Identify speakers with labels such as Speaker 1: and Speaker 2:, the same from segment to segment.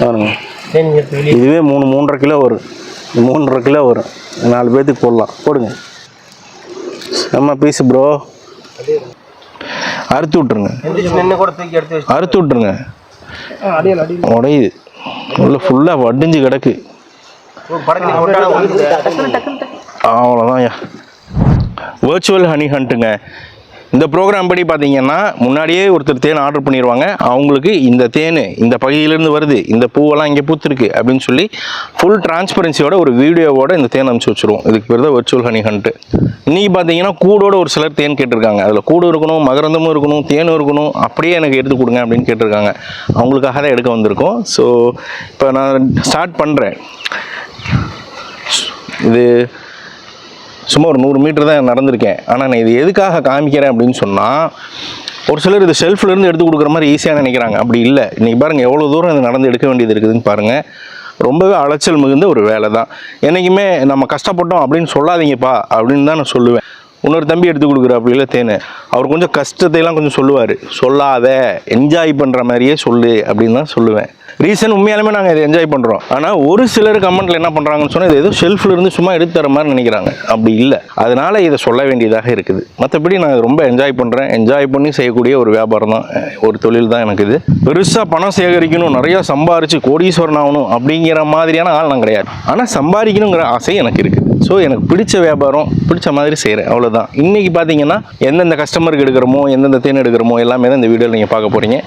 Speaker 1: பாருங்க, இதுவே 3-3.5 கிலோ வரும். 3.5 கிலோ வரும். 4 பேர்த்துக்கு போடலாம். போடுங்க. நம்ம பீஸ் ப்ரோ. அறுத்து விட்டுருங்க. அறுத்து விட்டுருங்க. உடையுது. உள்ள ஃபுல்லாக வடிஞ்சு கிடக்கு. அவ்வளோதான். வர்ச்சுவல் ஹனி ஹண்ட்டுங்க. இந்த ப்ரோக்ராம் படி பார்த்தீங்கன்னா முன்னாடியே ஒருத்தர் தேன் ஆர்டர் பண்ணிடுவாங்க. அவங்களுக்கு இந்த தேன் இந்த பகுதியிலேருந்து வருது, இந்த பூவெல்லாம் இங்கே பூத்துருக்கு அப்படின்னு சொல்லி ஃபுல் டிரான்ஸ்பரன்சியோட ஒரு வீடியோவோட இந்த தேன் அனுப்பிச்சி வச்சுருவோம். இதுக்கு பேர் தான் வர்ச்சுவல் ஹனி ஹண்ட்டு. இன்றைக்கி பார்த்தீங்கன்னா கூடோட ஒரு சிலர் தேன் கேட்டிருக்காங்க. அதில் கூடு இருக்கணும், மகரந்தமும் இருக்கணும், தேனும் இருக்கணும், அப்படியே எனக்கு எடுத்து கொடுங்க அப்படின்னு கேட்டிருக்காங்க. அவங்களுக்காக தான் எடுக்க வந்திருக்கோம். ஸோ இப்போ நான் ஸ்டார்ட் பண்ணுறேன். இது சும்மா ஒரு 100 மீட்டர் தான் நடந்திருக்கேன். ஆனால் நான் இது எதுக்காக காமிக்கிறேன் அப்படின்னு சொன்னால், ஒரு சிலர் இது ஷெல்ஃப்லேருந்து எடுத்து கொடுக்குற மாதிரி ஈஸியாக நினைக்கிறாங்க. அப்படி இல்லை. இன்றைக்கி பாருங்கள் எவ்வளோ தூரம் இது நடந்து எடுக்க வேண்டியது இருக்குதுன்னு பாருங்கள். ரொம்பவே அலைச்சல் மிகுந்த ஒரு வேலை தான். என்றைக்குமே நம்ம கஷ்டப்பட்டோம் அப்படின்னு சொல்லாதீங்கப்பா அப்படின்னு தான் நான் சொல்லுவேன். இன்னொரு தம்பி எடுத்து கொடுக்குற அப்படி இல்லை தேன், அவர் கொஞ்சம் கஷ்டத்தையெல்லாம் கொஞ்சம் சொல்லுவார். சொல்லாத, என்ஜாய் பண்ணுற மாதிரியே சொல்லு அப்படின்னு தான் சொல்லுவேன். ரீசன் உண்மையாலுமே நாங்கள் இதை என்ஜாய் பண்ணுறோம். ஆனால் ஒரு சிலர் கமெண்ட்டில் என்ன பண்ணுறாங்கன்னு சொன்னால், இது ஏதோ ஷெல்ஃபில் இருந்து சும்மா எடுத்து தர மாதிரி நினைக்கிறாங்க. அப்படி இல்லை. அதனால் இதை சொல்ல வேண்டியதாக இருக்குது. மற்றபடி நான் ரொம்ப என்ஜாய் பண்ணுறேன். என்ஜாய் பண்ணி செய்யக்கூடிய ஒரு வியாபாரம் தான், ஒரு தொழில் தான் எனக்கு இது. பெருசாக பணம் சேகரிக்கணும், நிறையா சம்பாரித்து கோடீஸ்வரன் ஆகணும் அப்படிங்கிற மாதிரியான ஆள் நான் கிடையாது. ஆனால் சம்பாதிக்கணுங்கிற ஆசை எனக்கு இருக்குது. ஸோ எனக்கு பிடிச்ச வியாபாரம் பிடிச்ச மாதிரி செய்கிறேன், அவ்வளோதான். இன்றைக்கி பார்த்தீங்கன்னா எந்தெந்த கஸ்டமருக்கு எடுக்கிறோமோ, எந்தெந்த தேன் எடுக்கிறோமோ எல்லாமே தான் இந்த வீடியோவில் நீங்கள் பார்க்க போகிறீங்க.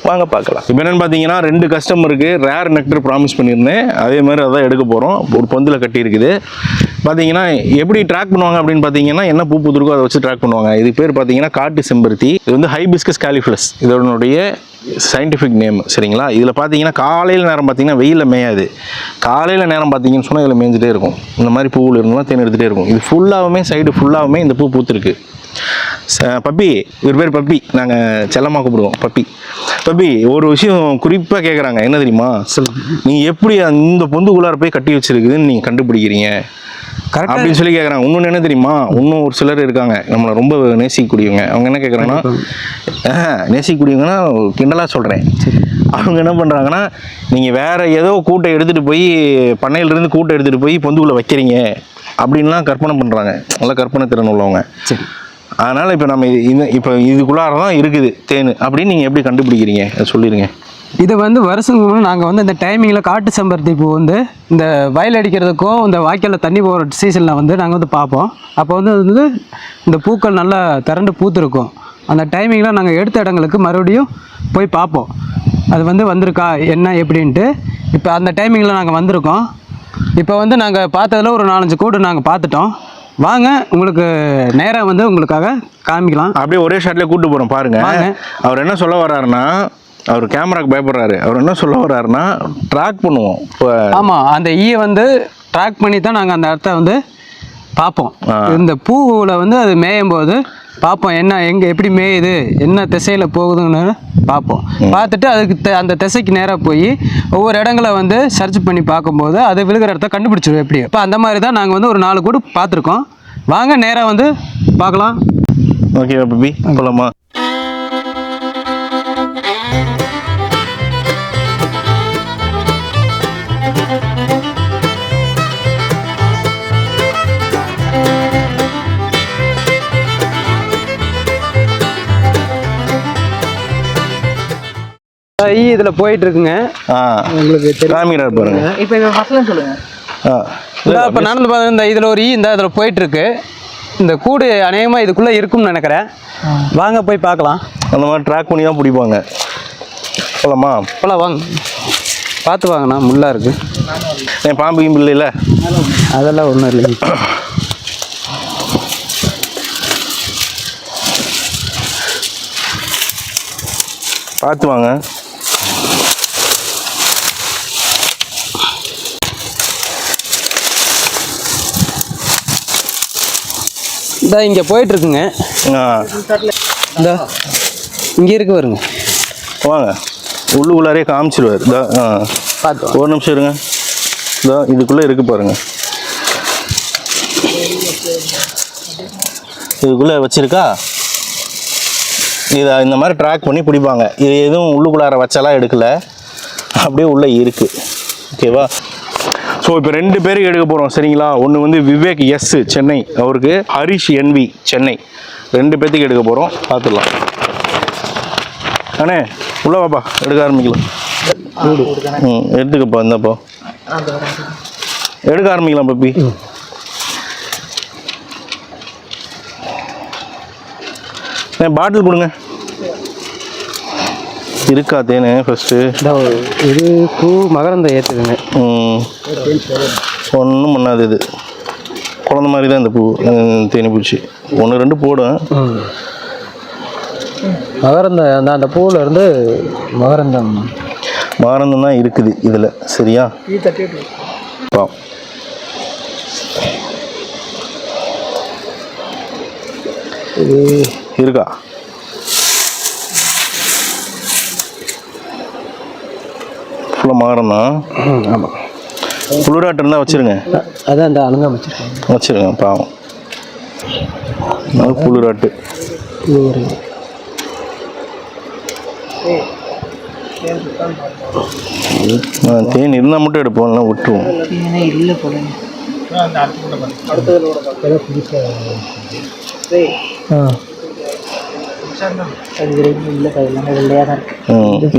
Speaker 1: வாங்க பார்க்கலாம். இப்போ என்னென்னு பார்த்தீங்கன்னா 2 கஸ்டமருக்கு ரேர் நெக்டர் ப்ராமிஸ் பண்ணியிருந்தேன். அதே மாதிரி அதான் எடுக்க போகிறோம். ஒரு பொந்தில் கட்டி இருக்குது. பார்த்தீங்கன்னா எப்படி ட்ராக் பண்ணுவாங்க அப்படின்னு பார்த்தீங்கன்னா, என்ன பூ பூத்துருக்கோ அதை வச்சு ட்ராக் பண்ணுவாங்க. இது பேர் பார்த்தீங்கன்னா காட்டு செம்பருத்தி. இது வந்து ஹைபிஸ்கஸ் காலிஃப்ளஸ் இதனுடைய சயின்டிஃபிக் நேம். சரிங்களா? இதில் பார்த்தீங்கன்னா காலையில் நேரம் பார்த்தீங்கன்னா வெயிலில் மேயாது. காலையில் நேரம் பார்த்தீங்கன்னு சொன்னால் இதில் மேய்ஞ்சிட்டே இருக்கும். இந்த மாதிரி பூவில் இருந்தால் தேன் எடுத்துகிட்டே இருக்கும். இது ஃபுல்லாகவுமே சைடு ஃபுல்லாகவுமே இந்த பூ பூத்துருக்கு. பப்பி, இவர் பேர் பப்பி, நாங்கள் செல்லமாக கூப்பிடுவோம் பப்பி. பப்பி, ஒரு விஷயம் குறிப்பாக கேட்குறாங்க. என்ன தெரியுமா? நீங்கள் எப்படி இந்த பொந்துக்குள்ளார போய் கட்டி வச்சிருக்குதுன்னு நீங்கள் கண்டுபிடிக்கிறீங்க அப்படின்னு சொல்லி கேட்குறாங்க. இன்னொன்று என்ன தெரியுமா? இன்னும் ஒரு சிலர் இருக்காங்க நம்மளை ரொம்ப நேசிக்கக்கூடியவங்க. அவங்க என்ன கேட்குறாங்கன்னா, நேசிக்கக்கூடியவங்கன்னா கிண்டலாக சொல்கிறேன். அவங்க என்ன பண்ணுறாங்கன்னா, நீங்கள் வேறு ஏதோ கூட்டை எடுத்துகிட்டு போய் பண்ணையிலேருந்து கூட்டை எடுத்துகிட்டு போய் பொந்துக்குள்ளே வைக்கிறீங்க அப்படின்லாம் கற்பனை பண்ணுறாங்க. நல்லா கற்பனை திறன் உள்ளவங்க. சரி, அதனால் இப்போ நம்ம இப்போ இதுக்குள்ளார தான் இருக்குது தேன் அப்படின்னு நீங்கள் எப்படி கண்டுபிடிக்கிறீங்க அதை சொல்லிடுங்க.
Speaker 2: இது வந்து வருஷங்களுக்கு நாங்கள் வந்து இந்த டைமிங்கில் காட்டு செம்பருத்தி பூ வந்து இந்த வயல் அடிக்கிறதுக்கும் இந்த வாய்க்காலில் தண்ணி போகிற சீசனில் வந்து நாங்கள் வந்து பார்ப்போம். அப்போ வந்து இந்த பூக்கள் நல்லா திரண்டு பூத்துருக்கும். அந்த டைமிங்கில் நாங்கள் எடுத்த இடங்களுக்கு மறுபடியும் போய் பார்ப்போம், அது வந்து வந்திருக்கா என்ன எப்படின்ட்டு. இப்போ அந்த டைமிங்கில் நாங்கள் வந்திருக்கோம். இப்போ வந்து நாங்கள் பார்த்ததில் ஒரு 4-5 கூடு நாங்கள் பார்த்துட்டோம். வாங்க, உங்களுக்கு நேராக வந்து உங்களுக்காக காமிக்கலாம்.
Speaker 1: அப்படியே ஒரே ஷாட்லேயே கூப்பிட்டு போகிறோம் பாருங்க. அவர் என்ன சொல்ல வர்றாருன்னா, அவர் கேமராக்கு பயப்படுறாரு. அவர் என்ன சொல்ல வர்றாருன்னா, ட்ராக் பண்ணுவோம். இப்போ
Speaker 2: ஆமாம், அந்த ஈயை வந்து ட்ராக் பண்ணி தான் நாங்கள் அந்த இடத்த வந்து பார்ப்போம். இந்த பூவில் வந்து அது மேயும் போது பார்ப்போம், என்ன எங்கே எப்படி மேயுது, என்ன திசையில் போகுதுன்னு பார்ப்போம். பார்த்துட்டு அதுக்கு அந்த திசைக்கு நேராக போய் ஒவ்வொரு இடங்களை வந்து சர்ச் பண்ணி பார்க்கும்போது அது விழுகிற இடத்த கண்டுபிடிச்சிடுவோம் எப்படி. இப்போ அந்த மாதிரி தான் நாங்கள் வந்து ஒரு 4 கூடு பார்த்துருக்கோம். வாங்க நேராக வந்து பார்க்கலாம்.
Speaker 1: ஓகே பப்பி, போகலாமா?
Speaker 2: இதில் போயிட்டு இருக்குங்க.
Speaker 1: உங்களுக்கு காமிக்கிறார் பாருங்க.
Speaker 2: இப்போ ஃபர்ஸ்ட்லாம் சொல்லுங்க. இப்போ நடந்து பார்த்து இந்த இதில் ஒரு இதில் போயிட்டு இருக்கு. இந்த கூடு அநேகமாக இதுக்குள்ளே இருக்கும்னு நினைக்கிறேன். வாங்க போய் பார்க்கலாம்.
Speaker 1: அந்த மாதிரி ட்ராக் பண்ணி தான் பிடிப்பாங்க. போகலாமா?
Speaker 2: போகலாம், வாங்க. பார்த்து வாங்கண்ணா, முள்ளாக இருக்குது.
Speaker 1: ஏன் பாம்பு கிம்பு இல்லை?
Speaker 2: அதெல்லாம் ஒன்றும் இல்லைங்க.
Speaker 1: பார்த்து வாங்க.
Speaker 2: இந்த இங்கே போயிட்டுருக்குங்க. இந்த இங்கே இருக்கு வருங்க.
Speaker 1: வாங்க, உள்ளுக்குள்ளாரே காமிச்சிடுவார்.
Speaker 2: பார்த்து
Speaker 1: ஒரு நிமிஷம் இருங்க. இதோ இதுக்குள்ளே இருக்குது பாருங்கள். இதுக்குள்ளே வச்சுருக்கா. இதை இந்த மாதிரி ட்ராக் பண்ணி பிடிப்பாங்க. இது எதுவும் உள்ளுக்குள்ளார வச்சாலாம் எடுக்கலை. அப்படியே உள்ளே இருக்குது. ஓகேவா? ஸோ இப்போ 2 பேருக்கு எடுக்க போகிறோம் சரிங்களா? ஒன்று வந்து விவேக் எஸ் சென்னை, அவருக்கு ஹரிஷ் என்வி சென்னை, 2 பேர்த்துக்கு எடுக்க போகிறோம். பார்த்துடலாம். அண்ணே உள்ள வாப்பா, எடுக்க ஆரம்பிக்கலாம். எடுத்துக்கப்பா, இந்தப்பா எடுக்க ஆரம்பிக்கலாம் பப்பி. பாட்டில் கொடுங்க. இருக்கா தேனு ஃபஸ்ட்டு?
Speaker 2: இது பூ மகரந்தம் ஏற்றுதுங்க.
Speaker 1: ஒன்றும் பண்ணாது, இது குழந்த மாதிரி தான் இந்த பூ. தேனி பூச்சி 1-2 போடும்.
Speaker 2: மகரந்தம் அந்த பூவில் இருந்து மகரந்தம்
Speaker 1: தான் இருக்குது இதில். சரியா? இது இருக்கா? ஃபுல்லாக மகரந்தான்.
Speaker 2: ஆமாம்.
Speaker 1: குளிராட்டம் இருந்தால் வச்சுருங்க.
Speaker 2: அதான் அந்த அலங்கா வச்சுருங்க.
Speaker 1: பாவம், அது குளிராட்டு. தேன் இருந்தால் மட்டும் எடுப்போம், இல்லைனா விட்டுருவோம்.
Speaker 2: இல்லை போல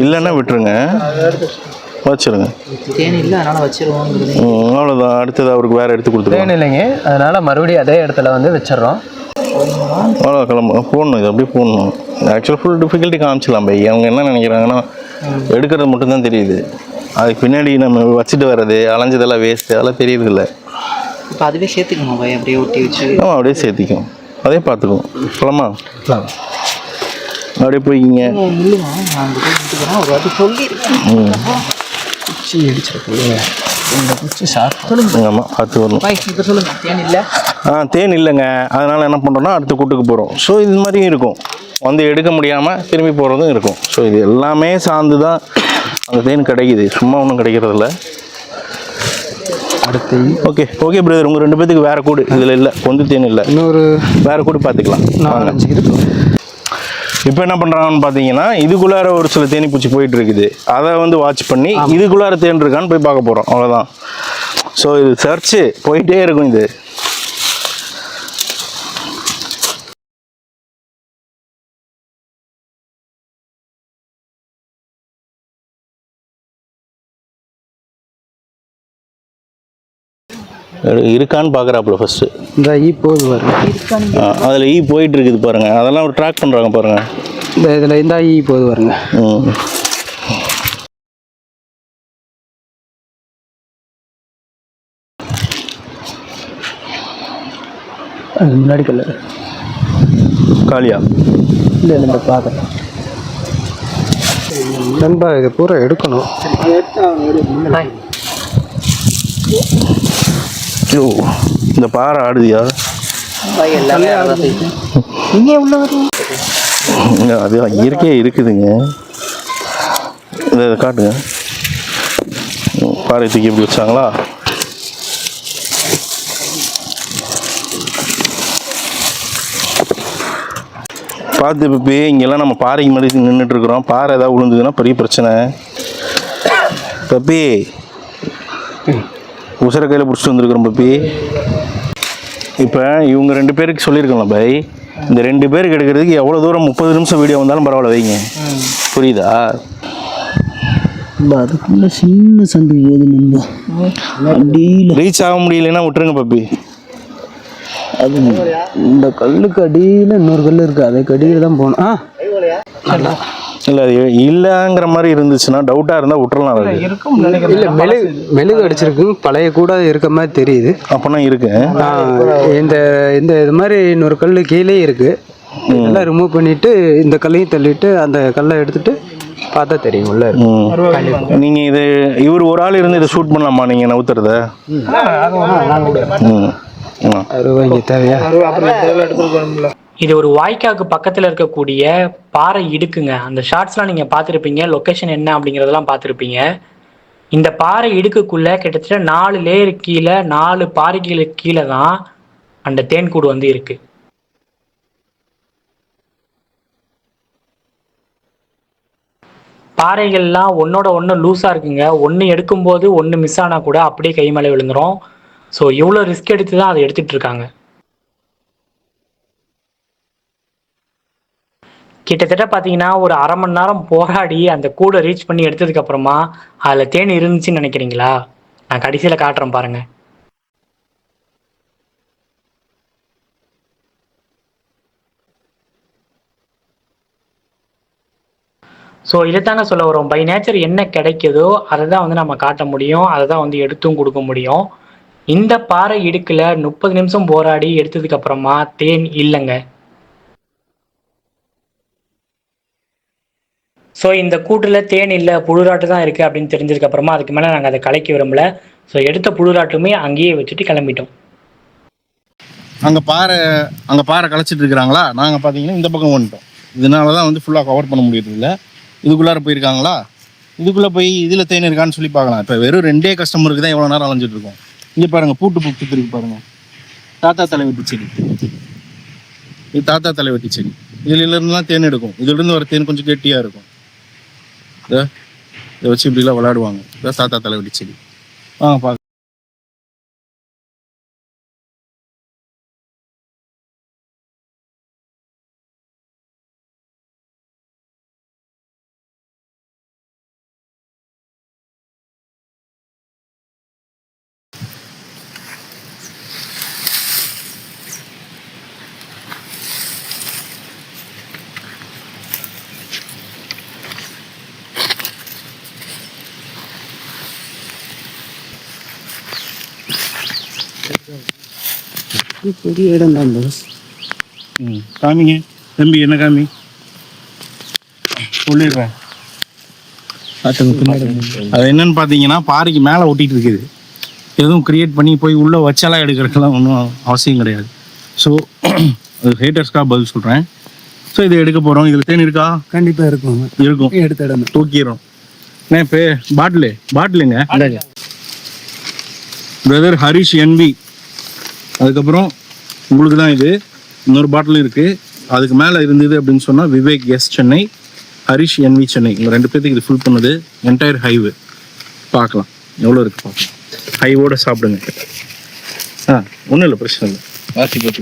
Speaker 1: இல்லைன்னா விட்டுருங்க, வச்சிருங்க. அவ்வளோதான். அடுத்தது அவருக்கு வேறு எடுத்து கொடுத்துருவோம்.
Speaker 2: இல்லைங்க, அதனால் மறுபடியும் அதே இடத்துல வந்து வச்சிடறோம்.
Speaker 1: அவ்வளோ கிளம்ப போடணும், இது அப்படியே போடணும். ஆக்சுவலாக ஃபுல் டிஃபிகல்ட்டி காமிச்சிடலாம் பை. அவங்க என்ன நினைக்கிறாங்கன்னா எடுக்கிறது மட்டும்தான் தெரியுது, அதுக்கு பின்னாடி நம்ம வச்சுட்டு வர்றது அலைஞ்சதெல்லாம் வேஸ்ட்டு, அதெல்லாம் தெரியுது இல்லை.
Speaker 3: இப்போ அதுவே சேர்த்துக்கணும் பை, அப்படியே ஒட்டி வச்சு.
Speaker 1: ஆமாம், அப்படியே சேர்த்திக்கும், அதே பார்த்துக்குவோம். போலாமா? அப்படியே போய்க்கிங்க.
Speaker 3: இல்லைங்க, நான் அங்கே போய் ஒரு வாட்டி சொல்லியிருக்கேன். குச்சி அடிச்சிருக்கேன், இந்த குச்சி சாப்பிட்டு.
Speaker 1: ஆமாம், பார்த்து வரணும்.
Speaker 3: இப்போ சொல்லுங்கள், தேன் இல்லை.
Speaker 1: தேன் இல்லைங்க, அதனால் என்ன பண்ணுறோன்னா அடுத்த கூட்டுக்கு போகிறோம். ஸோ இது மாதிரியும் இருக்கும், வந்து எடுக்க முடியாமல் திரும்பி போகிறதும் இருக்கும். ஸோ இது எல்லாமே சார்ந்து தான் அந்த தேன் கிடைக்குது, சும்மா ஒன்றும் கிடைக்கிறதில்ல.
Speaker 2: அடுத்து
Speaker 1: ஓகே பிரதர், உங்கள் 2 பேத்துக்கு வேறு கூடு இதில் இல்லை, கொந்து தேன் இல்லை,
Speaker 2: இன்னொரு
Speaker 1: வேறு கூடு பார்த்துக்கலாம்.
Speaker 2: 4-5 இருக்கு.
Speaker 1: இப்போ என்ன பண்ணுறாங்கன்னு பார்த்தீங்கன்னா, இதுக்குள்ளார ஒரு சில தேனீப்பூச்சி போயிட்டு இருக்குது, அதை வந்து வாட்ச் பண்ணி இதுக்குள்ளார தேன் இருக்கான்னு போய் பார்க்க போகிறோம், அவ்வளோதான். ஸோ இது சர்ச்சு போயிட்டே இருக்கும். இது இருக்கான்னு பார்க்குறாப்புல ஃபஸ்ட்டு.
Speaker 2: இந்த போகுது பாருங்க,
Speaker 1: அதில் போயிட்டு இருக்குது பாருங்க, அதெல்லாம் ஒரு ட்ராக் பண்ணுறாங்க பாருங்க.
Speaker 2: இதில் இந்த போகுது பாருங்க. முன்னாடி கலர்
Speaker 1: காலியா
Speaker 2: இல்லை, நம்ம பார்க்கலாம் நண்பா. இதை பூரா எடுக்கணும்.
Speaker 1: இந்த பாறை ஆடுதியா? அது இயற்கையாக இருக்குதுங்க. இதை காட்டுங்க. பாறை தூக்கி எப்படி வச்சாங்களா? பார்த்து இப்போ இங்கெல்லாம் நம்ம பாறைக்கு மாதிரி நின்றுட்டு இருக்கிறோம். பாறை ஏதாவது விழுந்ததுன்னா பெரிய பிரச்சனை. பப்பி உசர கையில் பிடிச்சிட்டு வந்துருக்குறோம் பப்பி. இப்போ இவங்க 2 பேருக்கு சொல்லியிருக்கலாம் பை, இந்த 2 பேருக்கு எடுக்கிறதுக்கு எவ்வளோ தூரம் 30 நிமிஷம் வீடியோ வந்தாலும் பரவாயில்ல வைங்க. புரியுதா?
Speaker 3: அதுக்குள்ள சின்ன சந்து போகுது, அடியில்
Speaker 1: ரீச் ஆக முடியலன்னா விட்டுருங்க பப்பி.
Speaker 2: அது இந்த கல்லுக்கு அடியில் இன்னொரு கல் இருக்குது, அதுக்கு அடியில் தான் போகணும்.
Speaker 1: இல்லை அது இல்லைங்கிற மாதிரி இருந்துச்சுன்னா டவுட்டாக இருந்தால் விட்டுறலாம்.
Speaker 2: இல்லை, மெழுகு அடிச்சிருக்கு, பழைய கூட இருக்க மாதிரி தெரியுது.
Speaker 1: அப்போனா இருக்கு.
Speaker 2: இந்த இந்த இது மாதிரி இன்னொரு கல் கீழே இருக்கு, இதெல்லாம் ரிமூவ் பண்ணிட்டு இந்த கல்லையும் தள்ளிட்டு அந்த கல்லை எடுத்துட்டு பார்த்தா தெரியும் உள்ள.
Speaker 1: நீங்கள் இது இவர் ஒரு ஆள் இருந்து இதை ஷூட் பண்ணலாமா நீங்கள் நவுத்துறத?
Speaker 2: தேவையா?
Speaker 4: இது ஒரு வாய்க்காக்கு பக்கத்தில் இருக்கக்கூடிய பாறை இடுக்குங்க. அந்த ஷார்ட்ஸ்லாம் நீங்கள் பார்த்துருப்பீங்க, லொக்கேஷன் என்ன அப்படிங்கிறதெல்லாம் பார்த்துருப்பீங்க. இந்த பாறை இடுக்குக்குள்ளே கிட்டத்தட்ட 4 லேயர் கீழே 4 பாறைகளுக்கு கீழே தான் அந்த தேன்கூடு வந்து இருக்குது. பாறைகள்லாம் ஒன்னோட ஒன்று லூஸாக இருக்குங்க. ஒன்று எடுக்கும்போது ஒன்று மிஸ் ஆனால் கூட அப்படியே கை மேலே விழுந்துரும். ஸோ இவ்வளோ ரிஸ்க் எடுத்து தான் அதை எடுத்துட்டு இருக்காங்க. கிட்டத்தட்ட பார்த்தீங்கன்னா ஒரு 1/2 மணி நேரம் போராடி அந்த கூடை ரீச் பண்ணி எடுத்ததுக்கு அப்புறமா அதில் தேன் இருந்துச்சுன்னு நினைக்கிறீங்களா? நான் கடைசியில் காட்டுறேன் பாருங்க. ஸோ இதைத்தாங்க சொல்ல வரோம். பை நேச்சர் என்ன கிடைக்குதோ அதை தான் வந்து நம்ம காட்ட முடியும், அதை தான் வந்து எடுத்தும் கொடுக்க முடியும். இந்த பாறை இடுக்கில் 30 நிமிஷம் போராடி எடுத்ததுக்கு அப்புறமா தேன் இல்லைங்க. ஸோ இந்த கூட்டில் தேன் இல்லை, புழுராட்டு தான் இருக்குது அப்படின்னு தெரிஞ்சதுக்கு அப்புறமா அதுக்கு மேலே நாங்கள் அதை கலைக்க விரும்பல. ஸோ எடுத்த புழுராட்டுமே அங்கேயே வச்சுட்டு கிளம்பிட்டோம்.
Speaker 1: அங்கே பாறை கலைச்சிட்டு இருக்கிறாங்களா, நாங்கள் பார்த்தீங்கன்னா இந்த பக்கம் வந்துட்டோம். இதனால தான் வந்து ஃபுல்லாக கவர் பண்ண முடியறது இல்லை. இதுக்குள்ளார போயிருக்காங்களா, இதுக்குள்ளே போய் இதில் தேன் இருக்கான்னு சொல்லி பார்க்கலாம். இப்போ வெறும் 2 கஸ்டமருக்கு தான் எவ்வளோ நேரம் அலைஞ்சிட்டு இருக்கோம். இங்கே பாருங்கள், பூத்து இருக்கு பாருங்கள். தாத்தா தலைவெட்டி செடி, இது தாத்தா தலைவெட்டி செடி. இதுலேருந்துலாம் தேன் எடுக்கும். இதுலேருந்து வர தேன் கொஞ்சம் கெட்டியாக இருக்கும். இதை வச்சு இப்படிலாம் விளையாடுவாங்க. இதான் தாத்தா தலைவெட்டி செடி. பார்க்க
Speaker 3: பெரிய இடம் தான் பாஸ்.
Speaker 1: காமிங்க தம்பி, என்ன காமி சொல்லிடுறேன். அது என்னன்னு பார்த்தீங்கன்னா பாறைக்கு மேலே ஒட்டிட்டு இருக்குது. எதுவும் கிரியேட் பண்ணி போய் உள்ளே வச்சாலாம் எடுக்கிறதுக்கெல்லாம் ஒன்றும் அவசியம் கிடையாது. ஸோ அது ஹேட்டர்ஸ்க்காக பதில் சொல்கிறேன். ஸோ இதை எடுக்க போகிறோம். இதில் தேன் இருக்கா?
Speaker 3: கண்டிப்பாக இருக்கும்.
Speaker 1: எடுத்த இடம் தூக்கிடுறோம். இப்போ பாட்டிலுங்க பிரதர் ஹரிஷ் என்வி. அதுக்கப்புறம் உங்களுக்கு தான் இது. இன்னொரு பாட்டில் இருக்குது. அதுக்கு மேலே இருந்தது அப்படின்னு சொன்னால் விவேக் எஸ் சென்னை, ஹரிஷ் என்வி சென்னை. இந்த 2 பேர்த்துக்கு இது ஃபுல் பண்ணது. என்டையர் ஹைவு பார்க்கலாம் எவ்வளோ இருக்குது பார்க்கலாம். ஹைவோடு சாப்பிடுங்க. ஒன்றும் இல்லை, பிரச்சனை இல்லை. போட்டு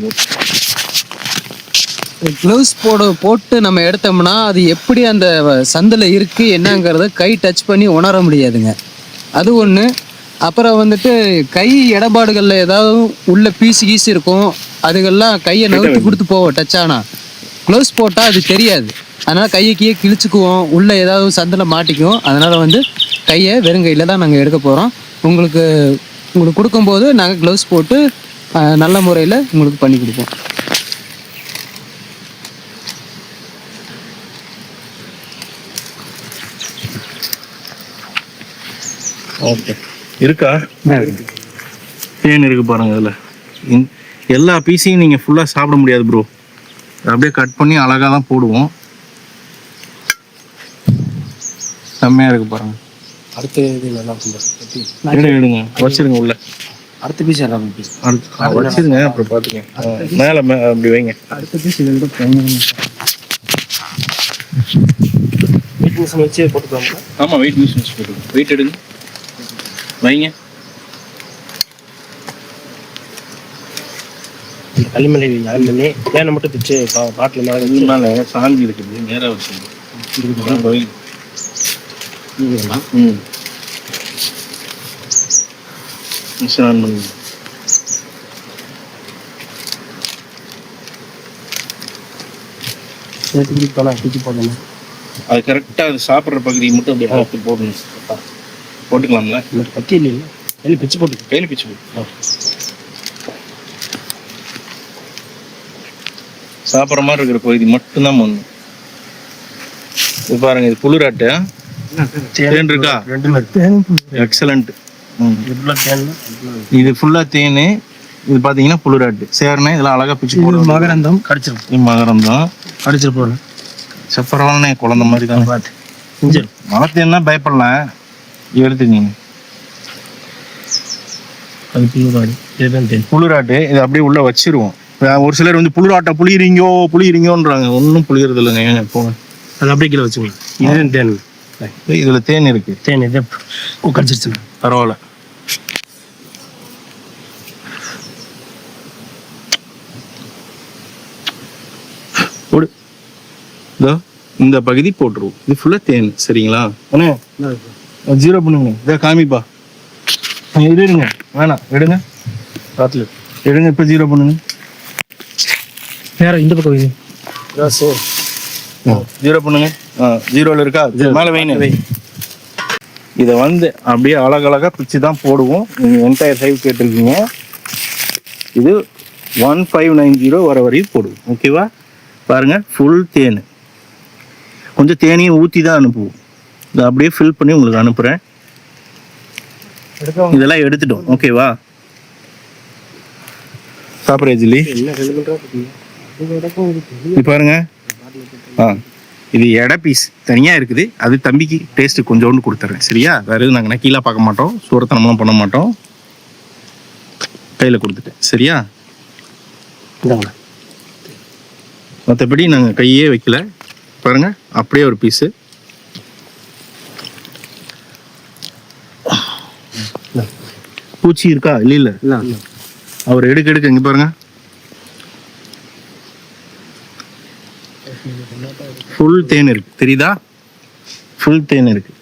Speaker 2: க்ளவுஸ் போட்டு நம்ம எடுத்தோம்னா அது எப்படி அந்த சந்தில் இருக்குது என்னங்கிறத கை டச் பண்ணி உணர முடியாதுங்க. அது ஒன்று. அப்புறம் வந்துட்டு கை இடபாடுகளில் ஏதாவது உள்ள பீஸு இருக்கும், அதுகெல்லாம் கையை நகர்த்தி கொடுத்து போவோம் டச் ஆனால். க்ளவுஸ் போட்டால் அது தெரியாது. அதனால் கையை கீழே கிழிச்சுக்குவோம், உள்ளே ஏதாவது சந்தில் மாட்டிக்கும். அதனால் வந்து கையை வெறுங்கையில் தான் நாங்கள் எடுக்க போகிறோம். உங்களுக்கு கொடுக்கும்போது நாங்கள் க்ளவுஸ் போட்டு நல்ல முறையில் உங்களுக்கு பண்ணி கொடுப்போம்.
Speaker 1: ஓகே, இருக்கா? தேன் இருக்கு பாருங்க. அதில் எல்லா பீஸையும் நீங்கள் ஃபுல்லாக சாப்பிட முடியாது ப்ரோ. அப்படியே கட் பண்ணி அழகாக தான் போடுவோம். செம்மையாக இருக்கு பாருங்க.
Speaker 3: அடுத்த இது நல்லா இருக்கும்.
Speaker 1: எடுங்க வச்சிருங்க உள்ள.
Speaker 3: அடுத்த பீஸ் எல்லாம் பீஸ்
Speaker 1: வச்சிருங்க, அப்புறம் பார்த்துக்கங்க. மேலே அப்படி வைங்க.
Speaker 3: அடுத்த பீஸ் இதை விட வெயிட் மிஷின் வச்சு போட்டுக்கலாமா?
Speaker 1: ஆமாம், வெயிட் மிஷின் வச்சு போட்டுக்கோங்க. வெயிட் எடுங்க, வைங்க.
Speaker 3: களிமலை பண்ணி வேலை மட்டும் பிச்சு பாட்டில்
Speaker 1: மேலே சாஞ்சி இருக்குது, நேராக வச்சுருங்க. மிஷின் பண்ணுங்க.
Speaker 3: போடணும்.
Speaker 1: அது கரெக்டாக அது சாப்பிட்ற பகுதியை மட்டும் அப்படியே பார்த்து போடணும். போட்டுக்கலாம்ல?
Speaker 3: பத்தி இல்லை, கையில் பிச்சு போட்டு
Speaker 1: கையில் பிச்சு போட்டு சாப்பிட்ற மாதிரி இருக்கிற பகுதி மட்டும்தான் பண்ணணும். இது பாருங்க, இது புழுராட்டு. தேன் இருக்கா? எக்ஸலண்ட். இது ஃபுல்லாக தேன். இது பார்த்தீங்கன்னா புழுராட்டு. சேர்னா இதெல்லாம் அழகாக பிச்சு போடுவோம்.
Speaker 3: மகரந்தம் கடிச்சிடும்.
Speaker 1: இது மகரந்தம்
Speaker 3: கடிச்சிட்டு போகல.
Speaker 1: செப்பரவானே குழந்த மாதிரி தான் பார்த்து. மழை தேன்னா பயப்படலாம், எடுத்துக்கீங்க.
Speaker 3: அது புழுராடு. இதுதான் தேன்.
Speaker 1: புழுராட்டு. இது அப்படியே உள்ளே வச்சிருவோம். ஒரு சிலர் வந்து புழுராட்டை புளியிறீங்கோன்றாங்க. ஒன்றும் புளியறது இல்லைங்க. ஏங்க போங்க,
Speaker 3: அது அப்படியே கீழே வச்சுக்கோங்க. இதுதான் தேன்.
Speaker 1: இதில் தேன் இருக்கு.
Speaker 3: தேன் இதை கடிச்சிருச்சுண்ணா.
Speaker 1: பரவாயில்ல. போடு. இதோ இந்த பகுதி போட்டுருவோம். இது ஃபுல்லாக தேன். சரிங்களா அண்ணே? 0 பண்ணுங்க. இதை காமிப்பா. எடுங்க. வேணாம் எடுங்க. ராத்திரி எடுங்க. இப்போ 0 பண்ணுங்க.
Speaker 3: வேற இந்த பக்கம்
Speaker 1: 0 பண்ணுங்க. 0ல இருக்கா? மேலே வைங்க. இதை வந்து அப்படியே அழகழகா பிச்சு தான் போடுவோம். நீங்கள் என்டையர் சைவ் கேட்டிருக்கீங்க. இது 1590 வர வரையும் போடுவோம். ஓகேவா? பாருங்க, ஃபுல் தேன். கொஞ்சம் தேனையும் ஊற்றி தான் அனுப்புவோம். இதை அப்படியே ஃபில் பண்ணி உங்களுக்கு அனுப்புகிறேன். இதெல்லாம் எடுத்துட்டோம். ஓகேவா? சாப்பிட்ற ஜில்லி இது பாருங்க. இது எடை பீஸ் தனியாக இருக்குது. அது தம்பிக்கு டேஸ்ட்டு கொஞ்சோண்டு கொடுத்துட்றேன். சரியா? வேறு எதுவும் நாங்கள் நக்கீழாக பார்க்க மாட்டோம். சூரத்தனம்லாம் பண்ண மாட்டோம். கையில் கொடுத்துட்டேன். சரியா? மற்றபடி நாங்கள் கையே வைக்கல. பாருங்க, அப்படியே ஒரு பீஸு. பூச்சி இருக்கா? இல்லை. அவர் எடுக்க இங்கே பாருங்க. ஃபுல் தேன் இருக்கு. தெரியுதா? ஃபுல் தேன் இருக்கு.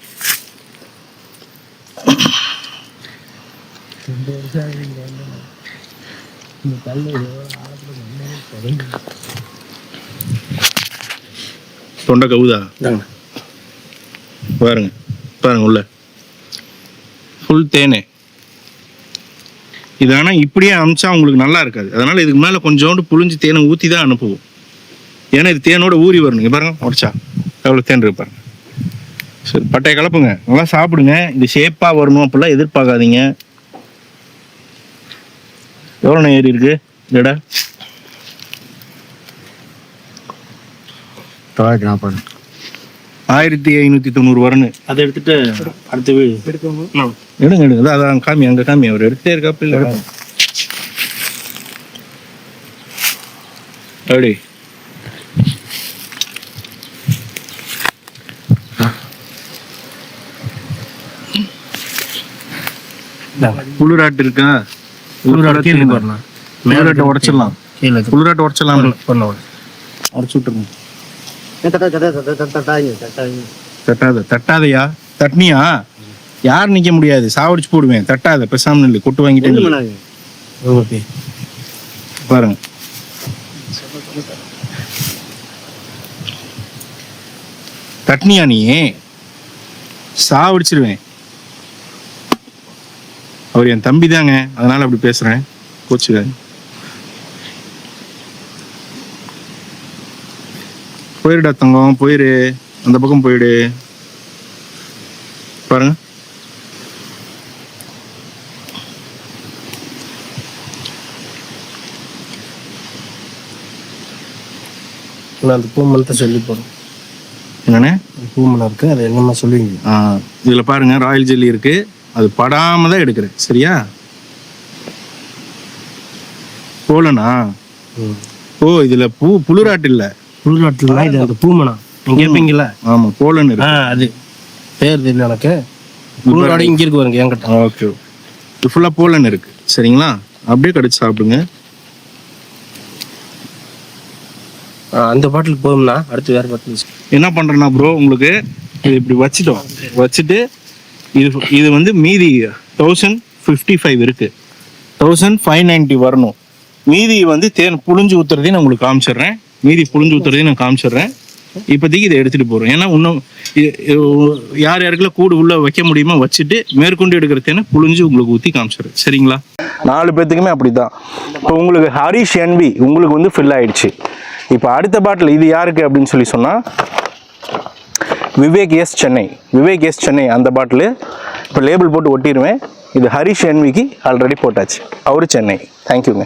Speaker 1: தொண்டை கவுதா? பாருங்க பாருங்க உள்ள ஃபுல் தேனே. இது ஆனால் இப்படியே அனுப்பிச்சா உங்களுக்கு நல்லா இருக்காது. அதனால இதுக்கு மேலே கொஞ்சோண்டு புளிஞ்சு தேனை ஊற்றி தான் அனுப்புவோம். ஏன்னா இது தேனோட ஊறி வரணுங்க. பாருங்க உடச்சா எவ்வளோ தேன் இருக்கு பாருங்க. சரி, பட்டையை கலப்புங்க. நல்லா சாப்பிடுங்க. இது ஷேப்பாக வரணும் அப்படிலாம் எதிர்பார்க்காதீங்க. எவ்வளோ ஏறி இருக்கு இதோட? 1590 வரணும். அதை எடுத்துட்டு அடுத்த எடுங்க. அதான் காமி, அங்கே காமி. அவர் எடுத்தே இருக்காப்ப இல்லை அப்படி. புழுராட்டு இருக்கா? புழுராட்டை உடச்சிடலாம். புழுராட்டை உடச்சிடலாம். உடச்சு விட்டுருங்க. தட்டாதையா? தட்னியா? யார் நிக்க முடியாது. சாவடிச்சு போடுவேன். தட்டாத. பெசாம இல்லை. கொட்டு வாங்கிட்டு பாருங்க. தட்னியா? நீ சாவடிச்சிருவேன். அவர் என் தம்பி தாங்க, அதனால அப்படி பேசுறேன். கோச்சுக்காது. போயிடுடா தங்கம், போயிரு. அந்த பக்கம் போயிடு. பாருங்க.
Speaker 3: அந்த பூமலத்தை சொல்லி போடும்.
Speaker 1: என்னண்ணே?
Speaker 3: பூமலை இருக்கு, அது என்னமா சொல்லுவீங்க?
Speaker 1: இதுல பாருங்க, ராயல் ஜெல்லி இருக்கு. அது படாம தான் எடுக்கிறேன். சரியா? போலனா? ஓ, இதுல புழுராட்டு இல்ல.
Speaker 3: புழுராட்டுல இது அந்த பூமனா நீங்க கேட்பீங்கல்ல?
Speaker 1: ஆமா, போலன்னு இருக்கு.
Speaker 3: அது பேர் தெரியல எனக்கு. புழுராடு இங்க இருக்கு பாருங்க என்கிட்ட.
Speaker 1: ஓகே, இது ஃபுல்லா போலன்னு இருக்கு. சரிங்களா? அப்படியே கடிச்சு சாப்பிடுங்க.
Speaker 3: அந்த பாட்டில் போதும்னா அடுத்து வேற பாட்டில்
Speaker 1: என்ன பண்றேன்னா ப்ரோ, உங்களுக்கு இது இப்படி வச்சுட்டு இது வந்து மீதி 1055 இருக்கு. 1590 வரணும். மீதி வந்து தேன் புளிஞ்சு ஊத்துறதையும் நான் உங்களுக்கு காமிச்சிடுறேன். நான் காமிச்சிடுறேன். இப்போதைக்கு இதை எடுத்துட்டு போறோம். ஏன்னா இன்னும் யார் யாருக்குள்ள கூடு உள்ள வைக்க முடியுமோ வச்சுட்டு மேற்கொண்டு எடுக்கிற தேனை புளிஞ்சு உங்களுக்கு ஊற்றி காமிச்சிடுறேன். சரிங்களா? 4 பேத்துக்குமே அப்படிதான். இப்போ உங்களுக்கு ஹரிஷ் என்வி உங்களுக்கு வந்து ஃபில் ஆயிடுச்சு. இப்போ அடுத்த பாட்டில் இது யாருக்கு அப்படின்னு சொல்லி சொன்னால் விவேக் எஸ் சென்னை அந்த பாட்டில் இப்போ லேபிள் போட்டு ஒட்டிடுவேன். இது ஹரிஷ் என்விக்கு ஆல்ரெடி போட்டாச்சு. அவரு சென்னை. தேங்க்யூங்க.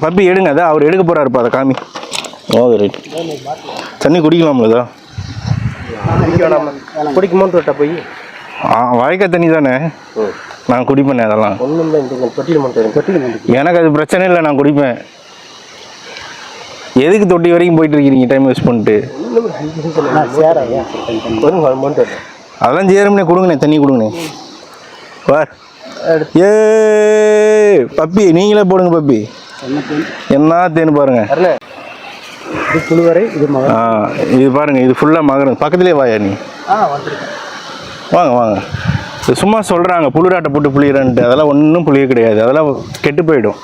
Speaker 1: பப்பி எடுங்க. அதான் அவர் எடுக்க போகிறாருப்பா. அதை காமி. Okay, right. தண்ணி குடிக்கலாம்லதா?
Speaker 3: குடிக்குமோன்னு போய்
Speaker 1: வாய்க்கால் தண்ணி தானே நான் குடிப்பேன். அதெல்லாம் எனக்கு அது பிரச்சனை இல்லை, நான் குடிப்பேன். எதுக்கு தொட்டி வரைக்கும் போயிட்டு இருக்கீங்க டைம் வேஸ்ட் பண்ணிட்டு? அதெல்லாம் சேரும்னே, கொடுங்கண்ணே, தண்ணி கொடுங்கண்ணே. வார் ஏ பப்பி, நீங்களே போடுங்க பப்பி. என்ன தேன்னு பாருங்க.
Speaker 3: இது புழுவரை, இது மகரம்.
Speaker 1: இது பாருங்க, இது ஃபுல்லாக மகரம். பக்கத்துலேயே வாயா நீ. வாங்க வாங்க. இது சும்மா சொல்கிறாங்க புளிராட்டை போட்டு புளியறன்ட்டு. அதெல்லாம் ஒன்றும் புளிய கிடையாது, அதெல்லாம் கெட்டு போயிடும்.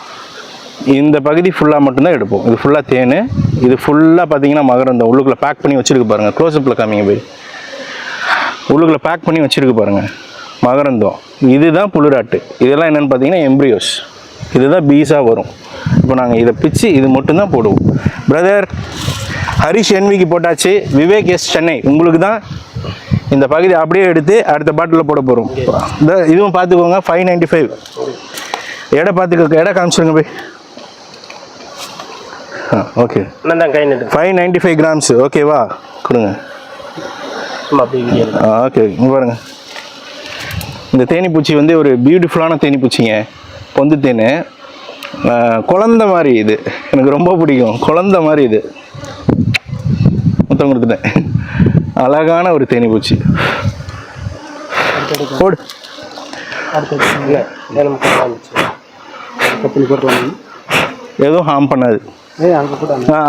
Speaker 1: இந்த பகுதி ஃபுல்லாக மட்டும்தான் எடுப்போம். இது ஃபுல்லாக தேன், இது ஃபுல்லாக பார்த்தீங்கன்னா மகரந்தம். உள்ளுக்குள்ளே பேக் பண்ணி வச்சுருக்கு பாருங்கள். க்ளோஸ்அப்பில் காமிங்க போய். உள்ளுக்குள்ளே பேக் பண்ணி வச்சுருக்கு பாருங்கள் மகரந்தம். இதுதான் புளிராட்டு. இதெல்லாம் என்னென்னு பார்த்தீங்கன்னா எம்ப்ரியோஸ். இதுதான் பீஸாக வரும். இப்போ நாங்கள் இதை பிச்சு இது மட்டும்தான் போடுவோம். பிரதர் ஹரிஷ் என்விக்கு போட்டாச்சு. விவேக் எஸ் சென்னை உங்களுக்கு தான் இந்த பகுதி அப்படியே எடுத்து அடுத்த பாட்டிலில் போட போகிறோம். இதுவும் பார்த்துக்கோங்க. 595 எடை பார்த்துக்கோ. எடை காமிச்சிருங்க போய். Okay 595 grams. ஓகேவா, கொடுங்க. ஓகே, இங்கே பாருங்க. இந்த தேனிப்பூச்சி வந்து ஒரு பியூட்டிஃபுல்லான தேனிப்பூச்சிங்க. பொந்து தேன், குழந்த மாதிரி. இது எனக்கு ரொம்ப பிடிக்கும். குழந்த மாதிரி இது. மொத்தம் கொடுத்துட்டேன். அழகான ஒரு தேனிப்பூச்சி. போடு. எதுவும் ஹார்ம் பண்ணாது.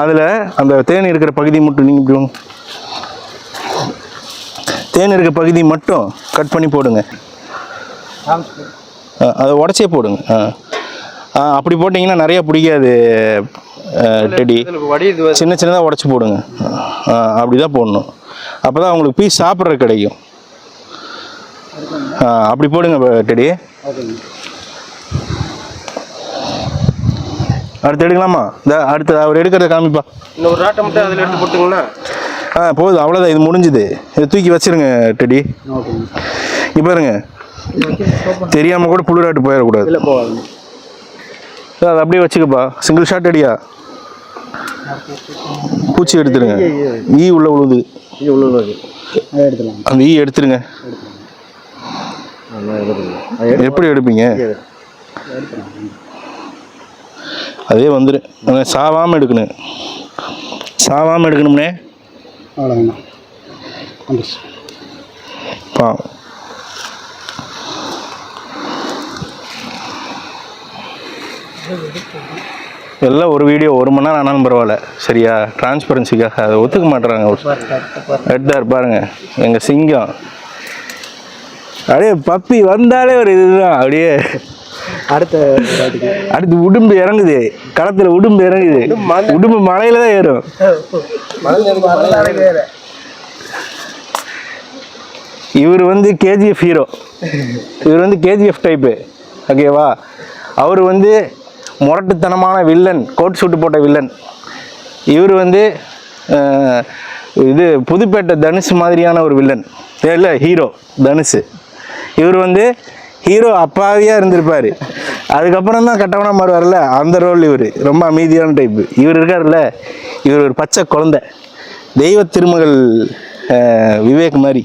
Speaker 1: அதில் அந்த தேன் இருக்கிற பகுதி மட்டும் நீங்கள் இப்படி தேன் இருக்க பகுதி மட்டும் கட் பண்ணி போடுங்க. அதை உடச்சே போடுங்க. அப்படி போட்டிங்கன்னா நிறையா பிடிக்காது டெடி. சின்ன சின்னதாக உடச்சி போடுங்க. அப்படி தான் போடணும். அப்போ தான் அவங்களுக்கு பீஸ் சாப்பிட்றது கிடைக்கும். அப்படி போடுங்க டெடி. அடுத்து எடுக்கலாமா? அடுத்து அவர் எடுக்கிறத காமிப்பா.
Speaker 3: இன்னொரு ராட்டை மட்டும் அதில் எடுத்து போட்டுங்களா?
Speaker 1: போதும், அவ்வளோதான். இது முடிஞ்சுது. இதை தூக்கி வச்சிருங்க டெடி. இப்போ பாருங்க, தெரியாமல் கூட புளிராட்டு போயிடக்கூடாது. அது அப்படியே வச்சுக்கப்பா. சிங்கிள் ஷாட் அடியா. பூச்சி எடுத்துருங்க. ஈ உள்ள உழுது. அந்த ஈ எடுத்துருங்க. எப்படி எடுப்பீங்க? அதே வந்துரு. சாவாமல் எடுக்கணும். சாவாமல் எடுக்கணும்னே. எல்லாம் ஒரு வீடியோ 1 மணி நேரம் ஆனாலும் பரவாயில்ல, சரியா? டிரான்ஸ்பரன்சிக்காக அதை ஒத்துக்க மாட்டுறாங்க. எடுத்தார் பாருங்க எங்கள் சிங்கம். அப்படியே பப்பி வந்தாலே ஒரு இதுதான். அப்படியே அடுத்து உடும்பு இறங்குது. களத்தில் உடும்பு இறங்குது. உடும்பு மலையில தான் ஏறும். இவர் வந்து கேஜிஎஃப் ஹீரோ. இவர் வந்து கேஜிஎஃப் டைப்பு. ஓகேவா? அவர் வந்து முரட்டுத்தனமான வில்லன், கோட் சூட்டு போட்ட வில்லன். இவர் வந்து இது புதுப்பேட்டை தனுஷ் மாதிரியான ஒரு வில்லன். இல்லை, ஹீரோ தனுஷ். இவர் வந்து ஹீரோ அப்பாவியாக இருந்திருப்பார். அதுக்கப்புறம் தான் கட்டவனாக மாறுவார்ல, அந்த ரோல். இவர் ரொம்ப அமைதியான டைப்பு. இவர் இருக்கார்ல, இவர் ஒரு பச்சை குழந்தை. தெய்வ திருமகள் விவேக் மாதிரி.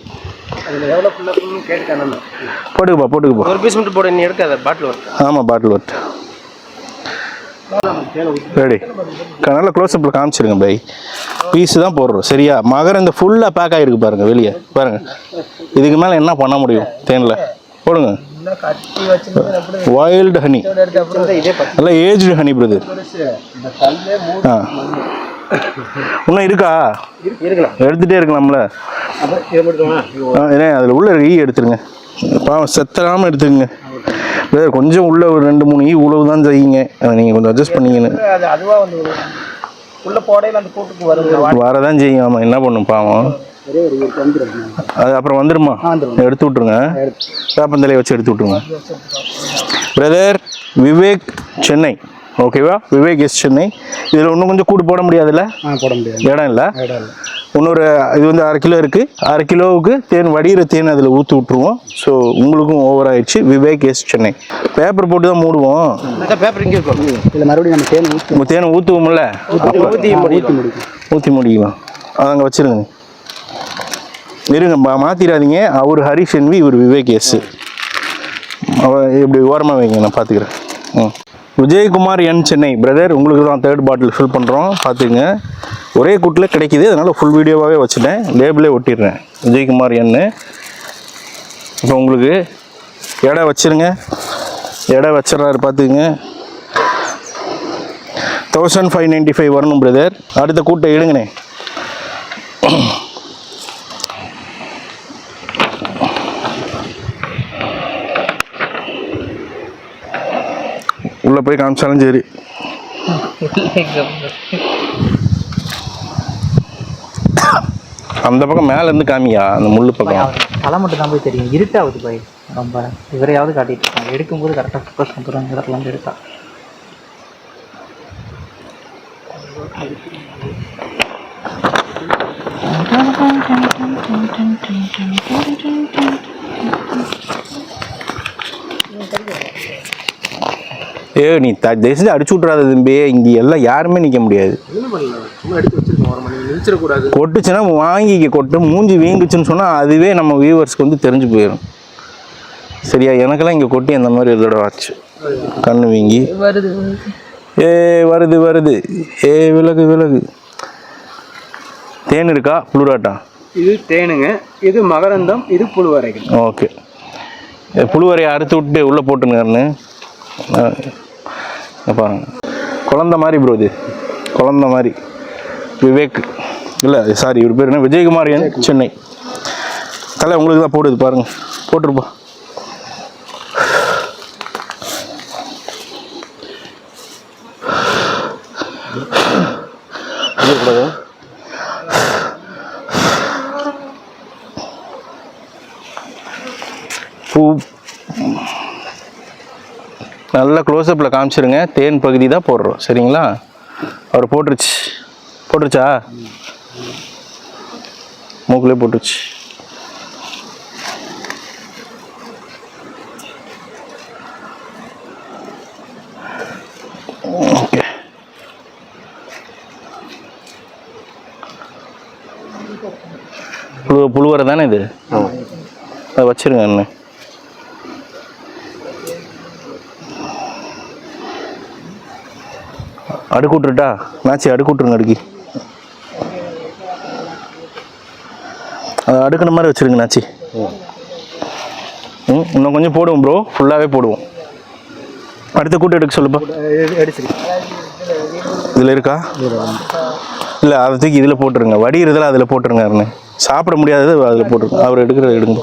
Speaker 1: போட்டுக்கப்பா, போட்டுக்கப்பா.
Speaker 3: ஒரு பீஸ் மட்டும் போட. நீ எடுக்காத பாட்டில் ஒர்க்.
Speaker 1: ஆமாம், பாட்டில் ஒர்க் ரெடி. நல்லா க்ளோஸ்அப்பில் காமிச்சிருங்க பை. பீஸு தான் போடுறோம், சரியா? மகரம் இந்த ஃபுல்லாக பேக் ஆகிருக்கு பாருங்கள். வெளியே பாருங்கள். இதுக்கு மேலே என்ன பண்ண முடியும் தேனில்? போடுங்க. வைல்டு ஹனி, நல்லா ஏஜ்டு ஹனி பிரதர். இன்னும் இருக்கா? எடுத்துகிட்டே இருக்கலாம்ல. அதில் உள்ள ஈ எடுத்துருங்க. பாவம் செத்தராமல் எடுத்துருங்க பிரதர். கொஞ்சம் உள்ள ஒரு 2-3 ஈ உழவு தான் செய்யுங்க. நீங்கள் கொஞ்சம் அட்ஜஸ்ட் பண்ணிங்கன்னு வரதான் செய்யும். ஆமாம், என்ன பண்ணும் பாவம். அது அப்புறம் வந்துடுமா? எடுத்து விட்ருங்க. வேப்பந்தலையை வச்சு எடுத்து விட்ருங்க பிரதர். விவேக் சென்னை. ஓகேவா? விவேக் எஸ் சென்னை. இதில் இன்னும் கொஞ்சம் கூடு போட முடியாதுல்ல?
Speaker 2: போட முடியாது,
Speaker 1: இடம் இல்லை. இன்னொரு இது வந்து 1/2 கிலோ இருக்குது. 1/2 கிலோவுக்கு தேன் வடிகிற தேன் அதில் ஊற்றி விட்ருவோம். ஸோ உங்களுக்கும் ஓவர் ஆயிடுச்சு. விவேக் எஸ் சென்னை. பேப்பர் போட்டு தான் மூடுவோம்.
Speaker 3: பேப்பர் இங்கே இருக்கும்.
Speaker 2: இல்லை, மறுபடியும் நம்ம
Speaker 1: தேனை ஊற்றுவோம்ல, ஊற்றி முடிக்கலாம். அதை அங்கே வச்சுருங்க. இருங்க, மாற்றிடாதீங்க. அவர் ஹரிஷ் என்வி, இவர் விவேக் எஸ். இப்படி ஓரமாக வைங்க, நான் பார்த்துக்கிறேன். விஜயகுமார் என் சென்னை. பிரதர் உங்களுக்கு தான் 3rd பாட்டில் ஃபில் பண்ணுறோம், பார்த்துங்க. ஒரே கூட்டில் கிடைக்கிது, அதனால் ஃபுல் வீடியோவாகவே வச்சுட்டேன். லேபிளே ஒட்டிடுறேன். விஜயகுமார் என். இப்போ உங்களுக்கு எடை வச்சிருங்க, எடை வச்சிடறாரு பார்த்துக்குங்க. 1595 வரணும் பிரதர். அடுத்த கூட்டை எடுங்கண்ணே. உள்ளே போய் காமிச்சாலும் சரி. அந்த பக்கம் மேலேருந்து காமியா, அந்த முள்ளு பக்கம்.
Speaker 3: தலை மட்டும் தான் போய் தெரியும், இருட்டாகுது பாய் ரொம்ப. இவரையாவது காட்டிட்டு இருக்காங்க, எடுக்கும்போது கரெக்டாக ஃபோக்கஸ் பண்ணுறாங்க. இடத்துல வந்து எடுத்தா
Speaker 1: நீ தயவுசெஞ்சு அடிச்சு விட்றாத தம்பி. இங்கே எல்லாம் யாருமே நிற்க முடியாது. கொட்டுச்சுன்னா வாங்கிக்க, கொட்டு. மூஞ்சி வீங்குச்சுன்னு சொன்னால் அதுவே நம்ம வியூவர்ஸ்க்கு வந்து தெரிஞ்சு போயிடும். சரியா? எனக்கெல்லாம் இங்கே கொட்டி அந்த மாதிரி ஒரு தடவை ஆச்சு, கண்ணு வீங்கி. வருது வருது. விலகு விலகு. தேன் இருக்கா புழுராட்டா?
Speaker 2: இது தேனுங்க, இது மகரந்தம், இது புழுவரைகள்.
Speaker 1: ஓகே. புழுவரையை அறுத்து விட்டு உள்ளே போட்டுங்கன்னு பாருங்க. குழந்த மாதிரி ப்ரோ, இது குழந்த மாதிரி. விவேக் இல்லை, சாரி, இவர் பேர் என்ன, விஜயகுமார் என், சென்னை. தலை உங்களுக்கு தான் போடுது பாருங்க, போட்டுருப்பா. பூ நல்லா க்ளோஸ்அப்பில் காமிச்சிருங்க. தேன் பகுதி தான் போடுறோம், சரிங்களா? அவர் போட்டுருச்சா? மூக்குலேயே போட்டுருச்சு. ஓகே. புழுவரை தானே இது? அதை வச்சிருங்க அண்ணன். அடுக்கூட்டுட்டா நாச்சி, அடுக்கூட்டுருங்க. அடுக்கி அதை அடுக்கின மாதிரி வச்சுருங்க நாச்சி. இன்னும் கொஞ்சம் போடுவோம் ப்ரோ, ஃபுல்லாகவே போடுவோம். அடுத்த கூட்டு எடுக்க சொல்லுப்பா. இதில் இருக்கா? இல்லை, அதை தூக்கி இதில் போட்டுருங்க. வடிகிறதெல்லாம் அதில் போட்டுருங்க. சாப்பிட முடியாதது அதில் போட்டுருங்க. அவர் எடுக்கிறத எடுங்க.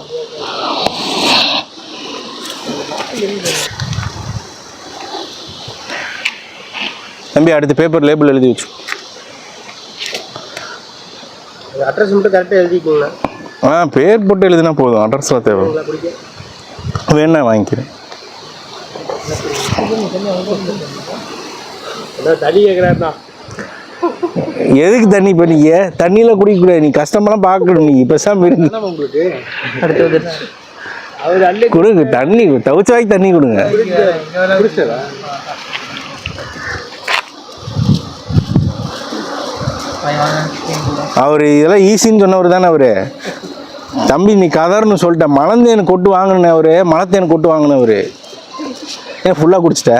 Speaker 1: தம்பி, அடுத்த பேப்பர் லேபிள் எழுதி வச்சு.
Speaker 3: அட்ரஸ் மட்டும் கரெக்டாக எழுதிக்கிங்களா?
Speaker 1: பேர் போட்டு எழுதினா போதும், அட்ரஸ்லாம் தேவை. வேணா வாங்கிக்கிறேன்.
Speaker 3: தண்ணி கேட்குறாருண்ணா.
Speaker 1: எதுக்கு தண்ணி? இப்போ நீங்கள் தண்ணியில் குடிக்கக்கூடாது. நீ கஷ்டமெல்லாம் பார்க்கணும். நீங்கள் பேசாமல் இருங்க.
Speaker 3: உங்களுக்கு அடுத்தது
Speaker 1: கொடுங்க தண்ணி, தவிச்சு வாங்கி தண்ணி கொடுங்க. அவர் இதெல்லாம் ஈஸின்னு சொன்னவர் தானே அவரு. தம்பி நீ கதர்னு சொல்லிட்டேன். மலந்தேன் கொட்டு வாங்கினேன் அவரு, மலத்தேன் கொட்டு வாங்கினவரு. ஏன் ஃபுல்லாக குடிச்சிட்ட?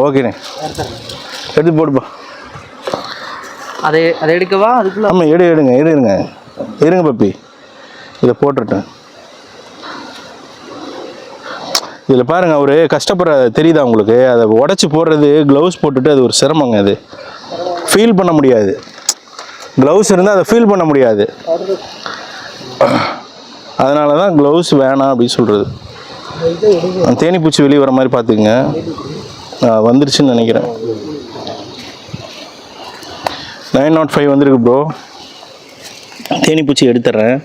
Speaker 1: ஓகேண்ணே, எடுத்து போடுப்பா.
Speaker 3: அதை எடுக்கவா? அதுக்குள்ள
Speaker 1: ஆமாம், இருங்க பப்பி. இதை போட்டுட்டேன். இதில் பாருங்கள், அவர் கஷ்டப்படுற தெரியுதா உங்களுக்கு? அதை உடச்சி போடுறது, க்ளவுஸ் போட்டுட்டு அது ஒரு சிரமங்க. அது ஃபீல் பண்ண முடியாது. க்ளவுஸ் இருந்தால் அதை ஃபீல் பண்ண முடியாது. அதனால தான் க்ளவுஸ் வேணாம் அப்படின்னு சொல்கிறது. தேனிப்பூச்சி வெளியே வர மாதிரி பார்த்துக்குங்க. வந்துருச்சுன்னு நினைக்கிறேன். 905 வந்துருக்கு ப்ரோ. தேனிப்பூச்சி எடுத்துட்றேன்.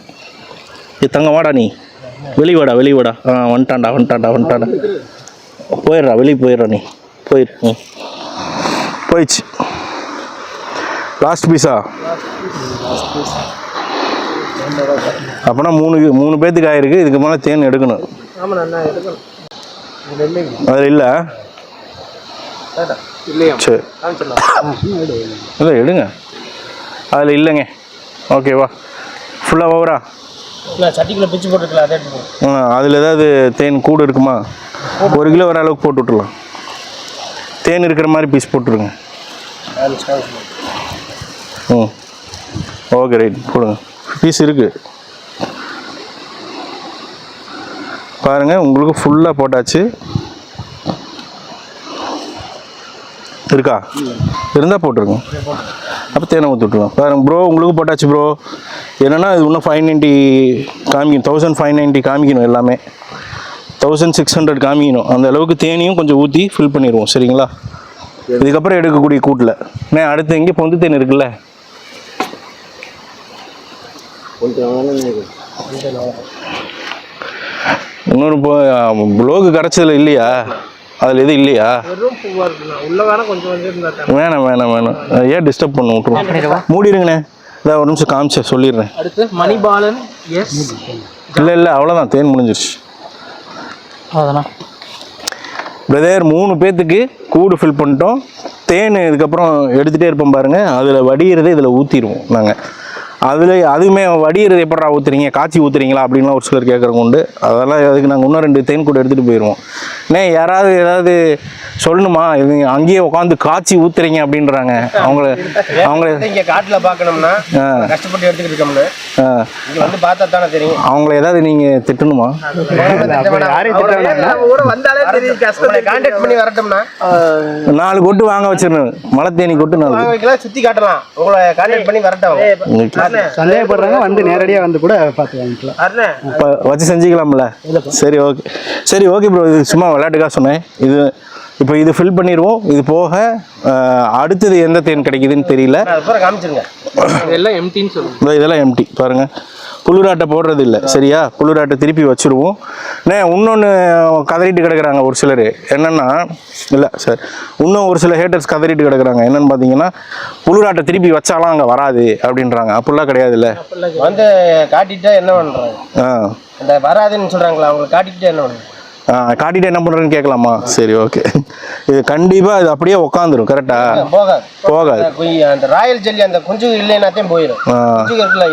Speaker 1: தங்க வாடா, நீ வெளியே வாடா. வந்துட்டான்டா. போயிடுறா, வெளியே போயிடுறா. நீ போயிடுச்சு. லாஸ்ட் பீஸா? அப்போனா மூணு பேத்துக்கு ஆயிருக்கு. இதுக்கு மேலே தேன் எடுக்கணும். அதில் இல்லை? சரி, இல்லை எடுங்க. அதில் இல்லைங்க. ஓகேவா? ஃபுல்லாக ஓவரா?
Speaker 3: சட்டிக்குள்ள பிச்சு போட்டுருக்கலாம்.
Speaker 1: அதில் ஏதாவது தேன் கூடு இருக்குமா? 1 கிலோ வர அளவுக்கு போட்டு விட்டுலாம். தேன் இருக்கிற மாதிரி பீஸ் போட்டுருங்க. ஓகே, ரைட், போடுங்க. பீஸ் இருக்குது பாருங்கள். உங்களுக்கு ஃபுல்லாக போட்டாச்சு. இருக்கா? இருந்தால் போட்டுருங்க. அப்போ தேனை ஊற்றி விட்ருவோம். பாருங்க ப்ரோ, உங்களுக்கு போட்டாச்சு ப்ரோ. என்னென்னா இது இன்னும் 590 காமிக்கணும், 1590 காமிக்கணும், எல்லாமே 1600 காமிக்கணும். அந்த அளவுக்கு தேனியும் கொஞ்சம் ஊற்றி ஃபில் பண்ணிடுவோம். சரிங்களா? இதுக்கப்புறம் எடுக்கக்கூடிய கூட்டில் நான் அடுத்து இங்கே பொந்து தேன் இருக்குல்ல, இன்னொரு ப்ளோக்கு கரைச்சதில் இல்லையா? அதில் எதுவும் இல்லையா? வேணாம் வேணாம் வேணாம், ஏன் டிஸ்டர்ப் பண்ண விட்ருவோம். மூடிடுங்கண்ணே. இதான் ஒரு நிமிஷம் காமிச்சேன், சொல்லிடுறேன்.
Speaker 3: அடுத்து மணிபாலன். எஸ்,
Speaker 1: இல்லை இல்லை, அவ்வளோதான், தேன் முடிஞ்சிருச்சு.
Speaker 3: அதெல்லாம்
Speaker 1: பிரதர் 3 பேர்த்துக்கு கூடு ஃபில் பண்ணிட்டோம். தேன் இதுக்கப்புறம் எடுத்துகிட்டே இருப்போம் பாருங்கள். அதில் வடிகிறதை இதில் ஊற்றிடுவோம் நாங்கள். அதில் அதுவுமே வடிகிறது எப்படா ஊற்றுறீங்க, காய்ச்சி ஊற்றுறீங்களா அப்படின்லாம் ஒரு சிலர் கேட்குறவங்க உண்டு. அதெல்லாம் அதுக்கு நாங்கள் இன்னும் 2 தேன் கூட எடுத்துகிட்டு போயிடுவோம். யாராவது ஏதாவது சொல்லணுமா, இது அங்கேயே உட்காந்து காய்ச்சி ஊற்றுறீங்க அப்படின்றாங்க. அவங்கள
Speaker 3: இங்கே காட்டில் பார்க்கணும்னா கஷ்டப்பட்டு எடுத்துக்கிட்டு இருக்கோம்னு இங்கே வந்து பார்த்தா தானே தெரியும்.
Speaker 1: அவங்கள ஏதாவது நீங்கள் திட்டணுமா?
Speaker 3: கான்டாக்ட் பண்ணி வரட்டோம்னா
Speaker 1: 4 கொட்டு வாங்க வச்சிடணும். மலை தேனி கொட்டு 4
Speaker 3: சுற்றி காட்டலாம். உங்களை கான்டாக்ட் பண்ணி வரட்டும்.
Speaker 2: சந்தேகப்படுறாங்க, வந்து நேரடியாக வந்து கூட பார்த்து வாங்கிக்கலாம்.
Speaker 1: இப்போ வச்சு செஞ்சுக்கலாம்ல? சரி ஓகே, சரி ஓகே ப்ரோ. இது சும்மா விளையாட்டுக்காக சொன்னேன். இது இப்போ இது ஃபில் பண்ணிடுவோம். இது போக அடுத்தது எந்த தேன் கிடைக்குதுன்னு தெரியல.
Speaker 3: காமிச்சிருங்க. இதெல்லாம் எம்டின்னு சொல்லுங்க.
Speaker 1: இதெல்லாம் எம்டி பாருங்கள். புழுராட்டை போடுறது இல்லை. சரியா? புழுராட்டை திருப்பி வச்சுருவோம். இன்னொன்று கதறிட்டு கிடக்குறாங்க ஒரு சிலர். என்னென்னா, இல்லை சார், இன்னும் ஒரு சில ஹேட்டர்ஸ் கதறிட்டு கிடக்குறாங்க. என்னென்னு பார்த்தீங்கன்னா, புழுராட்டை திருப்பி வச்சாலாம் அங்கே வராது அப்படின்றாங்க. அப்படிலாம் கிடையாது. இல்லை
Speaker 3: வந்து காட்டிட்டா என்ன பண்ணுறாங்க, அந்த வராதுன்னு சொல்கிறாங்களா, அவங்க காட்டிக்கிட்டே என்ன பண்ணுறாங்க,
Speaker 1: காட்டிட்டு என்ன பண்ணுறேன்னு கேட்கலாமா? சரி ஓகே. இது கண்டிப்பாக இது அப்படியே உட்காந்துரும். கரெக்டாக போகாது.
Speaker 3: அந்த ராயல் ஜெல்லி அந்த குஞ்சு இல்லைனாத்தையும் போயிடும்.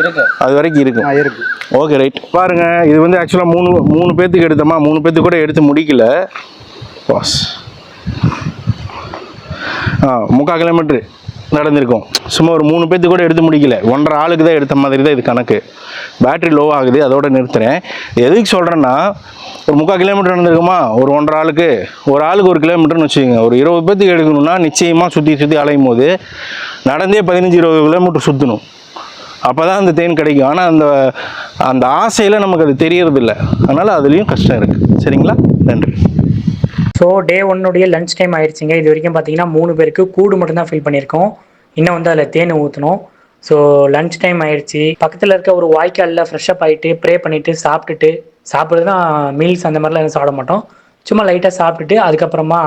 Speaker 3: இருக்கு,
Speaker 1: அது வரைக்கும் இருக்கு. Okay right. பாருங்க, இது வந்து ஆக்சுவலாக மூணு பேர்த்துக்கு எடுத்தோமா, 3 பேர்த்துக்கு கூட எடுத்து முடிக்கல. பாஸ் 3/4 கிலோமீட்ரு நடந்திருக்கும். சும்மா ஒரு 3 பேர்த்துக்கு கூட எடுத்து முடிக்கல. 1.5 ஆளுக்கு தான் எடுத்த மாதிரி தான் இது கணக்கு. பேட்ரி லோ ஆகுது, அதோட நிறுத்துறேன். எதுக்கு சொல்கிறேன்னா, ஒரு 3/4 கிலோமீட்டர் நடந்திருக்குமா, ஒரு 1.5 ஆளுக்கு, ஒரு ஆளுக்கு 1 கிலோமீட்டர்னு வச்சுக்கோங்க. ஒரு 20 பேர்த்துக்கு எடுக்கணும்னா நிச்சயமாக சுற்றி அலையும் போது நடந்தே 15-20 கிலோமீட்டர் சுற்றணும். அப்போ தான் அந்த தேன் கிடைக்கும். ஆனால் அந்த ஆசையில் நமக்கு அது தெரியறதில்ல. அதனால் அதுலேயும் கஷ்டம் இருக்குது. சரிங்களா? நன்றி.
Speaker 4: ஸோ டே 1 லஞ்ச் டைம் ஆயிடுச்சுங்க. இது வரைக்கும் பார்த்தீங்கன்னா 3 பேருக்கு கூடு மட்டும்தான் ஃபில் பண்ணியிருக்கோம். இன்னும் வந்து அதில் தேன் ஊற்றணும். ஸோ லஞ்ச் டைம் ஆயிடுச்சு. பக்கத்தில் இருக்க ஒரு வாய்க்காலில் ஃப்ரெஷ்அப் ஆகிட்டு ப்ரே பண்ணிவிட்டு சாப்பிட்றது தான் மீல்ஸ், அந்த மாதிரிலாம் எதுவும் சாப்பிட மாட்டோம். சும்மா லைட்டாக சாப்பிட்டுட்டு அதுக்கப்புறமா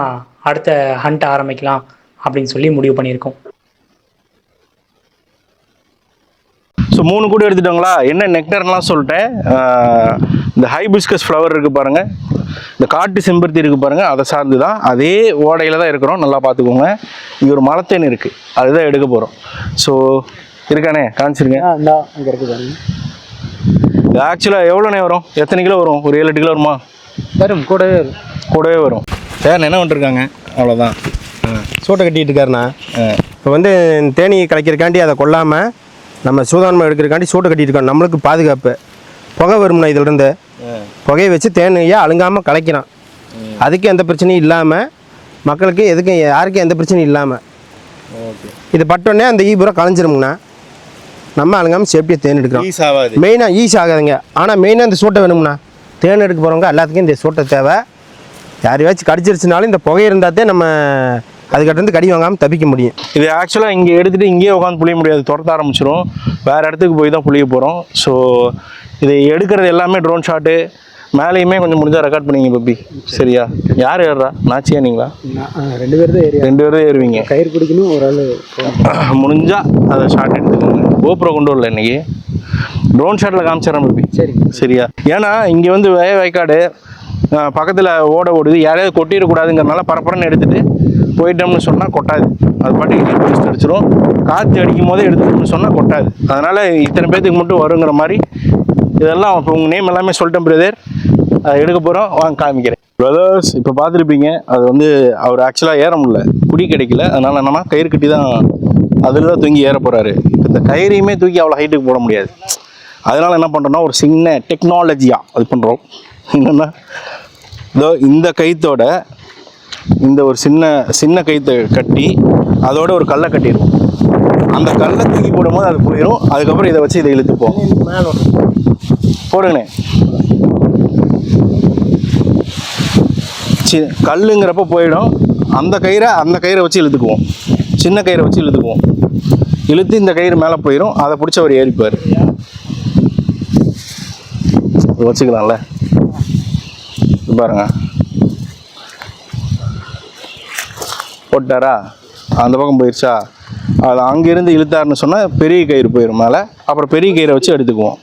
Speaker 4: அடுத்த ஹண்ட் ஆரம்பிக்கலாம் அப்படின்னு சொல்லி முடிவு பண்ணியிருக்கோம்.
Speaker 1: ஸோ 3 கூட எடுத்துட்டோங்களா? என்ன நெக்டர்லாம் சொல்லிட்டேன். இந்த ஹைபிஸ்கஸ் ஃப்ளவர் இருக்குது பாருங்கள், இந்த காட்டு செம்பருத்தி இருக்குது பாருங்கள், அதை சார்ந்து தான், அதே ஓடையில் தான் இருக்கிறோம். நல்லா பார்த்துக்கோங்க. இங்கே ஒரு மலத்தேன் இருக்குது, அதுதான் எடுக்க போகிறோம். ஸோ இருக்கானே, காமிச்சிருங்க.
Speaker 2: அங்கே இருக்குது.
Speaker 1: இது ஆக்சுவலாக எவ்வளோண்ணே வரும், எத்தனை கிலோ வரும்? ஒரு 7-8 கிலோ வருமா?
Speaker 2: வரும், கூடவே வரும்.
Speaker 1: சார் என்ன பண்ணிருக்காங்க? அவ்வளோதான்.
Speaker 5: சூட்டை கட்டிகிட்டு இருக்காருண்ணா. இப்போ வந்து தேனி கலைக்கிறக்காண்டி அதை கொல்லாமல் நம்ம சூதானமாக எடுக்கிறக்காண்டி சூட்டை கட்டிகிட்டு இருக்கோம். நம்மளுக்கு பாதுகாப்பு. புகை வரும்ண்ணா, இதிலிருந்து புகையை வச்சு தேனையை அழுங்காமல் கலைக்கிறான். அதுக்கு எந்த பிரச்சனையும் இல்லாமல், மக்களுக்கு எதுக்கும் யாருக்கும் எந்த பிரச்சனையும் இல்லாமல் இது பட்டோடனே அந்த பூரா கலைஞ்சிருமுங்கண்ணா. நம்ம அழுங்காமல் சேஃப்டியாக தேன் எடுக்கிறோம். மெயினாக ஈஸ் ஆகாதுங்க. ஆனால் மெயினாக இந்த சூட்டை வேணும்ண்ணா. தேன் எடுக்க போகிறவங்க எல்லாத்துக்கும் இந்த சூட்டை தேவை. யாரையாச்சும் கடிச்சிருச்சுனாலும் இந்த புகை இருந்தால் நம்ம அதுக்கிட்டேருந்து கடி வாங்காமல் தப்பிக்க முடியும்.
Speaker 1: இது ஆக்சுவலாக இங்கே எடுத்துகிட்டு இங்கேயே உட்காந்து புளிய முடியாது, துரத்த ஆரம்பிச்சிடும். வேறு இடத்துக்கு போய் தான் புளிய போகிறோம். ஸோ இதை எடுக்கிறது எல்லாமே ட்ரோன் ஷாட்டு. மேலேயுமே கொஞ்சம் முடிஞ்சால் ரெக்கார்ட் பண்ணிங்க பப்பி. சரியா? யார் ஏறுறா? நாச்சியா நீங்களா?
Speaker 2: 2 பேர் தான்
Speaker 1: 2 பேர் தான் ஏறுவீங்க.
Speaker 2: கயிறு பிடிக்கணும், ஒரு ஆள்
Speaker 1: முடிஞ்சால் அதை ஷாட் எடுத்துக்கோங்க. கோப்ரோ கொண்டு வரல இன்றைக்கி, ட்ரோன் ஷாட்டில் காமிச்சிடறேன் பப்பி. சரியா? ஏன்னா இங்கே வந்து வயக்காடு பக்கத்தில் ஓடுது, யாரையாவது கொட்டிடக்கூடாதுங்கிறனால பரப்பரன்னு எடுத்துகிட்டு போயிட்டோம்னு சொன்னால் கொட்டாது. அது பாட்டுக்கு டூரிஸ்ட் அடிச்சிடும். காற்று அடிக்கும் போதே எடுத்துட்டோம்னு சொன்னால் கொட்டாது. அதனால் இத்தனை பேர்த்துக்கு மட்டும் வருங்கிற மாதிரி இதெல்லாம். இப்போ உங்கள் நேம் எல்லாமே சொல்லிட்டேன் பிரதர். அதை எடுக்க போகிறோம், வாங்க காமிக்கிறேன். பிரதர்ஸ் இப்போ பார்த்துருப்பீங்க, அது வந்து அவர் ஆக்சுவலாக ஏற முடியல, குடி கிடைக்கல. அதனால் என்னன்னா கயிறு கட்டி தான் அதில் தான் தூங்கி ஏற போகிறாரு. இந்த கயிறையுமே தூக்கி அவ்வளோ ஹைட்டுக்கு போட முடியாது. அதனால் என்ன பண்ணுறோன்னா ஒரு சின்ன டெக்னாலஜியாக அது பண்ணுறோம். என்னென்னா இதோ இந்த கயிற்றோட இந்த ஒரு சின்ன கயிற்றை கட்டி அதோட ஒரு கல்லை கட்டிடுவோம். அந்த கல்லை தூக்கி போடும்போது அது போயிடும். அதுக்கப்புறம் இதை வச்சு இதை இழுத்துப்போம். போடுங்கண்ணே. கல்லுங்கிறப்ப போயிடும். அந்த கயிறை வச்சு இழுத்துக்குவோம். சின்ன கயிறை வச்சு இழுத்துக்குவோம். இழுத்து இந்த கயிறு மேலே போயிடும். அதை பிடிச்ச அவர் ஏறிப்பார். வச்சுக்கலாம்ல. பாருங்க போட்டாரா, அந்த பக்கம் போயிடுச்சா. அது அங்கேருந்து இழுத்தாருன்னு சொன்னால் பெரிய கயிறு போயிடும் மேலே. அப்புறம் பெரிய கயிறை வச்சு எடுத்துக்குவோம்.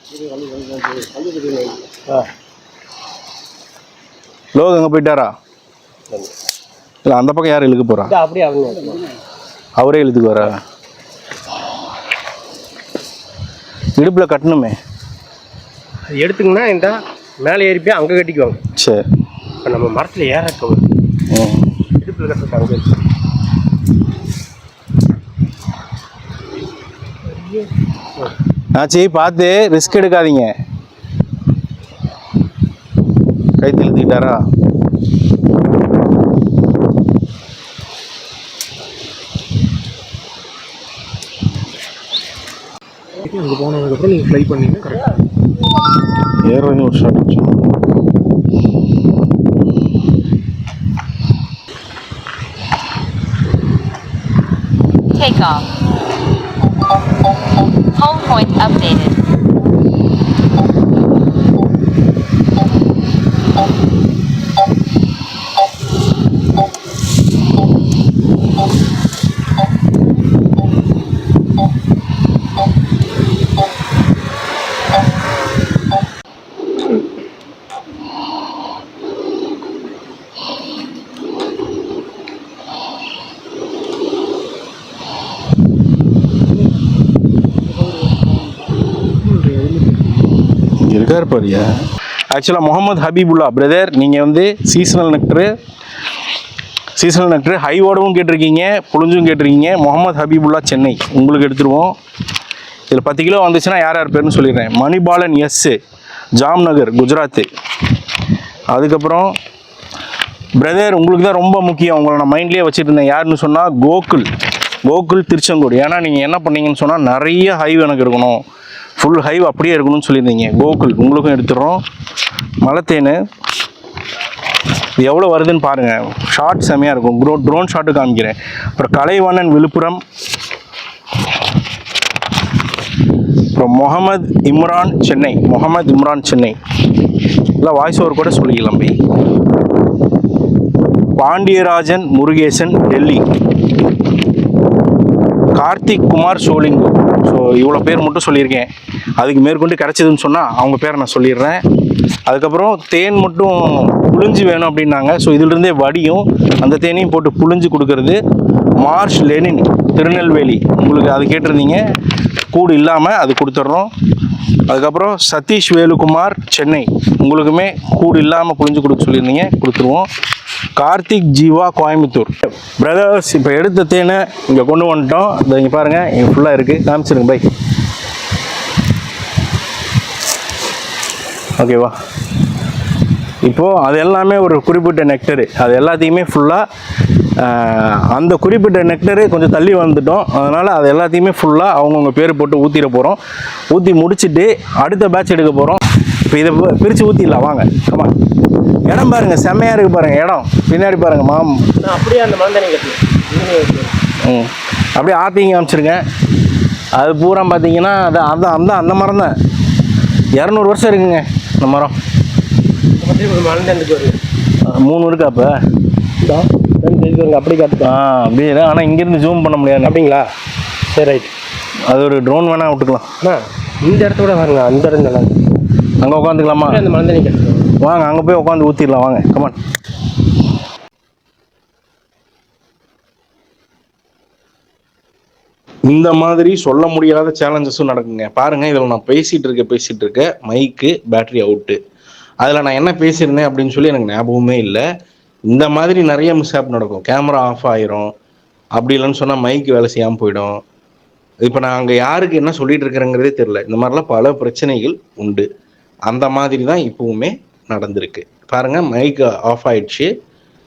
Speaker 1: லோக அங்கே போயிட்டாரா? இல்லை, அந்த பக்கம் யார் இழுக்க போகிறா?
Speaker 5: அப்படியே
Speaker 1: அவரே இழுத்துக்கு வரா. இடுப்பில் கட்டணுமே.
Speaker 5: எடுத்துங்கன்னா இந்த மேலே ஏறி போய் அங்கே கட்டிக்குவாங்க.
Speaker 1: சரி,
Speaker 5: இப்போ நம்ம மரத்தில் ஏறக்க இடுப்பில் கட்டுறது அங்கே.
Speaker 1: ஆச்சு, பார்த்து ரிஸ்க் எடுக்காதீங்க. கைத்து இழுத்துக்கிட்டாரா?
Speaker 3: அங்கே போனதுக்கப்புறம் நீங்கள் ஃப்ளை பண்ணீங்கன்னா கரெக்டாக
Speaker 1: ஏறுறது ஒரு ஷாட் வச்சோம்.
Speaker 6: Take off. Home point updated.
Speaker 1: இருக்கார் பாரியா. ஆக்சுவலாக முகமது ஹபீபுல்லா பிரதர், நீங்கள் வந்து சீசனல் நெக்டரு ஹைவோடவும் கேட்டிருக்கீங்க, புழிஞ்சும் கேட்டிருக்கீங்க. முகமது ஹபீபுல்லா சென்னை உங்களுக்கு எடுத்துருவோம். இதில் 10 கிலோ வந்துச்சுன்னா யார் பேருன்னு சொல்லிடுறேன். மணிபாலன் எஸ், ஜாம்நகர் குஜராத்து. அதுக்கப்புறம் பிரதர் உங்களுக்கு தான் ரொம்ப முக்கியம், உங்களை நான் மைண்ட்லேயே வச்சுட்டு இருந்தேன். யாருன்னு சொன்னால் கோகுல் திருச்செங்கோடு. ஏன்னா நீங்கள் என்ன பண்ணீங்கன்னு சொன்னால் நிறைய ஹைவ் எனக்கு இருக்கணும், ஃபுல் ஹைவ் அப்படியே இருக்கணும்னு சொல்லியிருந்தீங்க. கோகுல் உங்களுக்கும் எடுத்துடுறோம். மலத்தேனு இது எவ்வளோ வருதுன்னு பாருங்கள். ஷார்ட் செம்மையாக இருக்கும். ட்ரோன் ஷாட்டு காமிக்கிறேன். அப்புறம் கலைவாணன் விழுப்புரம். அப்புறம் முகமது இம்ரான் சென்னை. இல்லை வாய்ஸ் ஓவர் கூட சொல்லிக்கலாம் போய். பாண்டியராஜன் முருகேசன் டெல்லி. கார்த்திக் குமார் சோலிங்கு. ஸோ இவ்வளோ பேர் மட்டும் சொல்லியிருக்கேன். அதுக்கு மேற்கொண்டு கிடச்சிதுன்னு சொன்னால் அவங்க பேரை நான் சொல்லிடுறேன். அதுக்கப்புறம் தேன் மட்டும் புழிஞ்சு வேணும் அப்படின்னாங்க. ஸோ இதிலிருந்தே வடியும், அந்த தேனையும் போட்டு புழிஞ்சு கொடுக்கறது. மார்ஷ் லெனின் திருநெல்வேலி, உங்களுக்கு அது கேட்டிருந்தீங்க, கூடு இல்லாமல் அது கொடுத்துட்றோம். அதுக்கப்புறம் சதீஷ் வேலுக்குமார் சென்னை, உங்களுக்குமே கூடு இல்லாமல் புழிஞ்சு கொடுக்க சொல்லியிருந்தீங்க, கொடுத்துருவோம். கார்த்திக் ஜீவா கோயம்புத்தூர். பிரதர்ஸ் இப்போ எடுத்த தேனை இங்கே கொண்டு வந்துட்டோம். இதை இங்கே பாருங்கள், இங்கே ஃபுல்லாக இருக்குது, காமிச்சிருங்க பை. ஓகேவா? இப்போது அது எல்லாமே ஒரு குறிப்பிட்ட நெக்டரு, அது எல்லாத்தையுமே ஃபுல்லாக அந்த குறிப்பிட்ட நெக்டரு கொஞ்சம் தள்ளி வந்துட்டோம். அதனால் அது எல்லாத்தையுமே ஃபுல்லாக அவங்கவுங்க பேர் போட்டு ஊற்றிட போகிறோம். ஊற்றி முடிச்சுட்டு அடுத்த பேட்ச் எடுக்க போகிறோம். இப்போ இதை பிரித்து ஊற்றிடலாம் வாங்க. ஆமாம், இடம் பாருங்கள், செம்மையாக இருக்குது பாருங்கள் இடம். பின்னாடி பாருங்கள்
Speaker 5: அப்படியே அந்த மரந்தனை கட்டி
Speaker 1: அப்படியே ஆற்றிங்க காமிச்சிருங்க. அது பூரா பார்த்தீங்கன்னா அந்த மரம் தான் 200 வருஷம் இருக்குங்க இந்த மரம்.
Speaker 5: மரந்தனுக்கு வருது
Speaker 1: 3 இருக்கா? அப்போ
Speaker 5: அப்படி காட்டு.
Speaker 1: அப்படியே. ஆனால் இங்கேருந்து ஜூம் பண்ண முடியாது.
Speaker 5: அப்படிங்களா? சரி, ரைட்.
Speaker 1: அது ஒரு ட்ரோன் வேணால் விட்டுக்கலாம்.
Speaker 5: இந்த இடத்த விட பாருங்க, அந்த இடம் நல்லா
Speaker 1: அங்கே உட்காந்துக்கலாமா?
Speaker 5: அந்த மரந்தனை கட்டு
Speaker 1: வாங்க, அங்கே போய் உட்காந்து ஊற்றிடலாம் வாங்க. கமான். இந்த மாதிரி சொல்ல முடியாத சேலஞ்சஸும் நடக்குங்க. பாருங்கள், இதில் நான் பேசிகிட்டு இருக்க மைக்கு பேட்டரி அவுட்டு. அதில் நான் என்ன பேசியிருந்தேன் அப்படின்னு சொல்லி எனக்கு ஞாபகமே இல்லை. இந்த மாதிரி நிறைய மிஸ்ஹேப் நடக்கும். கேமரா ஆஃப் ஆயிரும், அப்படி இல்லைன்னு சொன்னால் மைக்கு வேலை செய்யாமல் போயிடும். இப்போ நான் அங்கே யாருக்கு என்ன சொல்லிட்டு இருக்கிறேங்கிறதே தெரியல. இந்த மாதிரிலாம் பல பிரச்சனைகள் உண்டு. அந்த மாதிரி தான் இப்பவுமே நடந்திருக்கு. பாருங்க, மைக் ஆஃப் ஆயிடுச்சு.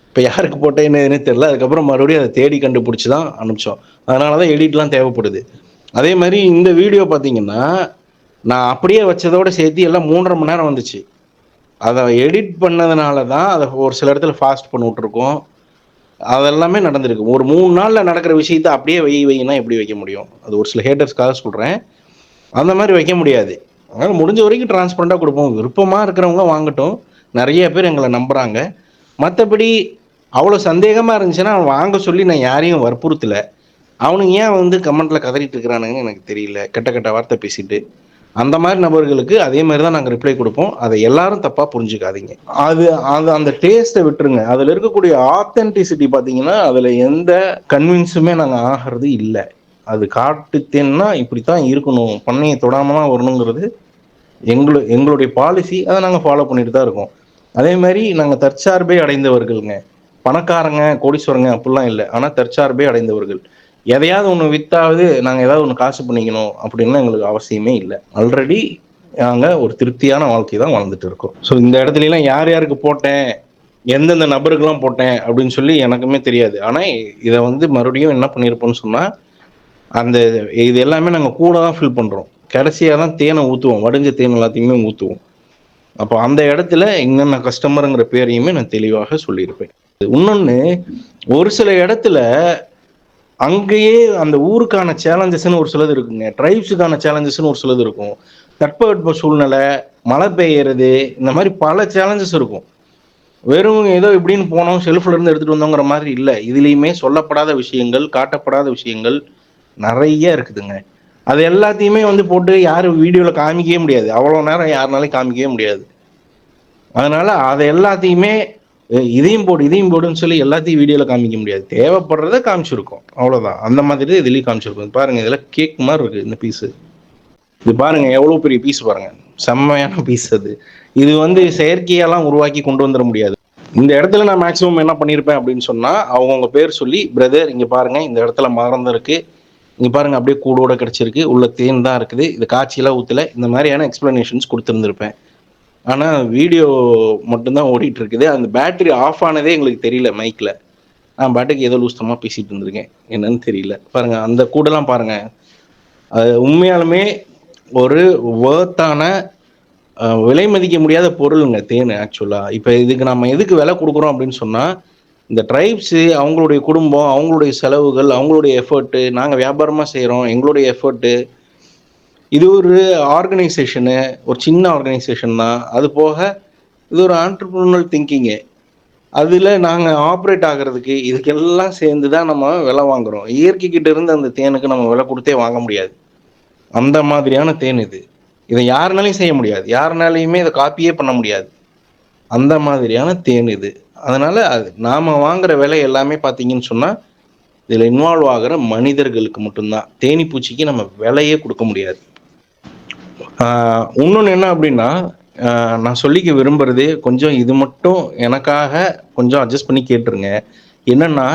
Speaker 1: இப்போ யாருக்கு போட்டேன்னு தெரியல. அதுக்கப்புறம் மறுபடியும் அதை தேடி கண்டுபிடிச்சி தான் அனுப்பிச்சோம். அதனால தான் எடிட்லாம் தேவைப்படுது. அதே மாதிரி இந்த வீடியோ பார்த்தீங்கன்னா, நான் அப்படியே வச்சதோட சேர்த்து எல்லாம் 3.5 மணி நேரம் வந்துச்சு. அதை எடிட் பண்ணதுனால தான் அதை ஒரு சில இடத்துல ஃபாஸ்ட் பண்ணி விட்ருக்கோம். அதெல்லாமே நடந்திருக்கு. ஒரு 3 நாளில் நடக்கிற விஷயத்த அப்படியே வைனா எப்படி வைக்க முடியும்? அது ஒரு சில ஹேட்டர்ஸ்க்காக சொல்கிறேன். அந்த மாதிரி வைக்க முடியாது. அதனால் முடிஞ்ச வரைக்கும் டிரான்ஸ்பரண்டாக கொடுப்போம். விருப்பமாக இருக்கிறவங்க வாங்கட்டும். நிறைய பேர் எங்களை நம்புகிறாங்க. மற்றபடி அவ்வளோ சந்தேகமாக இருந்துச்சுன்னா வாங்க சொல்லி நான் யாரையும் வற்புறுத்தலை. அவனுங்க ஏன் வந்து கமெண்ட்டில் கதறிட்டு இருக்கிறானுங்கன்னு எனக்கு தெரியல. கெட்ட கெட்ட வார்த்தை பேசிட்டு அந்த மாதிரி நபர்களுக்கு அதே மாதிரி தான் நாங்கள் ரிப்ளை கொடுப்போம். அதை எல்லாரும் தப்பாக புரிஞ்சுக்காதீங்க. அது அது அந்த டேஸ்ட்டை விட்டுருங்க. அதில் இருக்கக்கூடிய ஆத்தென்டிசிட்டி பார்த்தீங்கன்னா அதில் எந்த கன்வின்ஸுமே நாங்கள் ஆகிறது இல்லை. அது காட்டுத்தேன்னா இப்படித்தான் இருக்கணும், பண்ணையை தொடாம தான் வரணுங்கிறது எங்களுடைய பாலிசி. அதை நாங்கள் ஃபாலோ பண்ணிட்டு தான் இருக்கோம். அதே மாதிரி நாங்கள் தற்சார்பே அடைந்தவர்களுங்க. பணக்காரங்க கோடீஸ்வரங்க அப்படிலாம் இல்லை. ஆனால் தற்சார்பே அடைந்தவர்கள். எதையாவது ஒன்று வித்தாவது நாங்கள் ஏதாவது ஒன்று காசு பண்ணிக்கணும் அப்படின்னு எங்களுக்கு அவசியமே இல்லை. ஆல்ரெடி நாங்கள் ஒரு திருப்தியான வாழ்க்கை தான் வாழ்ந்துட்டு இருக்கோம். ஸோ இந்த இடத்துலலாம் யார் யாருக்கு போட்டேன், எந்தெந்த நபருக்கெல்லாம் போட்டேன் அப்படின்னு சொல்லி எனக்குமே தெரியாது. ஆனால் இதை வந்து மறுபடியும் என்ன பண்ணியிருப்போம்னு சொன்னால், அந்த இது எல்லாமே நாங்கள் கூட தான் ஃபில் பண்ணுறோம். கடைசியாக தான் தேனை ஊற்றுவோம். வடிஞ்ச தேன் எல்லாத்தையுமே ஊற்றுவோம். அப்போ அந்த இடத்துல என்னென்ன கஸ்டமருங்கிற பேரையுமே நான் தெளிவாக சொல்லியிருப்பேன். இன்னொன்று, ஒரு சில இடத்துல அங்கேயே அந்த ஊருக்கான சேலஞ்சஸ்ன்னு ஒரு சிலது இருக்குங்க. ட்ரைப்ஸுக்கான சேலஞ்சஸ்ன்னு ஒரு சிலது இருக்கும். தட்பவெட்ப சூழ்நிலை, மழை பெய்யறது, இந்த மாதிரி பல சேலஞ்சஸ் இருக்கும். வெறும் ஏதோ இப்படின்னு போனோம், ஷெல்ஃப்ல இருந்து எடுத்துட்டு வந்தோங்கிற மாதிரி இல்லை. இதுலேயுமே சொல்லப்படாத விஷயங்கள், காட்டப்படாத விஷயங்கள் நிறைய இருக்குதுங்க. அது எல்லாத்தையுமே வந்து போட்டு யாரும் வீடியோவில் காமிக்கவே முடியாது. அவ்வளோ நேரம் யாருனாலையும் காமிக்கவே முடியாது. அதனால அதை எல்லாத்தையுமே இதையும் போடுன்னு சொல்லி எல்லாத்தையும் வீடியோவில் காமிக்க முடியாது. தேவைப்படுறத காமிச்சிருக்கோம், அவ்வளோதான். அந்த மாதிரி இதுலேயும் காமிச்சிருக்கோம். பாருங்க, இதெல்லாம் கேக் மாதிரி இருக்கு இந்த பீஸு. இது பாருங்க எவ்வளோ பெரிய பீஸ் பாருங்க, செம்மையான பீஸ். இது வந்து செயற்கையெல்லாம் உருவாக்கி கொண்டு வந்துட முடியாது. இந்த இடத்துல நான் மேக்ஸிமம் என்ன பண்ணியிருப்பேன் அப்படின்னு சொன்னால், அவங்கவுங்க பேர் சொல்லி, பிரதர் இங்கே பாருங்க இந்த இடத்துல மரம் இருக்கு, இங்கே பாருங்க அப்படியே கூடோட கிடச்சிருக்கு, உள்ள தேன் தான் இருக்குது, இது காய்ச்சியெல்லாம் ஊற்றலை, இந்த மாதிரியான எக்ஸ்பிளனேஷன்ஸ் கொடுத்துருந்துருப்பேன். ஆனால் வீடியோ மட்டும்தான் ஓடிட்டு இருக்குது. அந்த பேட்டரி ஆஃப் ஆனதே எங்களுக்கு தெரியல மைக்கில். நான் பாட்டுக்கு ஏதோ லூஸ்தமாக பேசிகிட்டு இருந்திருக்கேன், என்னன்னு தெரியல. பாருங்கள் அந்த கூடெல்லாம் பாருங்கள். அது உண்மையாலுமே ஒரு வேர்த்தான விலை மதிக்க முடியாத பொருளுங்க தேன். ஆக்சுவலாக இப்போ இதுக்கு நம்ம எதுக்கு விலை கொடுக்குறோம் அப்படின்னு சொன்னால், இந்த ட்ரைப்ஸு அவங்களுடைய குடும்பம், அவங்களுடைய செலவுகள், அவங்களுடைய எஃபர்ட்டு, நாங்கள் வியாபாரமாக செய்கிறோம், எங்களுடைய எஃபர்ட்டு. இது ஒரு ஆர்கனைசேஷனு, ஒரு சின்ன ஆர்கனைசேஷன் தான். அது போக இது ஒரு ஆண்டர்ப்ரனல் திங்கிங்கு. அதில் நாங்கள் ஆப்ரேட் ஆகிறதுக்கு இதுக்கெல்லாம் சேர்ந்து தான் நம்ம விலை வாங்குகிறோம். இயற்கைக்கிட்ட இருந்து அந்த தேனுக்கு நம்ம விலை கொடுத்தே வாங்க முடியாது. அந்த மாதிரியான தேன் இது. இதை யாருனாலையும் செய்ய முடியாது, யாருனாலையுமே இதை காப்பியே பண்ண முடியாது. அந்த மாதிரியான தேன் இது. அதனால் அது நாம் வாங்குகிற விலை எல்லாமே பார்த்தீங்கன்னு சொன்னால், இதில் இன்வால்வ் ஆகிற மனிதர்களுக்கு மட்டும்தான். தேனி பூச்சிக்கு நம்ம விலையே கொடுக்க முடியாது. இன்னொன்று என்ன அப்படின்னா, நான் சொல்லிக்க விரும்புறது கொஞ்சம் இது மட்டும் எனக்காக கொஞ்சம் அட்ஜஸ்ட் பண்ணி கேட்டுருங்க. என்னன்னா,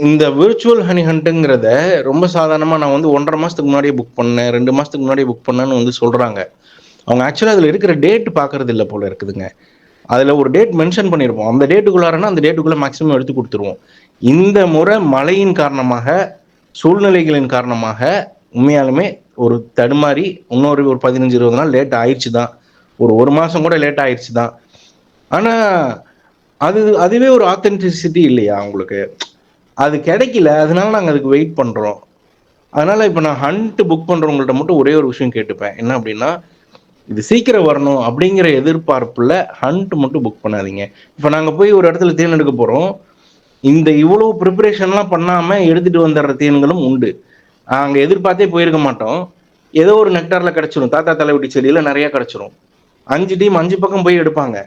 Speaker 1: இந்த விர்ச்சுவல் ஹனி ஹண்ட்டுங்கிறத ரொம்ப சாதாரணமாக நான் வந்து 1.5 மாதத்துக்கு முன்னாடியே புக் பண்ணேன், 2 மாதத்துக்கு முன்னாடியே புக் பண்ணேன்னு வந்து சொல்கிறாங்க. அவங்க ஆக்சுவலாக அதில் இருக்கிற டேட் பார்க்கறது இல்லை போல இருக்குதுங்க. அதில் ஒரு டேட் மென்ஷன் பண்ணியிருப்போம். அந்த டேட்டுக்குள்ளாரனா அந்த டேட்டுக்குள்ளே மேக்ஸிமம் எடுத்து கொடுத்துருவோம். இந்த முறை மழையின் காரணமாக, சூழ்நிலைகளின் காரணமாக உண்மையாலுமே ஒரு தடுமாறி இன்னொரு 15-20 நாள் லேட் ஆயிடுச்சு தான். ஒரு மாதம் கூட லேட் ஆயிடுச்சு தான். ஆனால் அதுவே ஒரு ஆத்தென்டிசிட்டி இல்லையா உங்களுக்கு? அது கிடைக்கல, அதனால நாங்கள் அதுக்கு வெயிட் பண்ணுறோம். அதனால் இப்போ நான் ஹண்ட் புக் பண்ணுறவங்கள்ட்ட மட்டும் ஒரே ஒரு விஷயம் கேட்டுப்பேன். என்ன அப்படின்னா, இது சீக்கிரம் வரணும் அப்படிங்கிற எதிர்பார்ப்பில் ஹண்ட் மட்டும் புக் பண்ணாதீங்க. இப்போ நாங்கள் போய் ஒரு இடத்துல தேன் எடுக்க போகிறோம், இந்த இவ்வளோ ப்ரிப்பரேஷன்லாம் பண்ணாமல் எடுத்துகிட்டு வந்துடுற தேன்களும் உண்டு. அங்கே எதிர்பார்த்தே போயிருக்க மாட்டோம், ஏதோ ஒரு நெக்டாரில் கிடச்சிரும். தாத்தா தலைவட்டி செடியில் நிறையா கிடச்சிரும். 5 டீம் 5 பக்கம் போய் எடுப்பாங்க.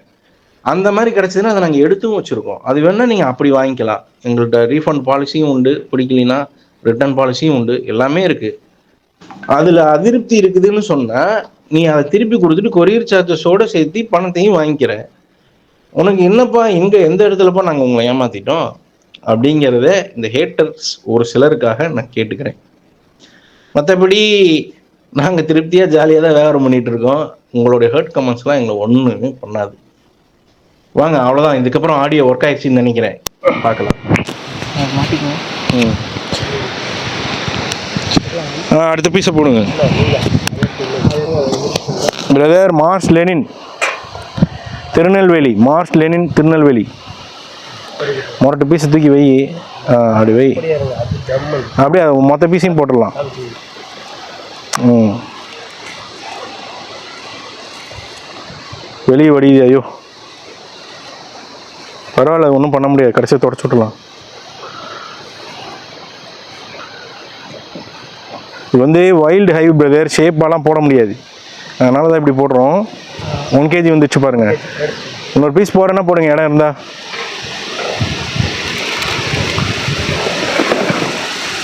Speaker 1: அந்த மாதிரி கிடச்சதுன்னா அதை நாங்கள் எடுத்தும் வச்சுருக்கோம். அது வேணால் நீங்கள் அப்படி வாங்கிக்கலாம். எங்கள்கிட்ட ரீஃபண்ட் பாலிசியும் உண்டு, பிடிக்கலினா ரிட்டர்ன் பாலிசியும் உண்டு, எல்லாமே இருக்குது. அதில் அதிருப்தி இருக்குதுன்னு சொன்னால் நீ அதை திருப்பி கொடுத்துட்டு கொரியர் சார்ஜஸோடு சேர்த்து பணத்தையும் வாங்கிக்கிற. உனக்கு என்னப்பா, எந்த இடத்துலப்பா நாங்கள் உங்களை ஏமாற்றிட்டோம் அப்படிங்கிறத இந்த ஹேட்டர்ஸ் ஒரு சிலருக்காக நான் கேட்டுக்கிறேன். மற்றபடி நாங்கள் திருப்தியாக ஜாலியாக தான் வியாபாரம் பண்ணிகிட்டு இருக்கோம். உங்களுடைய ஹர்ட் கமெண்ட்ஸ்லாம் எங்களை ஒன்றுமே பண்ணாது. வாங்க, அவ்வளோதான். இதுக்கப்புறம் ஆடியோ ஒர்க் ஆயிடுச்சுன்னு நினைக்கிறேன். பார்க்கலாம். அடுத்த பீஸை போடுங்க brother. Mars Lenin Tirunelveli, Mars Lenin Tirunelveli. மொரட்டு பீஸை தூக்கி வை. அப்படி வை. அப்படியே மொத்த பீஸையும் போட்டுடலாம். வெளியே வடியுது. ஐயோ பரவாயில்ல, ஒன்றும் பண்ண முடியாது. கடைசியாக தொடச்சி விட்டுலாம். இது வந்து வைல்டு ஹைவ் பிரதர், ஷேப்பாலாம் போட முடியாது. அதனால தான் இப்படி போடுறோம். 1 kg வந்துச்சு பாருங்கள். இன்னொரு பீஸ் போடுறேன்னா போடுங்க, இடம் இருந்தா.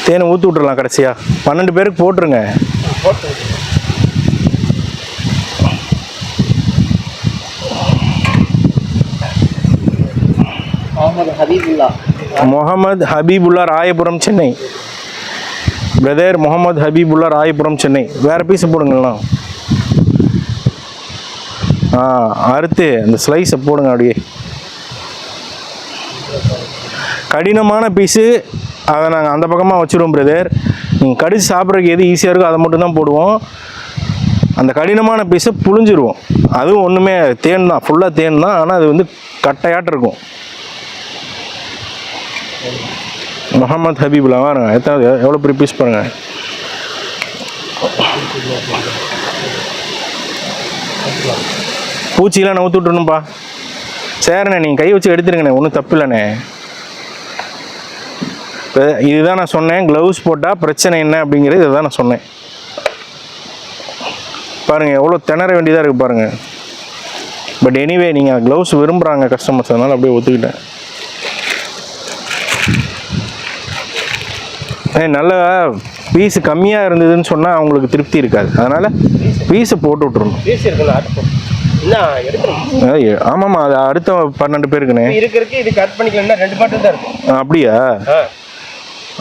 Speaker 1: தேனை ஊற்றி விட்டுறலாம் கடைசியாக. 12 பேருக்கு போட்டுருங்க. முகமது ஹபீபுல்லா, ராயபுரம், சென்னை. பிரதர் முகமது ஹபீபுல்லா, ராயபுரம், சென்னை. வேறு பீஸை போடுங்களா. அறுத்து அந்த ஸ்லைஸை போடுங்க. அப்படியே கடினமான பீஸு அதை நாங்கள் அந்த பக்கமாக வச்சுருவோம் பிரதர். நீங்கள் கடிச்சு சாப்பிட்றதுக்கு எது ஈஸியாக இருக்கோ அதை மட்டும்தான் போடுவோம். அந்த கடினமான பீஸை புழிஞ்சிருவோம். அதுவும் ஒன்றுமே தேன் தான், ஃபுல்லாக தேன் தான். ஆனால் அது வந்து கட்டையாட்டு இருக்கும். முகமது ஹபீபுல்லா வாங்க. எவ்வளோ பெரிய பீஸ் பாருங்கள். பூச்சிலாம் நவுத்து விட்டுருணும்ப்பா. சரிண்ணே, நீங்கள் கை வச்சு எடுத்துருங்கண்ணே, ஒன்றும் தப்பு இல்லைண்ணே. இதுதான் நான் சொன்னேன், க்ளவுஸ் போட்டால் பிரச்சனை என்ன அப்படிங்கிறது இதை தான் நான் சொன்னேன். பாருங்கள் எவ்வளோ திணற வேண்டியதாக இருக்குது பாருங்கள். பட் எனிவே நீங்கள் க்ளவுஸ் விரும்புகிறாங்க கஸ்டமர்ஸ், அதனால் அப்படியே ஒத்துக்கிட்டேன். நல்ல பீஸு கம்மியாக இருந்ததுன்னு சொன்னால் அவங்களுக்கு திருப்தி இருக்காது. அதனால் பீஸை போட்டு விட்ருணும். ஆமாம்மா, அது அடுத்த 12 பேருக்குண்ணே
Speaker 5: இருக்கிறதுக்கு இது கட் பண்ணிக்கலாம். 2 பாட்டில் தான் இருக்கும்.
Speaker 1: அப்படியா?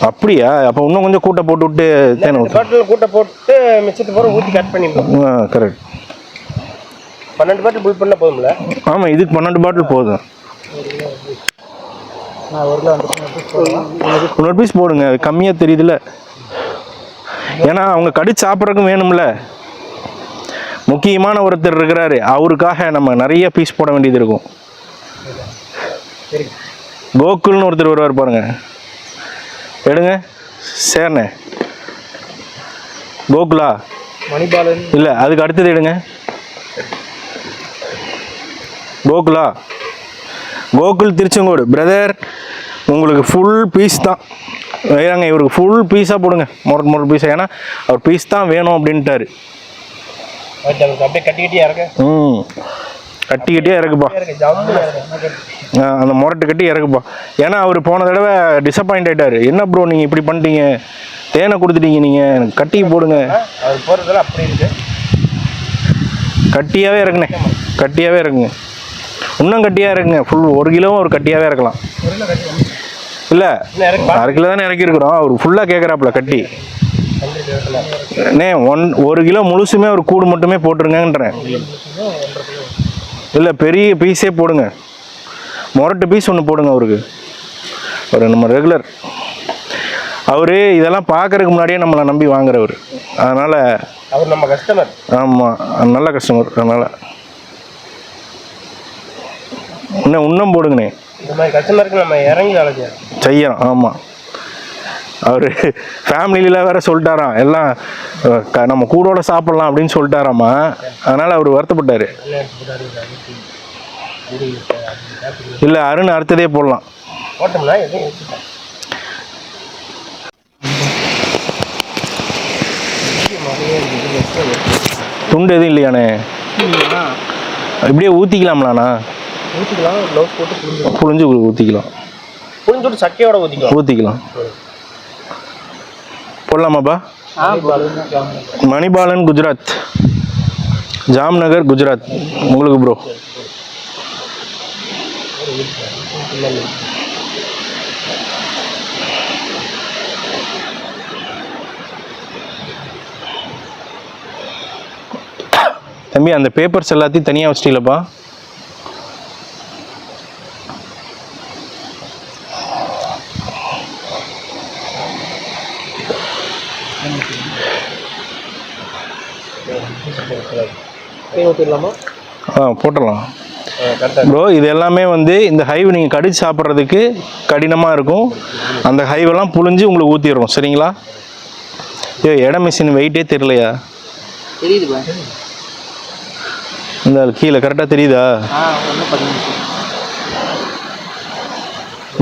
Speaker 1: அப்படியா? அப்போ இன்னும் கொஞ்சம் கூட்டை போட்டு விட்டு தேனை
Speaker 5: பாட்டில் கூட்டை போட்டு மிச்சத்தை போகிற ஊற்றி கட் பண்ணிடணும்.
Speaker 1: கரெக்ட்.
Speaker 5: 12 பாட்டில் புல் பண்ணால் போதும்ல?
Speaker 1: ஆமாம், இதுக்கு 12 பாட்டில் போதும். இன்னொரு பீஸ் போடுங்க, அது கம்மியாக தெரியுதுல்ல. ஏன்னா அவங்க கடிச்சு சாப்பிட்றதுக்கும் வேணும்ல. முக்கியமான ஒருத்தர் இருக்கிறாரு, அவருக்காக நம்ம நிறைய பீஸ் போட வேண்டியது இருக்கும். கோகுல்னு ஒருத்தர் வருவார் பாருங்க. எடுங்க. சரிண்ணே. கோகுலா
Speaker 5: மணிபாலன்
Speaker 1: இல்லை, அதுக்கு அடுத்தது எடுங்க. கோகுலா, கோகுல் திருச்செங்கோடு. பிரதர் உங்களுக்கு ஃபுல் பீஸ் தான் வேறாங்க. இவருக்கு ஃபுல் பீஸாக போடுங்க, மொரட்டு பீஸாக. ஏன்னா அவர் பீஸ் தான் வேணும் அப்படின்ட்டாரு.
Speaker 5: அப்படியே கட்டிக்கிட்டே இறக்கு.
Speaker 1: கட்டிக்கிட்டே இறக்குப்பா. அந்த முரட்டு கட்டி இறக்குப்பா. ஏன்னா அவர் போன தடவை டிசப்பாயிண்ட் ஆகிட்டார். என்ன ப்ரோ நீங்கள் இப்படி பண்ணிட்டீங்க, தேனை கொடுத்துட்டீங்க, நீங்கள் எனக்கு கட்டி போடுங்க.
Speaker 5: அது போகிறதெல்லாம் அப்படி இருக்கு.
Speaker 1: கட்டியாகவே இறக்குண்ணே, கட்டியாகவே இறக்குங்க. இன்னும் கட்டியாக இருக்குங்க. ஃபுல் 1 கிலோவும் ஒரு கட்டியாகவே இறக்கலாம். இல்லை 1/2 கிலோ தானே இறக்கிருக்கிறோம். அவர் ஃபுல்லாக கேட்குறாப்புல கட்டி. அண்ணே 1 கிலோ முழுசுமே ஒரு கூடு மட்டுமே போட்டுருங்கன்றேன். இல்லை பெரிய பீஸே போடுங்க. மொரட்டு பீஸ் ஒன்று போடுங்க அவருக்கு. ஒரு நம்ம ரெகுலர் அவர் இதெல்லாம் பார்க்கறதுக்கு முன்னாடியே நம்மளை நம்பி வாங்குறவர். அதனால்
Speaker 5: அவர் நம்ம கஸ்டமர்.
Speaker 1: ஆமாம், நல்ல கஸ்டமர். அதனால் இன்னும் போடுங்கண்ணே.
Speaker 5: இந்த மாதிரி கஸ்டமருக்கு நம்ம இறங்கி வேலை
Speaker 1: செய்யலாம். ஆமாம், அவர் ஃபேமிலியில் வேறு சொல்லிட்டாராம், எல்லாம் நம்ம கூடோட சாப்பிட்லாம் அப்படின்னு சொல்லிட்டாராம்மா. அதனால் அவர் வருத்தப்பட்டார். இல்லை அருண் அறுத்ததே போடலாம்.
Speaker 5: போட்டோம்னா
Speaker 1: துண்டு எதுவும் இல்லையாண்ணே? இப்படியே ஊற்றிக்கலாம்லாண்ணா?
Speaker 5: ஊற்றிக்கலாம். க்ளவுஸ் போட்டு
Speaker 1: புழிஞ்சு ஊற்றிக்கலாம்.
Speaker 5: புழிஞ்சு சக்கையோட ஊற்றிக்கலாம். போடலாமாப்பா?
Speaker 1: மணிபாலன், குஜராத், ஜாம்நகர், குஜராத். உங்களுக்கு ப்ரோ. தம்பி அந்த பேப்பர்ஸ் எல்லாத்தையும் தனியாக வச்சிட்டீங்களப்பா? போட்டுடலாம் ப்ரோ. இது எல்லாமே வந்து இந்த ஹைவ் நீங்கள் கடிச்சு சாப்பிட்றதுக்கு கடினமாக இருக்கும். அந்த ஹைவெல்லாம் புழிஞ்சு உங்களுக்கு ஊற்றிடுறோம். சரிங்களா? ஐயோ எடை மிஷின் வெயிட்டே தெரியலையா?
Speaker 3: தெரியுது பாரு.
Speaker 1: இந்த கீழே கரெக்டாக தெரியுதா?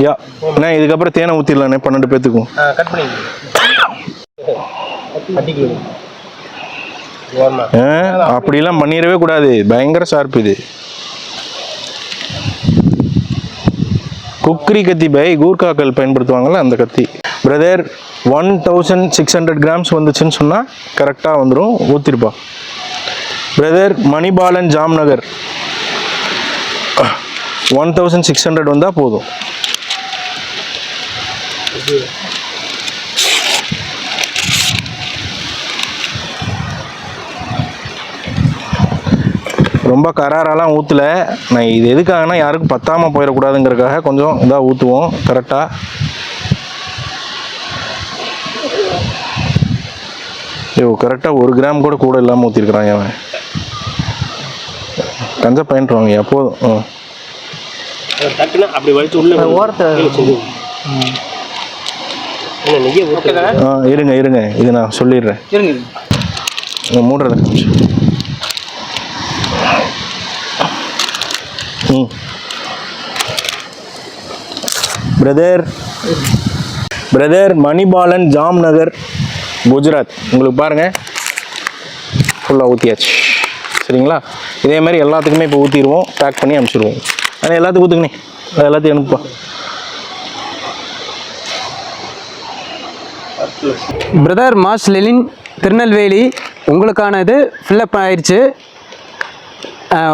Speaker 1: யா அண்ணா இதுக்கப்புறம் தேனை ஊற்றிடலாண்ணே 12 பேர்த்துக்கும்.
Speaker 5: கட் பண்ணி
Speaker 1: அப்படிலாம் பண்ணிடவே கூடாது. பயங்கர ஷார்ப் இது. குக்கரி கத்தி பை கூர்காக்கள் பயன்படுத்துவாங்கள்ல அந்த கத்தி. பிரதர் 1600 கிராம்ஸ் வந்துச்சுன்னு சொன்னால் கரெக்டாக வந்துடும். ஊற்றிருப்பா. பிரதர் மணிபாலன் ஜாம்நகர் 1600 வந்தால் போதும். ரொம்ப கராரெல்லாம் ஊற்றலை நான். இது எதுக்காகனா யாருக்கும் பத்தாமல் போயிடக்கூடாதுங்கிறதுக்காக கொஞ்சம் இதாக ஊற்றுவோம் கரெக்டாக. கரெக்டாக 1 கிராம் கூட இல்லாமல் ஊற்றிருக்கிறான் அவன். கஞ்சா பயன்ட்டுருவாங்க எப்போதும்.
Speaker 5: அப்படி வலிச்சு உள்ள
Speaker 3: ஓரத்தை
Speaker 1: இருங்க இது நான் சொல்லிடுறேன். மூடுறத பிரதர் மணிபாலன் ஜாம்நகர் குஜராத். உங்களுக்கு பாருங்கள் ஃபுல்லாக ஊற்றியாச்சு. சரிங்களா? இதே மாதிரி எல்லாத்துக்குமே இப்போ ஊற்றிடுவோம். பேக் பண்ணி அனுப்பிச்சிடுவோம். ஆனால் எல்லாத்துக்கும் ஊற்றுங்கண்ணே. அது எல்லாத்தையும் அனுப்புப்பா.
Speaker 2: பிரதர் மாஸ் லெலின் திருநெல்வேலி உங்களுக்கான இது ஃபில்லப் ஆயிடுச்சு.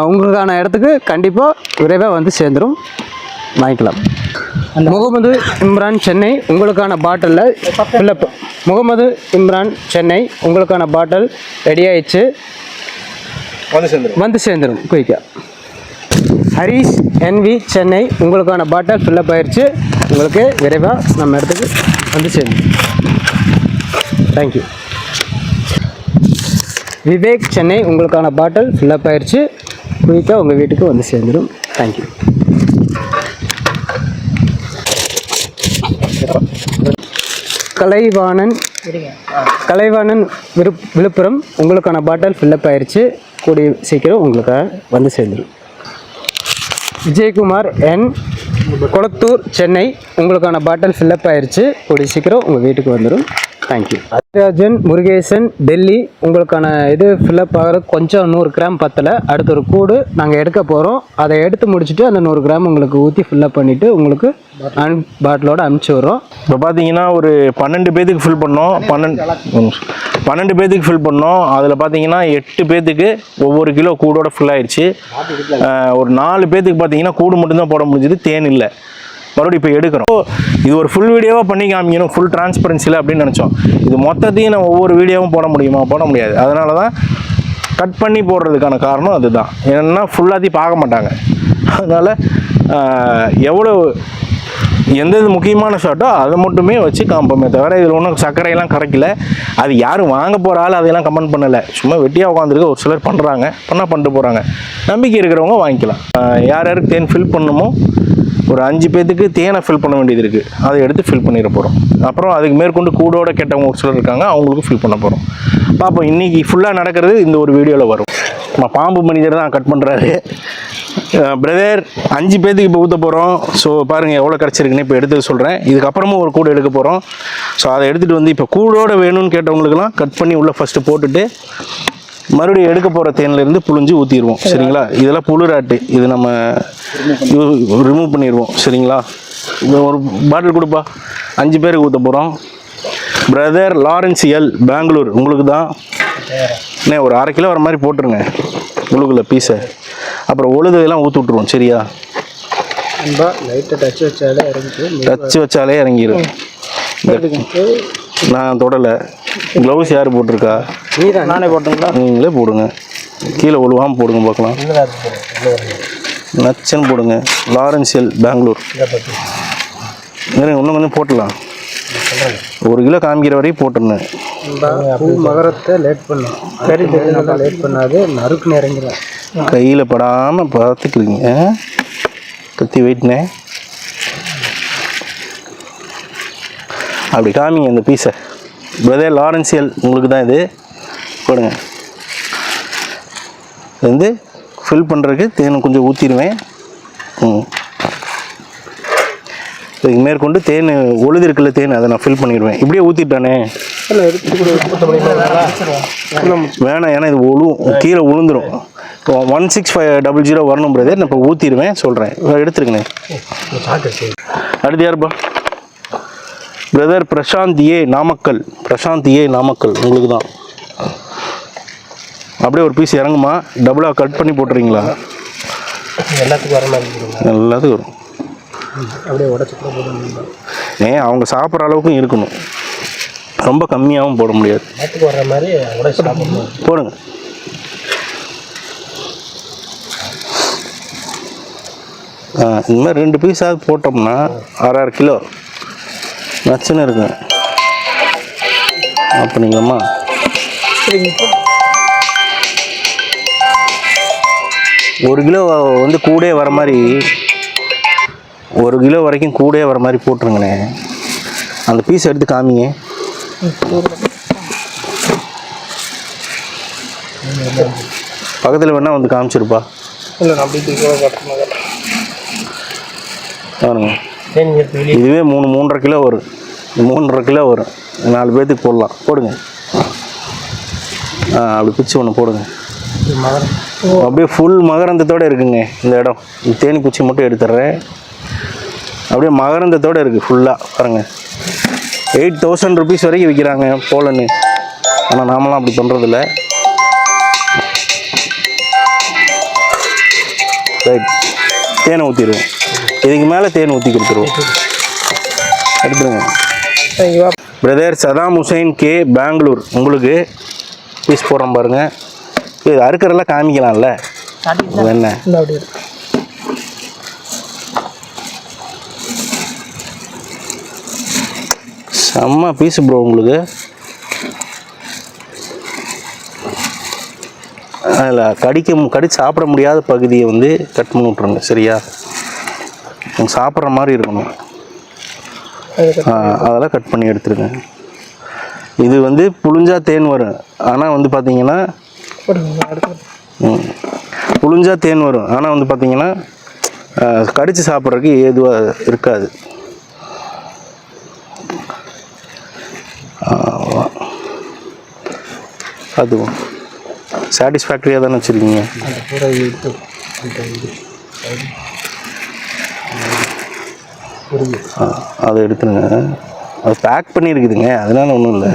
Speaker 2: உங்களுக்கான இடத்துக்கு கண்டிப்பாக விரைவாக வந்து சேர்ந்துடும். வாங்கிக்கலாம். முகமது இம்ரான் சென்னை உங்களுக்கான பாட்டிலில் ஃபில்லப். முகமது இம்ரான் சென்னை உங்களுக்கான பாட்டில் ரெடி ஆயிடுச்சு. வந்து சேர்ந்துடும் குயிக்காக. ஹரிஷ் என்வி சென்னை உங்களுக்கான பாட்டில் ஃபில்லப் ஆயிடுச்சு. உங்களுக்கு விரைவாக நம்ம இடத்துக்கு வந்து சேர்ந்துடும். தேங்க்யூ. விவேக் சென்னை உங்களுக்கான பாட்டில் ஃபில்லப் ஆயிடுச்சு. குயிக்காக உங்கள் வீட்டுக்கு வந்து சேர்ந்துடும். தேங்க்யூ. கலைவாணன் விழுப்புரம் உங்களுக்கான பாட்டில் ஃபில்லப் ஆயிடுச்சு. கூடிய சீக்கிரம் உங்களுக்காக வந்து சேர்ந்துடும். விஜயகுமார் என் கொளத்தூர் சென்னை உங்களுக்கான பாட்டில் ஃபில்லப் ஆயிடுச்சு. கூடிய சீக்கிரம் உங்கள் வீட்டுக்கு வந்துடும். தேங்க்யூ. ராஜன் முருகேசன் டெல்லி உங்களுக்கான இது ஃபில்லப் ஆகிறது கொஞ்சம் 100 கிராம் பத்தலை. அடுத்த ஒரு கூடு நாங்கள் எடுக்க போகிறோம். அதை எடுத்து முடிச்சுட்டு அந்த 100 கிராம் உங்களுக்கு ஊற்றி ஃபில்லப் பண்ணிவிட்டு உங்களுக்கு பாட்டிலோடு அனுப்பிச்சி விட்றோம்.
Speaker 1: இப்போ பார்த்தீங்கன்னா ஒரு 12 பேத்துக்கு ஃபில் பண்ணோம். 12 பேத்துக்கு ஃபில் பண்ணோம். அதில் பார்த்தீங்கன்னா 8 பேத்துக்கு ஒவ்வொரு கிலோ கூடோட ஃபுல் ஆயிடுச்சு. ஒரு 4 பேத்துக்கு பார்த்தீங்கன்னா கூடு மட்டும்தான் போட முடிஞ்சுது. தேன் இல்லை. மறுபடியும் இப்போ எடுக்கிறோம். இது ஒரு ஃபுல் வீடியோவாக பண்ணி காமிக்கணும் ஃபுல் டிரான்ஸ்பரன்சியில் அப்படின்னு நினச்சோம். இது மொத்தத்தையும் நம்ம ஒவ்வொரு வீடியோவும் போட முடியுமா? போட முடியாது. அதனால தான் கட் பண்ணி போடுறதுக்கான காரணம் அதுதான். ஏன்னா ஃபுல்லாத்தையும் பார்க்க மாட்டாங்க. அதனால் எவ்வளோ எந்த இது முக்கியமான ஷாட்டோ அதை மட்டுமே வச்சு காமிப்போமே தவிர இதில் ஒன்றும் சர்க்கரையெல்லாம் கரைக்கல. அது யாரும் வாங்க போகிற ஆள் அதையெல்லாம் கமெண்ட் பண்ணலை. சும்மா வெட்டியாக உட்காந்துருக்கு. ஒரு சிலர் பண்ணுறாங்க. பண்ணிட்டு போகிறாங்க. நம்பிக்கை இருக்கிறவங்க வாங்கிக்கலாம். யார் யாருக்கு தேன் ஃபில் பண்ணணுமோ ஒரு 5 பேத்துக்கு தேனை ஃபில் பண்ண வேண்டியது இருக்குது. அதை எடுத்து ஃபில் பண்ணிட போகிறோம். அப்புறம் அதுக்கு மேற்கொண்டு கூடோட கெட்டவங்க ஒரு சிலர் இருக்காங்க. அவங்களுக்கு ஃபில் பண்ண போகிறோம். பார்ப்போம். இன்றைக்கி ஃபுல்லாக நடக்கிறது இந்த ஒரு வீடியோவில் வரும். நம்ம பாம்பு மனிதர் தான் கட் பண்ணுறாரு. பிரதர் 5 பேத்துக்கு இப்போ ஊற்ற போகிறோம். ஸோ பாருங்கள் எவ்வளோ கிடச்சிருக்குன்னு இப்போ எடுத்து சொல்கிறேன். இதுக்கப்புறமும் ஒரு கூடு எடுக்க போகிறோம். ஸோ அதை எடுத்துகிட்டு வந்து இப்போ கூடோட வேணும்னு கேட்டவங்களுக்கெல்லாம் கட் பண்ணி உள்ளே ஃபஸ்ட்டு போட்டுட்டு மறுபடியும் எடுக்க போகிற தேனிலேருந்து புழிஞ்சு ஊற்றிடுவோம். சரிங்களா? இதெல்லாம் புழுராட்டு. இது நம்ம ரிமூவ் பண்ணிடுவோம். சரிங்களா? இது ஒரு பாட்டில் கொடுப்பா. 5 பேருக்கு ஊற்ற போகிறோம். பிரதர் லாரன்ஸ் எல் பெங்களூர் உங்களுக்கு தான். ஒரு 1/2 கிலோ வர மாதிரி போட்டுருங்க உங்களுக்குள்ள பீஸை. அப்புறம் ஒழுதெல்லாம் ஊற்றி விட்ருவோம். சரியா? டச்சு வச்சாலே இறங்கிடும். நான் தொடலை. க்ளவுஸ் யார் போட்டிருக்கா?
Speaker 3: நானே போட்டுங்களா?
Speaker 1: நீங்களே போடுங்க. கீழே ஒழுவாமல் போடுங்க பார்க்கலாம். நச்சுன்னு போடுங்க. லாரன்சியல் பெங்களூர். இன்னும் கொஞ்சம் போட்டலாம். 1 கிலோ காமிக்கிற வரையும் போட்டுருந்தேன்.
Speaker 3: பூ மகரத்தை லேட் பண்ணும். சரி நல்லா லேட் பண்ணாது, நறுக்கு இறங்கிடும்.
Speaker 1: கையில் படாமல் பார்த்துக்கிறீங்க. கத்தி வெயிட்னே அப்படி காமிங்க இந்த பீஸை. பிரதர் லாரன்சியல் உங்களுக்கு தான் இது. போடுங்க. இது வந்து ஃபில் பண்ணுறதுக்கு தேன் கொஞ்சம் ஊற்றிடுவேன். இதுக்கு மேற்கொண்டு தேன் ஒழுது இருக்குல்ல தேன், அதை நான் ஃபில் பண்ணிடுவேன். இப்படியே ஊற்றிட்டானே வேணாம், ஏன்னா இது கீழே உளுந்துடும். 16500 வரணும் பிரதர். நான் இப்போ ஊற்றிடுவேன், சொல்கிறேன். எடுத்துருங்கண்ணே. அடுத்து யாருப்பா? Brother Prashanth A Namakkal. Prashanth A Namakkal உங்களுக்கு தான். அப்படியே ஒரு பீஸ் இறங்குமா? டபுளாக கட் பண்ணி போட்டுறீங்களா?
Speaker 3: எல்லாத்துக்கும் வர மாதிரி
Speaker 1: எல்லாத்துக்கும் வரும்.
Speaker 3: அப்படியே உடச்சி கூட போடணும்.
Speaker 1: அவங்க சாப்பிட்ற அளவுக்கும் இருக்கணும், ரொம்ப கம்மியாகவும் போட முடியாது.
Speaker 3: எல்லாத்துக்கும் வர மாதிரி உடச்சி சாப்பிடணும்.
Speaker 1: போடுங்க. இந்த மாதிரி 2 பீஸாவது போட்டோம்னா 6.5 கிலோ நச்சுன்னு இருக்குங்க. அப்படிங்கம்மா. ஒரு கிலோ வந்து கூடே வர மாதிரி, 1 கிலோ வரைக்கும் கூடே வர மாதிரி போட்டுருங்கண்ணே. அந்த பீஸ் எடுத்து காமிங்க. பக்கத்தில் வேணா வந்து காமிச்சிருப்பா.
Speaker 3: இல்லை நான் அப்படி
Speaker 1: பாருங்க. இதுவே 3.5 கிலோ வரும். 3.5 கிலோ வரும். 4 பேர்த்துக்கு போடலாம். போடுங்க. அப்படி பிச்சு ஒன்று போடுங்க. அப்படியே ஃபுல் மகரந்தத்தோடு இருக்குங்க இந்த இடம். தேனி குச்சி மட்டும் எடுத்துடுறேன். அப்படியே மகரந்தத்தோடு இருக்குது ஃபுல்லாக. பாருங்கள், 8000 rupees வரைக்கும் விற்கிறாங்க போலன்னு. ஆனால் நாமெல்லாம் அப்படி பண்ணுறதில்ல. ரைட், தேனை ஊற்றிடுவோம். இதுக்கு மேலே தேன் ஊற்றி கொடுத்துருவோம். எடுத்துருங்க. பிரதர் சதாம் ஹுசைன் கே பெங்களூர் உங்களுக்கு பீஸ் போடுறோம் பாருங்கள். இது அறுக்கிறதெல்லாம் காமிக்கலாம்ல என்ன? செம்ம பீஸ் ப்ரோ உங்களுக்கு. அதில் கடிச்சு சாப்பிட முடியாத பகுதியை வந்து கட் பண்ணி விட்ருங்க. சரியா? சாப்பிட்ற மாதிரி இருக்கணும். அதெல்லாம் கட் பண்ணி எடுத்துருங்க. இது வந்து புழிஞ்சா தேன் வரும். ஆனால் வந்து பார்த்தீங்கன்னா புழிஞ்சா தேன் வரும். ஆனால் வந்து பார்த்தீங்கன்னா கடித்து சாப்பிட்றதுக்கு ஏதுவாக இருக்காது. அதுவும் சாட்டிஸ்ஃபேக்டரியாக தானே வச்சுருக்கீங்க. அதை எடுத்துருங்க. அது பேக் பண்ணியிருக்குதுங்க, அதனால ஒன்றும் இல்லை.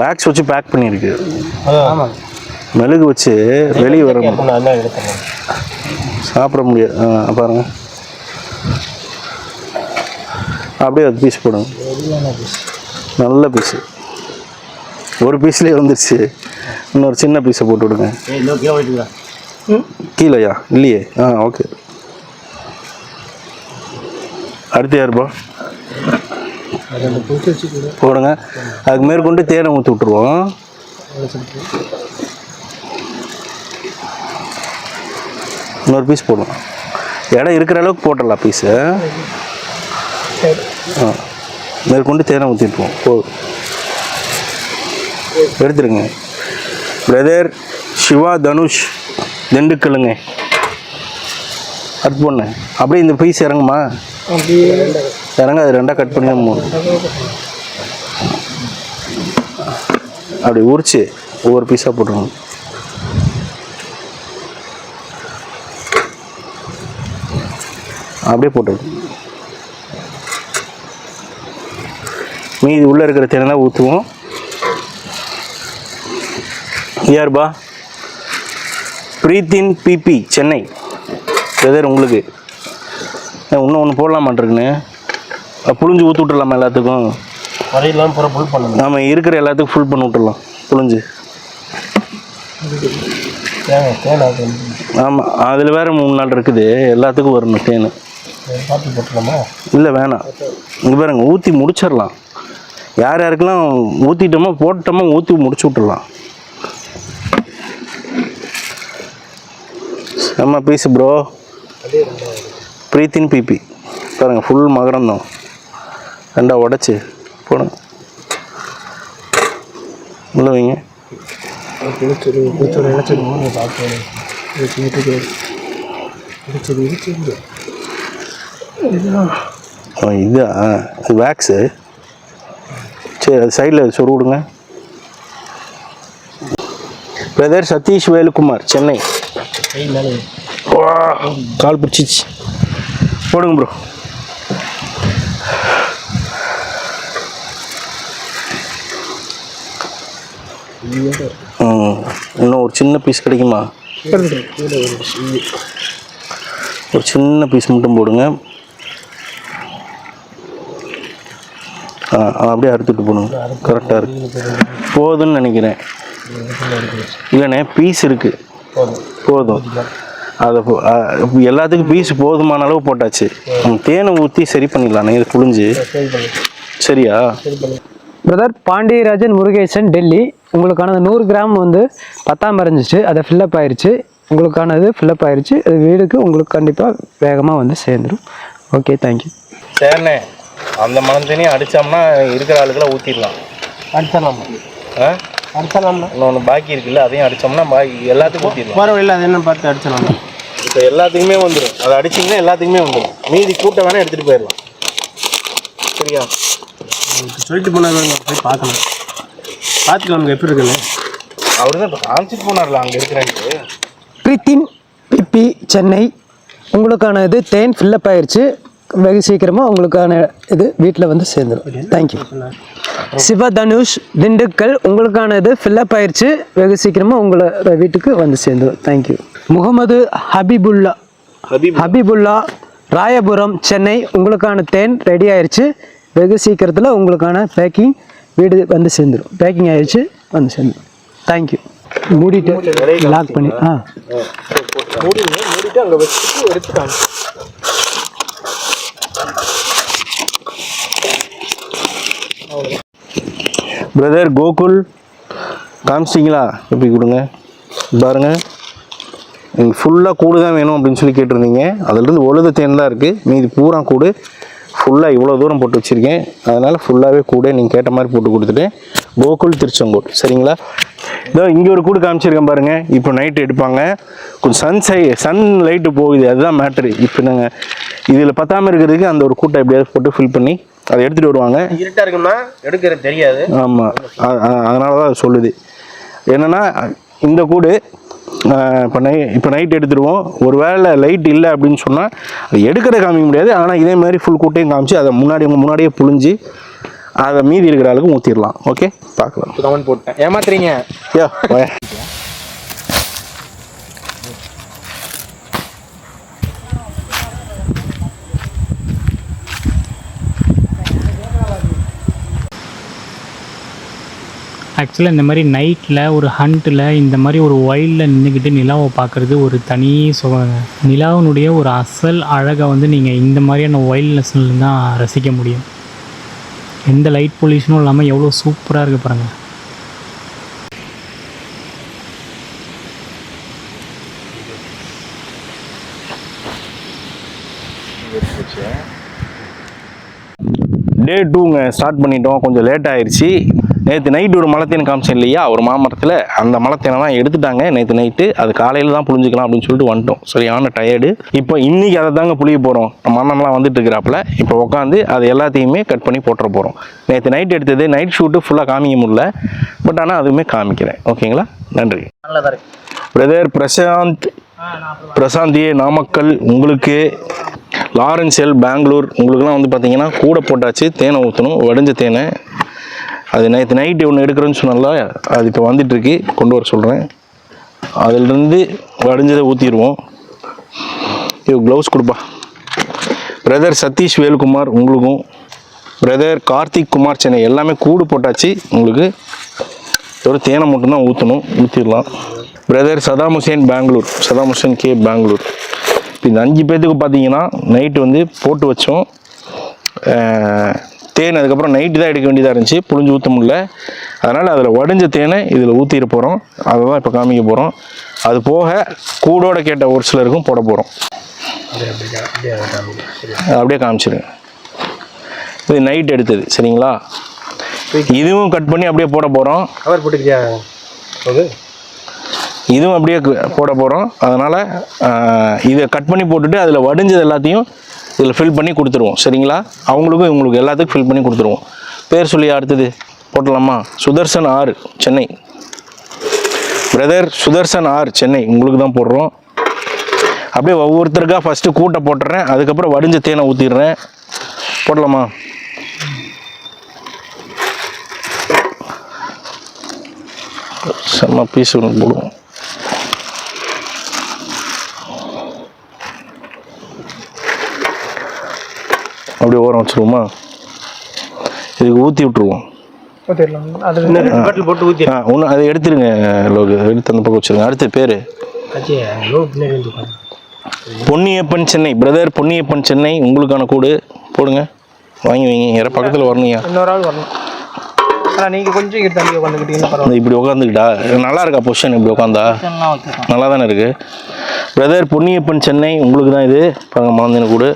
Speaker 1: வேக்ஸ் வச்சு பேக் பண்ணியிருக்கு. மெழுகு வச்சு வெளியே வர சாப்பிட முடியாது. பாருங்க, அப்படியே அது பீஸ் போடுங்க. நல்ல பீஸு. ஒரு பீஸ்லேயே வந்துடுச்சு. இன்னொரு சின்ன பீஸை போட்டு விடுங்க. கீழேயா? இல்லையே. ஓகே. அடுத்து யாருப்பா? போடுங்க. அதுக்கு மேற்கொண்டு தேனை ஊற்றி விட்டுருவோம். இன்னொரு பீஸ் போடுவோம். இடம் இருக்கிற அளவுக்கு போட்டுடலாம் பீஸு. மேற்கொண்டு தேனை ஊற்றிட்டுருவோம். எடுத்துருங்க. பிரதர் சிவா தனுஷ் திண்டுக்கல்லுங்க. கட் பண்ணு. அப்படியே இந்த பீஸ் இறங்குமா? இறங்க. அது 2 கட் பண்ணி தான் போகணும். அப்படி உரிச்சு ஒவ்வொரு பீஸாக போட்டுருங்க. அப்படியே போட்டுருங்க. மீதி உள்ளே இருக்கிற தேனெல்லாம் ஊற்றுவோம். யாருப்பா? பிரீத்தின் பிபி சென்னை. பிரதர் உங்களுக்கு இன்னும் ஒன்று போடலாமான்ருக்குன்னு புழிஞ்சு ஊற்றி விட்டுடலாமா எல்லாத்துக்கும்?
Speaker 5: வரையெல்லாம் பூரா ஃபுல் பண்ணணும்.
Speaker 1: நம்ம இருக்கிற எல்லாத்துக்கும் ஃபுல் பண்ணி விட்டுடலாம் புழிஞ்சு.
Speaker 5: தேன்
Speaker 1: ஆமாம், அதில் வேறு 3 நாள் இருக்குது, எல்லாத்துக்கும் வரணும் தேன்.
Speaker 5: பாட்டு போட்டுடலாமா?
Speaker 1: இல்லை வேணாம், இங்கே பாருங்க ஊற்றி முடிச்சிடலாம். யார் யாருக்கெல்லாம் ஊற்றிட்டோமோ போட்டோமோ ஊற்றி முடிச்சு விட்டுடலாம். செம்ம பீஸு ப்ரோ. ப்ரீத்தின் பிபி பாருங்க, ஃபுல் மகரந்தம். 2 உடச்சி போடுங்க, உள்ள வைங்க. இது வேக்ஸு. சரி, அது சைடில் சொரு விடுங்க. பிரதர் சதீஷ் வேலுக்குமார், சென்னை. கால் பிடிச்சிச்சு, போடுங்க ப்ரோ. இன்னும் ஒரு சின்ன பீஸ் கிடைக்குமா? ஒரு சின்ன பீஸ் மட்டும் போடுங்க. அப்படியே அறுத்துட்டு போடுங்க, கரெக்டாக இருக்கு. போதும்னு நினைக்கிறேன். இல்லைண்ணே, பீஸ் இருக்குது, போதும். அதை எல்லாத்துக்கும் பீஸ் போதுமான அளவு போட்டாச்சு. தேனை ஊற்றி சரி பண்ணிடலாண்ணே, இது புழிஞ்சு. சரியா
Speaker 2: பிரதர்? பாண்டியராஜன் முருகேசன், டெல்லி. உங்களுக்கானது 100 கிராம் வந்து 10ஆம் இருந்துச்சு, அதை ஃபில்லப் ஆயிடுச்சு. உங்களுக்கானது ஃபில்லப் ஆயிடுச்சு. அது வீடுக்கு உங்களுக்கு கண்டிப்பாக வேகமாக வந்து சேர்ந்துடும். Okay, thank you.
Speaker 1: சரிண்ணே, அந்த மணம் தண்ணியை அடித்தோம்னா இருக்கிற ஆளுக்கெல்லாம் ஊற்றிடலாம்.
Speaker 5: அடிச்சிடலாமா? அடிச்சிடலாம்ல.
Speaker 1: இன்னொன்று பாக்கி இருக்குல்ல, அதையும் அடித்தோம்னா பாக்கி எல்லாத்துக்கும் ஊற்றிடலாம்.
Speaker 5: போகிற வழியில் அது என்ன பார்த்து அடிச்சிடலாமா?
Speaker 1: இப்போ எல்லாத்துக்குமே வந்துடும். அதை அடிச்சிங்கன்னா எல்லாத்துக்குமே வந்துடும். மீதி கூட்ட வேணால் எடுத்துகிட்டு போயிடலாம். சரியா?
Speaker 5: சொல்லிட்டு போனாங்க, போய் பார்க்கலாம். பார்த்துக்கலாம் எப்படி இருக்குன்னு.
Speaker 1: அவர் தான் இப்போ காமிச்சிட்டு போனார்ல அங்கே இருக்கிறான்ட்டு.
Speaker 2: பிரீத்தின் பிபி, சென்னை. உங்களுக்கான இது தேன் ஃபில்லப் ஆயிடுச்சு. வெகு சீக்கிரமாக உங்களுக்கான இது வீட்டில் வந்து சேர்ந்துடும். தேங்க்யூ. சிவதனுஷ், திண்டுக்கல். உங்களுக்கான இது ஃபில்லப் ஆயிடுச்சு. வெகு சீக்கிரமாக உங்களோட வீட்டுக்கு வந்து சேர்ந்துடும். தேங்க்யூ. முகமது ஹபீபுல்லா, ராயபுரம், சென்னை. உங்களுக்கான தேன் ரெடி ஆயிடுச்சு. வெகு சீக்கிரத்தில் உங்களுக்கான பேக்கிங் வீடு வந்து சேர்ந்துடும். பேக்கிங் ஆயிடுச்சு, வந்து சேர்ந்துடும். தேங்க்யூ. மூடிட்டு லாக் பண்ணி
Speaker 5: மூடிட்டு அங்கே வச்சுட்டு எடுத்துட்டாங்க.
Speaker 1: பிரதர் கோகுல், காமிச்சிங்களா? எப்படி கொடுங்க பாருங்க. எனக்கு ஃபுல்லாக கூடு தான் வேணும் அப்படின்னு சொல்லி கேட்டிருந்தீங்க. அதுலேருந்து ஒழுத தேன் தான் இருக்குது, மீதி பூரா கூடு. ஃபுல்லாக இவ்வளோ தூரம் போட்டு வச்சுருக்கேன். அதனால் ஃபுல்லாகவே கூட நீங்கள் கேட்ட மாதிரி போட்டு கொடுத்துட்டேன். கோகுல், திருச்செங்கோடு. சரிங்களா? இதோ இங்கே ஒரு கூடு காமிச்சிருக்கேன் பாருங்கள். இப்போ நைட்டு எடுப்பாங்க, கொஞ்சம் சன் லைட்டு போகுது, அதுதான் மேட்ரு. இப்போ நாங்கள் இதில் பத்தாமல் இருக்கிறதுக்கு அந்த ஒரு கூட்டை எப்படியாவது போட்டு ஃபில் பண்ணி அதை எடுத்துகிட்டு வருவாங்க.
Speaker 5: இருட்டாக இருக்குன்னா எடுக்கிறது தெரியாது.
Speaker 1: ஆமாம், அதனால தான் அது சொல்லுது. என்னென்னா இந்த கூடு இப்போ நைட் எடுத்துடுவோம். ஒரு வேளை லைட் இல்லை அப்படின்னு சொன்னால் அது எடுக்கிற காமிக்க முடியாது. ஆனால் இதே மாதிரி ஃபுல் கூட்டையும் காமிச்சு அதை முன்னாடியே புழிஞ்சு அதை மீதி இருக்கிற ஆளுக்கு ஊற்றிடலாம். ஓகே, பார்க்கலாம்.
Speaker 5: கமெண்ட் போட்டேன், ஏமாத்துறீங்க.
Speaker 4: ஆக்சுவலாக இந்த மாதிரி நைட்டில் ஒரு ஹண்ட்டில் இந்த மாதிரி ஒரு ஒயிலில் நின்றுக்கிட்டு நிலாவை பார்க்குறது ஒரு தனி சுகங்க. நிலாவினுடைய ஒரு அசல் அழகை வந்து நீங்கள் இந்த மாதிரியான ஒயில்ட்னஸ்ல தான் ரசிக்க முடியும். எந்த லைட் பொல்யூஷனும் இல்லாமல் எவ்வளோ சூப்பராக இருக்குது பாருங்கள்.
Speaker 1: Day 2ங்க ஸ்டார்ட் பண்ணிட்டோம். கொஞ்சம் லேட் ஆயிடுச்சு. நேற்று நைட்டு ஒரு மலைத்தேன் காமிச்சேன் இல்லையா, ஒரு மாமரத்தில். அந்த மலைத்தேனை தான் எடுத்துட்டாங்க நேற்று நைட்டு. அது காலையில் தான் புழிஞ்சிக்கலாம் அப்படின்னு சொல்லிட்டு வந்துட்டோம். சரியான டயர்டு. இப்போ இன்றைக்கி அதை தாங்க புளிய போகிறோம். நம்ம அண்ணன்லாம் வந்துட்டு இருக்கிறாப்புல. இப்போ உட்காந்து அது எல்லாத்தையுமே கட் பண்ணி போட்டுற போகிறோம். நேற்று நைட் எடுத்தது நைட் ஷூட்டு ஃபுல்லாக காமிக்க முடியல, பட் ஆனால் அதுவுமே காமிக்கிறேன். ஓகேங்களா? நன்றி. பிரதர் பிரசாந்தியே, நாமக்கல். உங்களுக்கு லாரன்ஸ் எல், பெங்களூர். உங்களுக்குலாம் வந்து பார்த்தீங்கன்னா கூட போட்டாச்சு. தேனை ஊற்றணும், வடிஞ்ச தேனை. அது நேற்று நைட்டு ஒன்று எடுக்கிறேன்னு சொன்னால அது இப்போ வந்துட்டுருக்கு, கொண்டு வர சொல்கிறேன். அதிலிருந்து வடிஞ்சதை ஊற்றிடுவோம். இது க்ளவுஸ் கொடுப்பா. பிரதர் சதீஷ் வேலுக்குமார், உங்களுக்கும் பிரதர் கார்த்திக் குமார் சென்னை எல்லாமே கூடு போட்டாச்சு. உங்களுக்கு ஒரு தேனை மட்டும்தான் ஊற்றணும், ஊற்றிடலாம். Brother Saddam Hussain Bangalore, Saddam Hussain K Bangalore. இப்போ இந்த 5 பேர்த்துக்கு பார்த்தீங்கன்னா நைட்டு வந்து போட்டு வச்சோம் தேன். அதுக்கப்புறம் நைட்டு தான் எடுக்க வேண்டியதாக இருந்துச்சு, புழிஞ்சு ஊற்ற முடியல. அதனால் அதில் வடிஞ்ச தேனை இதில் ஊற்றிட போகிறோம். அதை தான் இப்போ காமிக்க போகிறோம். அது போக கூடோட கேட்ட ஒரு சிலருக்கும் போட போகிறோம். அப்படியே காமிச்சிருங்க. இது நைட் எடுத்தது சரிங்களா. இதுவும் கட் பண்ணி அப்படியே போட போகிறோம்.
Speaker 5: கவர் போட்டுக்கிறியா?
Speaker 1: இதுவும் அப்படியே போட போகிறோம். அதனால் இதை கட் பண்ணி போட்டுட்டு அதில் வடிஞ்சது எல்லாத்தையும் இதில் ஃபில் பண்ணி கொடுத்துருவோம் சரிங்களா. அவங்களுக்கும் இவங்களுக்கு எல்லாத்துக்கும் ஃபில் பண்ணி கொடுத்துருவோம். பேர் சொல்லி அடுத்தது போட்டலாமா? Sudarshan R Chennai. Brother Sudarshan R Chennai உங்களுக்கு தான் போடுறோம். அப்படியே ஒவ்வொருத்தருக்காக ஃபஸ்ட்டு கூட்டை போட்டுறேன், அதுக்கப்புறம் வடிஞ்ச தேனை ஊற்றிடுறேன். போடலாமா? செம்ம பீஸ் ஒன்று போடுவோம். அப்படியே ஓரம் வச்சுருவோமா? இதுக்கு ஊற்றி விட்ருவோம். ஒன்று அதை எடுத்துருங்க லோகு, எடுத்து அந்த பக்கம் வச்சுருங்க. அடுத்த பேர் பொன்னியப்பன் சென்னை. பிரதர் பொன்னியப்பன் சென்னை உங்களுக்கான கூடு போடுங்க, வாங்கி வைங்க. யார பக்கத்தில் வரணுங்க,
Speaker 3: இன்னொரு ஆள் வரணும். ஆனால் நீங்கள் கொஞ்சம் இங்கே தள்ளி உட்காந்துக்கிட்டீங்கன்னா
Speaker 1: இப்படி உட்காந்துக்கிட்டா நல்லா இருக்கா பொசிஷன்? இப்படி உட்காந்தா நல்லா தானே இருக்குது. பிரதர் பொன்னியப்பன் சென்னை உங்களுக்கு தான் இது. பாருங்க மாந்தின கூடு.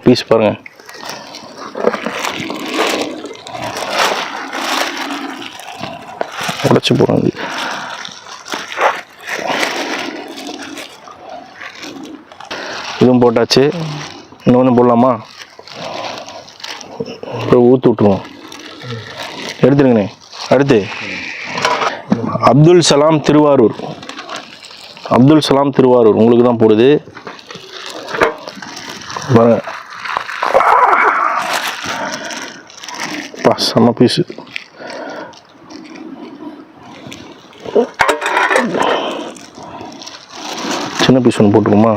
Speaker 1: பீஸ் பாருங்க. உடைச்சு போடுறது. இதுவும் போட்டாச்சு. இன்னொன்று போடலாமா? இப்போ ஊற்றி விட்ருவோம். எடுத்துருங்கண்ணே. அடுத்து அப்துல் சலாம் திருவாரூர். அப்துல் சலாம் திருவாரூர் உங்களுக்கு தான் போடுது. பாருங்க செம்ம பீஸு. சின்ன பீஸ் ஒன்று போட்டுருமா?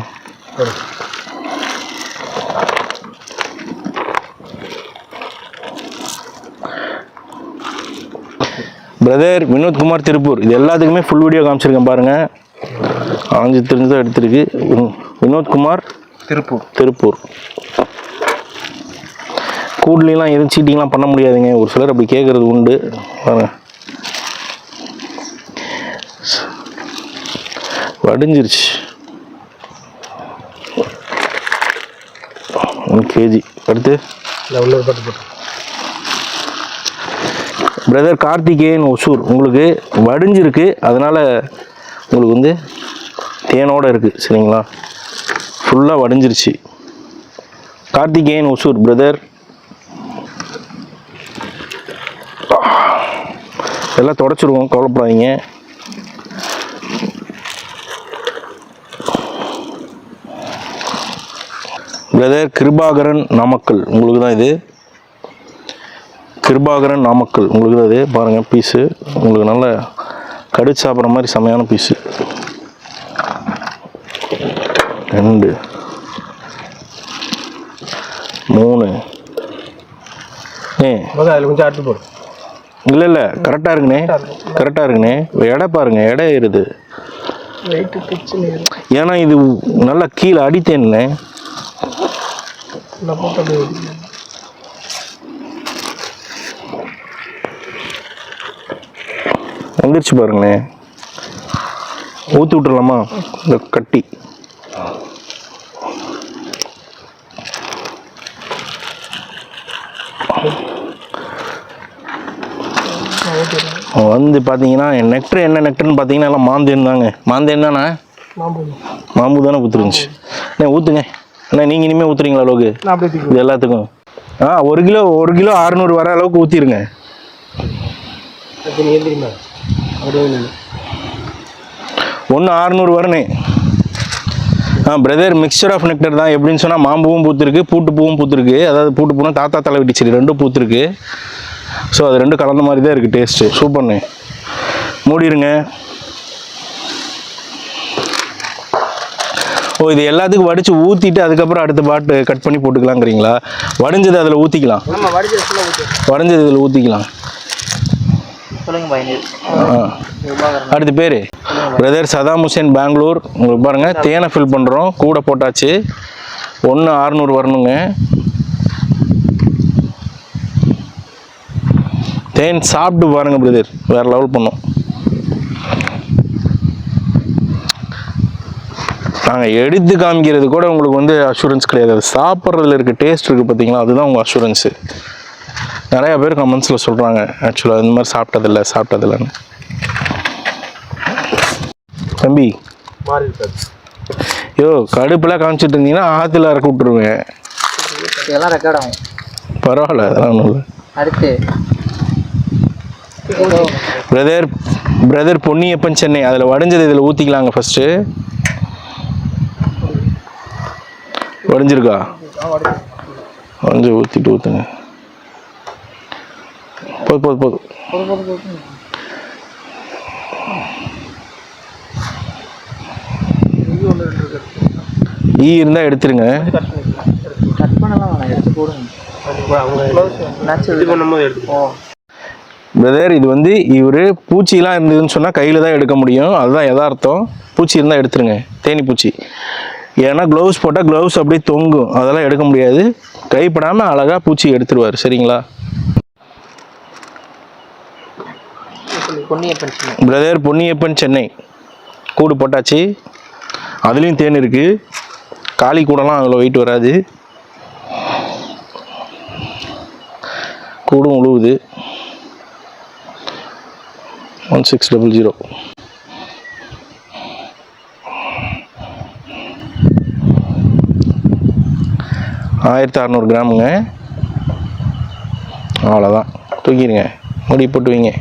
Speaker 1: பிரதர் வினோத்குமார் திருப்பூர். இது எல்லாத்துக்குமே ஃபுல் வீடியோ காமிச்சிருக்கேன் பாருங்கள். ஆஞ்சு தெரிஞ்சு தான் எடுத்திருக்கு. வினோத்குமார் திருப்பூர். கூட்லாம் எதுவும் சீட்டிங்லாம் பண்ண முடியாதுங்க. ஒரு சிலர் அப்படி கேட்குறது உண்டு. பாருங்க வடிஞ்சிருச்சு. 1 kg. அடுத்து பிரதர் கார்த்திகேயன் ஒசூர் உங்களுக்கு வடிஞ்சிருக்கு. அதனால் உங்களுக்கு வந்து தேனோடு இருக்குது சரிங்களா. ஃபுல்லாக வடிஞ்சிருச்சு. கார்த்திகேயன் ஒசூர் பிரதர். எல்லாம் தொடச்சிருவோம், கவலைப்படாதீங்க. பிரதர் கிருபாகரன் நாமக்கல் உங்களுக்கு தான் இது. கிருபாகரன் நாமக்கல் உங்களுக்கு தான் இது. பாருங்கள் பீஸு உங்களுக்கு நல்ல கடிச்சு சாப்பிட்ற மாதிரி செமையான பீஸு. 2 3
Speaker 5: அதில் கொஞ்சம் அடுத்து போடு.
Speaker 1: இல்லை கரெக்டாக இருக்குண்ணே. எடை பாருங்கள், எடை ஏறுது. ஏன்னா இது நல்லா கீழே அடித்தேன்னே. வந்துருச்சு பாருங்களே. ஊற்றி விட்டுறலாமா? இந்த கட்டி வந்து பார்த்தீங்கன்னா நெக்டர் என்ன நெக்டர்னு பார்த்தீங்கன்னா எல்லாம் மாந்தேன் தாங்க. மாந்தேன் தானே? மாம்பு தானே ஊற்றுருந்துச்சு. அண்ணே ஊற்றுங்க அண்ணா. நீங்கள் இனிமேல் ஊற்றுறீங்களா அளவுக்கு இது எல்லாத்துக்கும்? 1 கிலோ 600 வர அளவுக்கு ஊற்றிடுங்க. ஒன்று 600 வரனே. பிரதர் மிக்சர் ஆஃப் நெக்டர் தான். எப்படின்னு சொன்னால் மாம்பூவும் பூத்துருக்கு, பூட்டு பூவும் பூத்துருக்கு. அதாவது பூட்டு பூனா தாத்தா தலை வெட்டி சரி ரெண்டும் பூத்துருக்கு. ஸோ அது ரெண்டும் கலந்த மாதிரி தான் இருக்குது டேஸ்ட்டு. சூப்பர்ண்ணே. மூடிடுங்க. ஓ, இது எல்லாத்துக்கும் வடித்து ஊற்றிட்டு அதுக்கப்புறம் அடுத்த பாட்டு கட் பண்ணி போட்டுக்கலாங்கிறீங்களா? வடிஞ்சது அதில் ஊற்றிக்கலாம்,
Speaker 3: நம்ம வடிச்சது ஃபுல்லாக ஊற்றி
Speaker 1: வடிஞ்சது இதில் ஊற்றிக்கலாம்.
Speaker 3: சொல்லுங்க பாய்.
Speaker 1: அடுத்த பேர் பிரதர் சதாம் ஹுசேன், பெங்களூர். உங்களுக்கு பாருங்கள், தேனை ஃபில் பண்ணுறோம், கூட போட்டாச்சு. 1,600 வரணுங்க. தேன் சாப்பிட்டு பாருங்க பிரதர், வேற லெவல் பண்ணும். நாங்கள் எடுத்து காமிக்கிறது கூட உங்களுக்கு வந்து அஷூரன்ஸ் கிடையாது. அது சாப்பிட்றதுல இருக்க டேஸ்ட் இருக்குது பார்த்தீங்களா, அதுதான் உங்கள் அஷூரன்ஸு. நிறையா பேர் கமெண்ட்ஸில் சொல்கிறாங்க ஆக்சுவலாக இந்த மாதிரி சாப்பிட்டதில்லைன்னு. தம்பி யோ, கடுப்புலாம் காமிச்சிட்டு இருந்தீங்கன்னா ஆற்றுல இறக்க விட்டுருவேன்.
Speaker 3: இதெல்லாம் ரெக்கார்ட் ஆகும்.
Speaker 1: பரவாயில்ல, அதெல்லாம் ஒன்றும் இல்லை.
Speaker 3: அடுத்து
Speaker 1: பிரதர் பொன்னியப்பன், சென்னை. அதில் வடிஞ்சது இதில் ஊற்றிக்கலாங்க. ஃபஸ்ட்டு வடிஞ்சிருக்கா? வடிஞ்சு ஊற்றிட்டு ஊற்றுங்க. போதும். இருந்தால் எடுத்துருங்க.
Speaker 3: கட் பண்ணலாம் வேணாம், எடுத்து போடுங்க.
Speaker 1: பிரதர், இது வந்து இவர் பூச்சிலாம் இருந்ததுன்னு சொன்னால் கையில் தான் எடுக்க முடியும், அதுதான் யதார்த்தம். பூச்சி இருந்தால் எடுத்துருங்க, தேனி பூச்சி. ஏன்னா க்ளவுஸ் போட்டால் க்ளவுஸ் அப்படியே தொங்கும், அதெல்லாம் எடுக்க முடியாது. கைப்படாமல் அழகாக பூச்சி எடுத்துருவார். சரிங்களா? பிரதர் பொன்னியப்பன், சென்னை. கூடு போட்டாச்சு, அதுலேயும் தேன் இருக்குது. காளி கூடலாம் அவ்வளோ வெயிட் வராது, கூடும் உழுவுது. 1600. 1600 கிராமுங்க. அவ்வளோதான், தூக்கிடுங்க, முடி போட்டு வைங்க.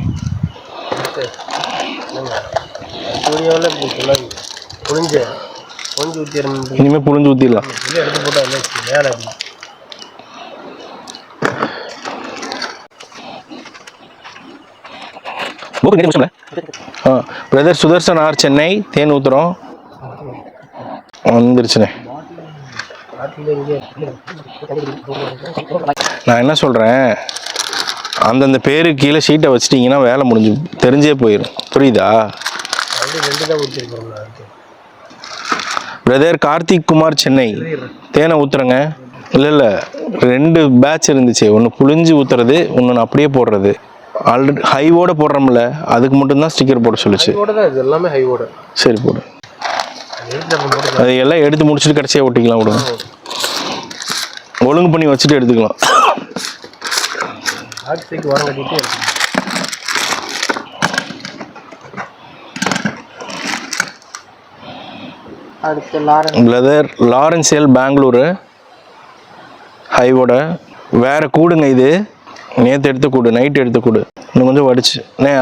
Speaker 1: இனிமேல் புழிஞ்சு ஊற்றிடலாம். Brother Sudarshan R, Chennai. தேன் ஊற்றுறோம், வந்துருச்சுண்ணே. நான் என்ன சொல்கிறேன், அந்தந்த பேருக்கு கீழே ஷீட்டை வச்சிட்டிங்கன்னா வேலை முடிஞ்சு தெரிஞ்சே போயிடும். புரியுதா? பிரதர் கார்த்திக் குமார், சென்னை. தேனை ஊற்றுறங்க. இல்லை 2 பேட்ச் இருந்துச்சு, ஒன்று புழிஞ்சு ஊற்றுறது, ஒன்று அப்படியே போடுறது. ஆல்ரெடி ஹைவோட போடுறோம்ல, அதுக்கு மட்டும்தான் ஸ்டிக்கர் போட சொல்லிச்சு. சரி, போடு. அதை எல்லாம் எடுத்து முடிச்சுட்டு கடைசியாக ஒட்டிக்கலாம். விடுங்க, ஒழுங்கு பண்ணி வச்சுட்டு எடுத்துக்கலாம். Brother Lawrence L, Bengaluru. ஹைவோட வேற கூடுங்க. இது நேற்று எடுத்த கூடு, நைட்டு எடுத்த கூடு. இன்னும் கொஞ்சம் வடிச்சு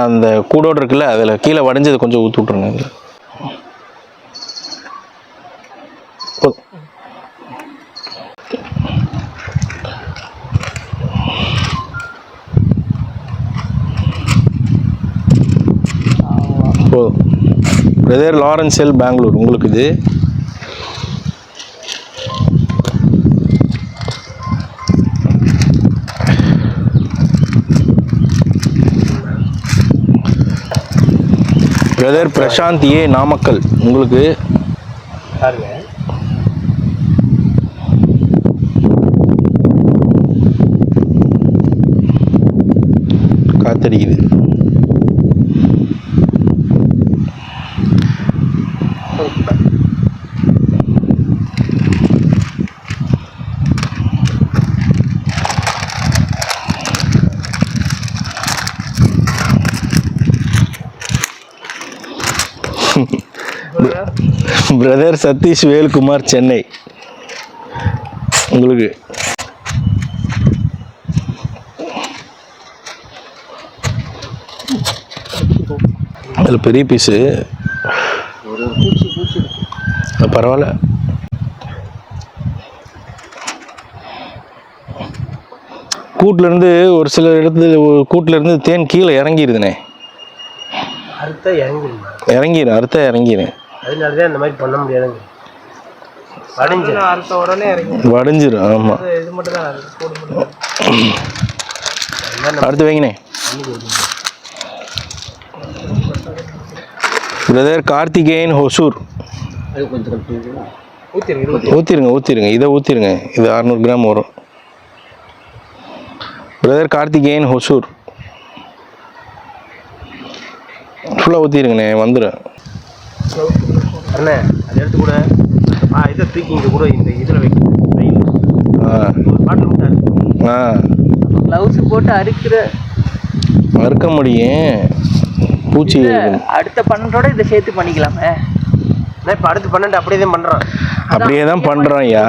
Speaker 1: அந்த கூடோடு இருக்குல்ல, அதில் கீழே வடிஞ்சது கொஞ்சம் ஊற்றி விட்ருங்க. இதில் போதும். Brother Lawrence L, Bangalore. உங்களுக்கு இது பிரதர் பிரசாந்த் ஏ, நாமக்கல். உங்களுக்கு காத்தடிக்குது. பிரதர் சதீஷ் வேல்குமார், சென்னை. உங்களுக்கு அதில் பெரிய பீஸு பரவாயில்ல. கூட்டிலேருந்து ஒரு சில இடத்துல கூட்டிலேருந்து தேன் கீழே இறங்கிடுதுண்ணே.
Speaker 5: அறுத்தா இறங்கிடும்,
Speaker 1: இறங்கிடும், அறுத்தா இறங்கிடும்.
Speaker 5: அதனாலதான் இந்த மாதிரி பண்ண முடியாதுங்க.
Speaker 3: அறுத்த உடனே இறங்கி
Speaker 1: வடிஞ்சிரும். ஆமாம்,
Speaker 3: இது மட்டும் தான் கூடு மட்டும்.
Speaker 1: அடுத்து வைங்கண்ணே. பிரதர் கார்த்திகேயன் ஹொசூர். ஊற்றிருங்க இதை ஊற்றிருங்க. இது 600 கிராம் வரும். பிரதர் கார்த்திகேயன் ஹொசூர் ஃபுல்லாக ஊற்றிருங்கண்ணே, வந்துடும்.
Speaker 5: அண்ணே அதை எடுத்து கூட இதை தூக்கி இங்கே கூட இந்த இதில் வைக்கணும்.
Speaker 3: க்ளவுஸ் போட்டு
Speaker 1: அறுக்க முடியும். பூச்சி
Speaker 3: அடுத்த 12ஓட இதை சேர்த்து பண்ணிக்கலாமே.
Speaker 5: இப்போ அடுத்து 12 அப்படியே தான் பண்ணுறான்.
Speaker 1: அப்படியே தான் பண்ணுறோம் ஐயா,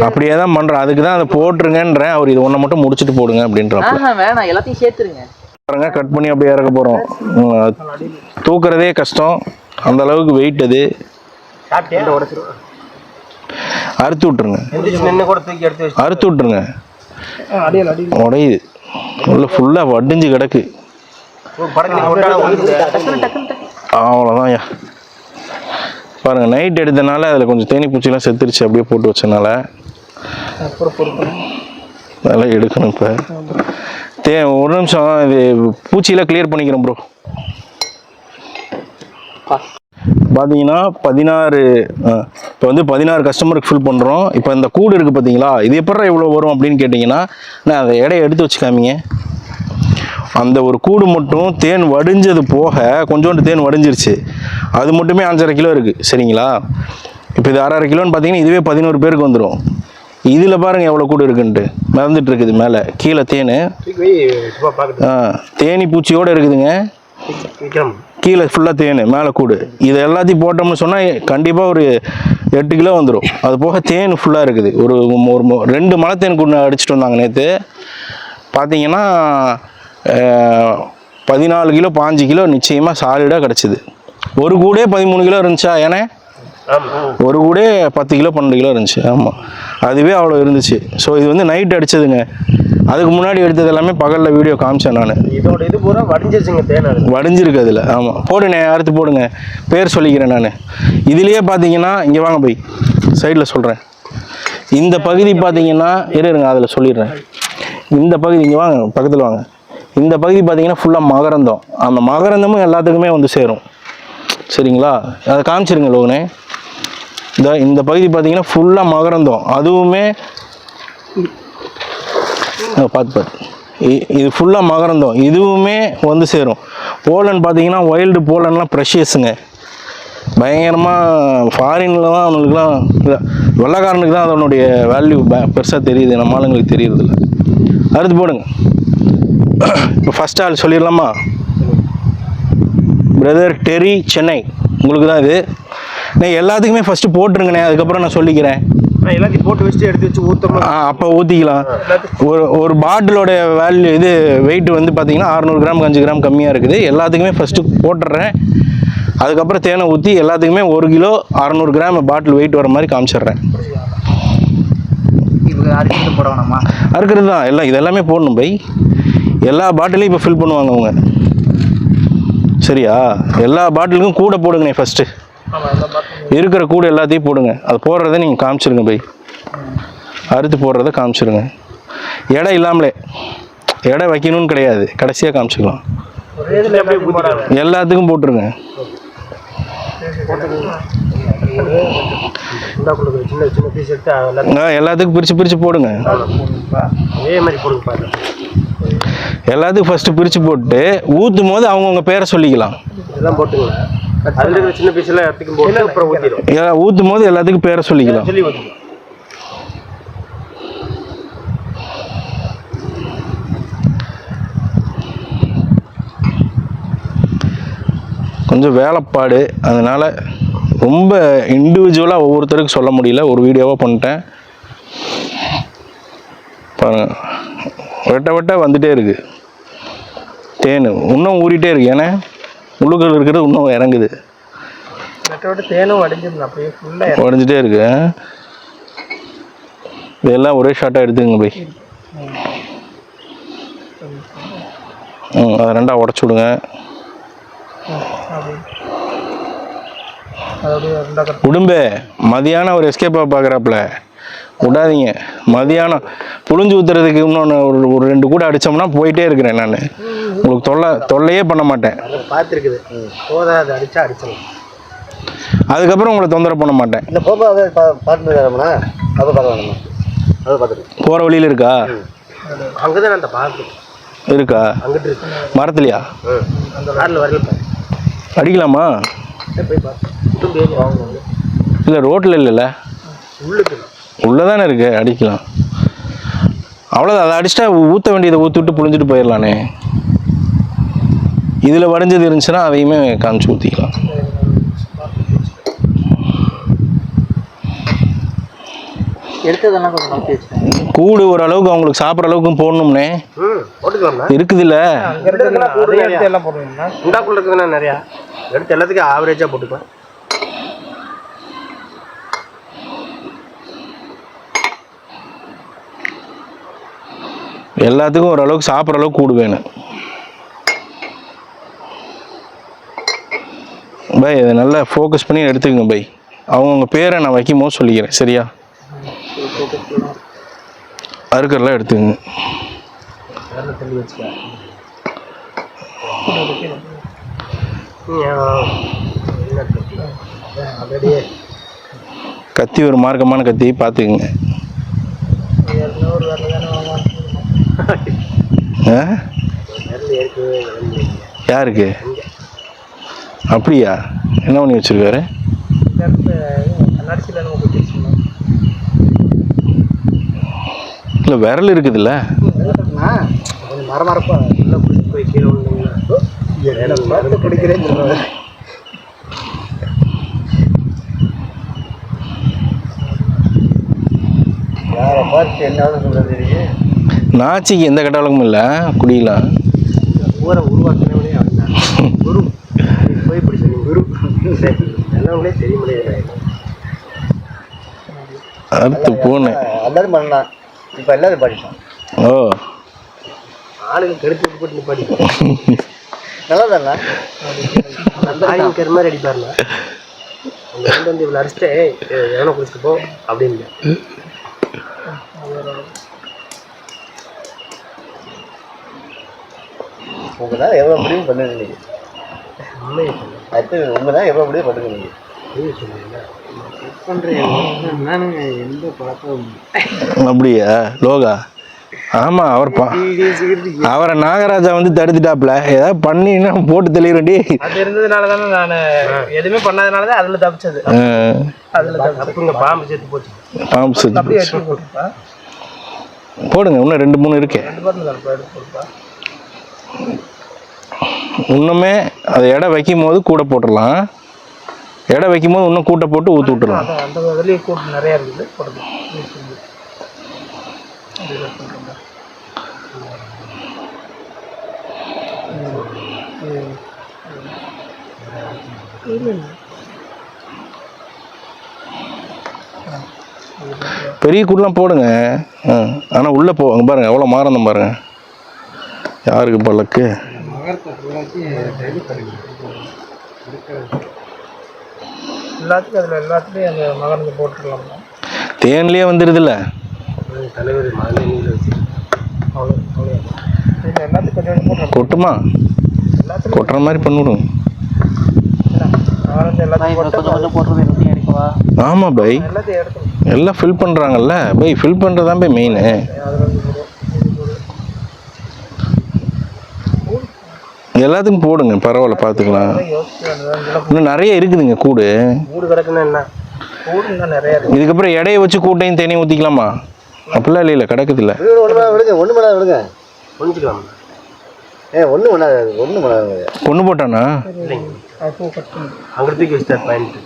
Speaker 1: அப்படியே தான் பண்ணுறோம். அதுக்கு தான் அதை போட்டுருங்கன்றேன். அவர் இது ஒன்றை மட்டும் முடிச்சுட்டு போடுங்க அப்படின்றப்ப
Speaker 3: வேணாம், எல்லாத்தையும் சேர்த்துருங்க.
Speaker 1: பாருங்க, கட் பண்ணி அப்படியே இறக்க போகிறோம். தூக்குறதே கஷ்டம், அந்த அளவுக்கு வெயிட். அது அறுத்து விட்டுருங்க,
Speaker 5: கூட தூக்கி எடுத்து வச்சு
Speaker 1: அறுத்து விட்டுருங்க. உடையுது, உள்ள ஃபுல்லாக வடிஞ்சு கிடக்கு. அவ்வளோதான் ஐயா. பாருங்கள், நைட் எடுத்தனால அதில் கொஞ்சம் தேனி பூச்சிலாம் செத்துருச்சு. அப்படியே போட்டு வச்சனால அதெல்லாம் எடுக்கணும். இப்போ ஒரு நிமிஷம், இது பூச்சியெல்லாம் கிளியர் பண்ணிக்கிறோம் ப்ரோ. பார்த்தீங்கன்னா 16 இப்போ வந்து 16 கஸ்டமருக்கு ஃபில் பண்ணுறோம். இப்போ இந்த கூடு இருக்குது பார்த்தீங்களா, இது எப்படா இவ்வளோ வரும் அப்படின்னு கேட்டிங்கன்னா, நான் அதை எடையை எடுத்து வச்சு காமிங்க. அந்த ஒரு கூடு மட்டும் தேன் வடிஞ்சது போக கொஞ்சோண்டு தேன் வடிஞ்சிருச்சு. அது மட்டுமே 5.5 கிலோ இருக்குது. சரிங்களா? இப்போ இது 1.5 கிலோன்னு பார்த்தீங்கன்னா இதுவே 11 பேருக்கு வந்துடும். இதில் பாருங்கள் எவ்வளோ கூடு இருக்குன்ட்டு மிதந்துட்டு இருக்குது. மேலே கீழே தேன் தேனி பூச்சியோடு இருக்குதுங்க. கீழே ஃபுல்லாக தேன், மேலே கூடு. இது எல்லாத்தையும் போட்டோம்னு சொன்னால் கண்டிப்பாக ஒரு 8 கிலோ வந்துடும். அது போக தேன் ஃபுல்லாக இருக்குது. ஒரு 2 மலை தேன் கூடு அடிச்சுட்டு வந்தாங்க நேற்று. பார்த்தீங்கன்னா 14 கிலோ 15 கிலோ நிச்சயமாக சாலிடாக கிடச்சிது. ஒரு கூடே 13 கிலோ இருந்துச்சா? ஏன்னா ஒரு கூடே 10 கிலோ 12 கிலோ இருந்துச்சு. ஆமாம், அதுவே அவ்வளோ இருந்துச்சு. ஸோ இது வந்து நைட் அடித்ததுங்க. அதுக்கு முன்னாடி எடுத்தது எல்லாமே பகலில் வீடியோ காமிச்சேன் நான்.
Speaker 5: இதோட இது பூரா வடிஞ்சிருச்சுங்க, தேன்
Speaker 1: வடிஞ்சிருக்கு அதில். ஆமாம், போடுண்ணே, அறுத்து போடுங்க. பேர் சொல்லிக்கிறேன் நான். இதுலேயே பார்த்தீங்கன்னா இங்கே வாங்க போய் சைடில் சொல்கிறேன். இந்த பகுதி பார்த்தீங்கன்னா இருங்க, அதில் சொல்லிடுறேன். இந்த பகுதி இங்கே வாங்க, பக்கத்தில் வாங்க. இந்த பகுதி பார்த்தீங்கன்னா ஃபுல்லாக மகரந்தம். அந்த மகரந்தமும் எல்லாத்துக்குமே வந்து சேரும். சரிங்களா? அதை காமிச்சிருங்க லோகனே. இந்த பகுதி பார்த்தீங்கன்னா ஃபுல்லாக மகரந்தம். அதுவுமே பார்த்து இது ஃபுல்லாக மகரந்தம். இதுவுமே வந்து சேரும். போலன் பார்த்தீங்கன்னா வைல்டு போலன்லாம் ப்ரெஷியஸுங்க. பயங்கரமாக ஃபாரினில் தான் அவனுக்குலாம், வெள்ளைக்காரனுக்கு தான் அதனுடைய வேல்யூ பெருசாக தெரியுது, நம்ம ஆளுங்களுக்கு தெரியறதில்ல. அடுத்து போடுங்க. இப்போ ஃபஸ்ட் ஆள் சொல்லிடலாமா? Brother Terry, Chennai. உங்களுக்கு தான் இது. நான் எல்லாத்துக்குமே ஃபஸ்ட்டு போட்டுருங்கண்ணே, அதுக்கப்புறம் நான் சொல்லிக்கிறேன்.
Speaker 5: எல்லாத்தையும் போட்டு வச்சுட்டு எடுத்து வச்சு ஊற்றணும்.
Speaker 1: அப்போ ஊற்றிக்கலாம். ஒரு பாட்டிலோட வேல்யூ இது வெயிட் வந்து பார்த்தீங்கன்னா 600 கிராம் 5 கிராம் கம்மியாக இருக்குது. எல்லாத்துக்குமே ஃபஸ்ட்டு போட்டுடுறேன். அதுக்கப்புறம் தேனை ஊற்றி எல்லாத்துக்குமே 1 கிலோ 600 கிராம் பாட்டில் வெயிட் வர மாதிரி காமிச்சிடுறேன். அறுக்கிறது தான் எல்லாம். இது எல்லாமே போடணும் பை. எல்லா பாட்டிலையும் இப்போ ஃபில் பண்ணுவாங்க அவங்க. சரியா? எல்லா பாட்டிலுக்கும் கூட போடுங்கண்ணே. ஃபஸ்ட்டு இருக்கிற கூட எல்லாத்தையும் போடுங்க. அது போடுறத நீங்கள் காமிச்சிருங்க பை. அறுத்து போடுறத காமிச்சிருங்க. எடை இல்லாமலே, எடை வைக்கணும்னு கிடையாது, கடைசியாக காமிச்சிக்கலாம். எல்லாத்துக்கும் போட்டுருங்க. எல்லாத்துக்கும் பிரித்து போடுங்க. எல்லாத்துக்கும் ஃபஸ்ட்டு பிரித்து போட்டு ஊற்றும் போது அவங்கவுங்க பேரை சொல்லிக்கலாம். ஊற்றும் போது எல்லாத்துக்கும் பேரை சொல்லிக்கலாம். கொஞ்சம் வேலைப்பாடு, அதனால் ரொம்ப இண்டிவிஜுவலாக ஒவ்வொருத்தருக்கு சொல்ல முடியல. ஒரு வீடியோவாக பண்ணிட்டேன். பாருங்கள், வெட்ட வந்துகிட்டே இருக்குது தேன். இன்னும் ஊறிட்டே இருக்குது. ஏன்னா உள்ளுக்குள்ள இருக்கிறது இன்னும் இறங்குது.
Speaker 3: தேனும் அப்படியே
Speaker 1: உடஞ்சிட்டே இருக்கு. இதெல்லாம் ஒரே ஷார்ட்டாக எடுத்துங்க போய். அதை 2ஆக உடச்சி விடுங்க. உடும்பு மதியானம் ஒரு எஸ்கேப்பாக பார்க்குறாப்புல விடாதீங்க. மதியானம் புழிஞ்சு ஊற்றுறதுக்கு இன்னொன்று ஒரு 2 கூட அடித்தோம்னா போயிட்டே இருக்கிறேன் நான். உங்களுக்கு தொல்லையே பண்ண மாட்டேன்.
Speaker 5: பார்த்துருக்குது போதாது அடித்தா அடிச்சிடலாம்.
Speaker 1: அதுக்கப்புறம் உங்களை தொந்தரவு பண்ண மாட்டேன்.
Speaker 5: இந்த போப்பா அதை பார்த்துருக்காருண்ணா, அதை பார்க்கலாம். அதை பார்த்துட்டு
Speaker 1: போகிற வழியில் இருக்கா?
Speaker 5: அங்கே தான் அந்த பார்த்து
Speaker 1: இருக்கா?
Speaker 5: அங்கிட்டு இருக்கு
Speaker 1: மரத்துலையா?
Speaker 5: அந்த காரில் வரல
Speaker 1: அடிக்கலாமா?
Speaker 5: போய் பார்த்து வாங்கணும்.
Speaker 1: இல்லை ரோட்டில் இல்லைல்ல,
Speaker 5: உள்ளுக்கு
Speaker 1: உள்ளே தானே இருக்கு, அடிக்கலாம். அவ்வளோதான். அதை அடிச்சிட்டா ஊற்ற வேண்டியதை ஊற்றி விட்டு புழிஞ்சிட்டு போயிடலானே. இதில் வடிஞ்சது இருந்துச்சுன்னா அதையுமே காமிச்சு ஊற்றிக்கலாம்.
Speaker 3: எடுத்ததெல்லாம் கொஞ்சம் நோக்கி வச்சுக்கோங்க.
Speaker 1: கூடு ஓரளவுக்கு அவங்களுக்கு சாப்பிட்ற அளவுக்கு போடணும்னே.
Speaker 5: போட்டுக்கலாம்
Speaker 1: இருக்குது இல்லை,
Speaker 5: எல்லாம் போடுவீங்கன்னா உண்டாக்குள்ள இருக்குதுண்ணா நிறையா எடுத்து எல்லாத்துக்கும் ஆவரேஜாக போட்டுக்கலாம்.
Speaker 1: எல்லாத்துக்கும் ஓரளவுக்கு சாப்பிட்ற அளவுக்கு கூடு வேணும். பை இதை நல்லா ஃபோக்கஸ் பண்ணி எடுத்துக்கங்க பை. அவங்கவுங்க பேரை நான் வைக்கும் போது சொல்லிக்கிறேன், சரியா? அறுக்கரெல்லாம் எடுத்துக்கங்க. கத்தி ஒரு மார்க்கமான கத்தி பார்த்துக்குங்க. யாருக்கு? அப்படியா? என்ன பண்ணி வச்சிருக்காரு? இல்லை விரல் இருக்குதுல்ல,
Speaker 5: மரமரப்பா போய் கீழே பிடிக்கிறேன். யாரை பார்த்து என்ன சொல்றது?
Speaker 1: நாச்சிக்கு எந்த கட்டாளமும் இல்லை, குடியெல்லாம்
Speaker 5: ஊரை உருவாக்கினவனே அவன் குரு. போய் பிடிச்ச குரு எல்லாமே தெரிய முடியாது.
Speaker 1: அடுத்து பூனை
Speaker 5: எல்லாரும் பண்ணலாம். இப்போ எல்லாரும் படிச்சோம்.
Speaker 1: ஓ
Speaker 5: ஆளுங்க கெடுத்து போட்டு படிப்போம். நல்லா தானே மாதிரி அடிப்பாருண்ணா. அவங்க வந்து இவ்வளோ அடிச்சுட்டு எவனை குடிச்சிட்டு போ அப்படின்னு. உங்க தான் எவ்வளோ முடியும் பண்ணுங்க நீங்கள். அடுத்து உங்க தான் எவ்வளோ முடியும் பண்ணுங்க நீங்கள். பண்ணுறேன் எந்த பழக்கம்.
Speaker 1: அப்படியா லோகா? ஆமாம், அவரை நாகராஜா வந்து தடுத்துட்டாப்புல. ஏதாவது பண்ணின்னா போட்டு தெளிறண்டி.
Speaker 3: அது இருந்ததுனால தானே நான் எதுவுமே பண்ணாதனால தான் அதில் தப்பிச்சது. அதில் தப்புங்க பாம்பு சேர்த்து போச்சு.
Speaker 1: பாம்பு சேர்த்து போடுங்க. இன்னும் 2-3 இருக்கு. இன்னுமே அதை எடை வைக்கும் போது கூட போட்டுடலாம். எடை வைக்கும் போது இன்னும் கூட்டை போட்டு ஊற்றி விட்டுடலாம்.
Speaker 3: அந்த இதுலேயே கூட்டம் நிறையா இருக்குது போடுறது.
Speaker 1: பெரிய கூடலாம் போடுங்க. ஆனால் உள்ளே போவாங்க பாருங்க, எவ்வளோ மாறணும் பாருங்க. யாருக்கு பல்லக்கு?
Speaker 3: எல்லாத்துக்கும் அதில் எல்லாத்துலேயும் அந்த மகரந்து போட்டுடலாம்.
Speaker 1: தேன்லேயே வந்துடுதுல்ல
Speaker 5: தலைவர்
Speaker 3: அவ்வளோ எல்லாத்துக்கும் கொஞ்சம் போட்டுறோம்.
Speaker 1: கொட்டுமா?
Speaker 3: எல்லாத்துக்கும்
Speaker 1: கொட்டுற மாதிரி பண்ணிவிடும்.
Speaker 3: மகரந்து எல்லாத்தையும் கொஞ்சம் போட்டுறது எப்படி எடுக்கவா?
Speaker 1: ஆமாம் பை,
Speaker 3: எல்லாத்தையும் எடுக்கணும்.
Speaker 1: எல்லாம் ஃபில் பண்ணுறாங்கல்ல பை. ஃபில் பண்ணுறது தான் பை மெயின். எல்லாத்துக்கும் போடுங்க, பரவாயில்ல, பார்த்துக்கலாம். இன்னும் நிறைய இருக்குதுங்க கூடு.
Speaker 5: கூடு கிடக்குன்னா என்ன?
Speaker 3: கூடுன்னா நிறையா இருக்குது.
Speaker 1: இதுக்கப்புறம் எடையை வச்சு கூட்டையும் தேனையும் ஊற்றிக்கலாமா? அப்படிலாம் இல்லை, கிடக்குது இல்லை.
Speaker 5: விடுங்க, ஒன்று பண்ணாத விடுங்க, புரிஞ்சுக்கலாம். ஒன்றும் பண்ணாது, ஒன்றும் பண்ணாது.
Speaker 1: கொண்டு போட்டானா?
Speaker 5: அங்கே தூக்கி வச்சுட்டார் பாயிண்ட்.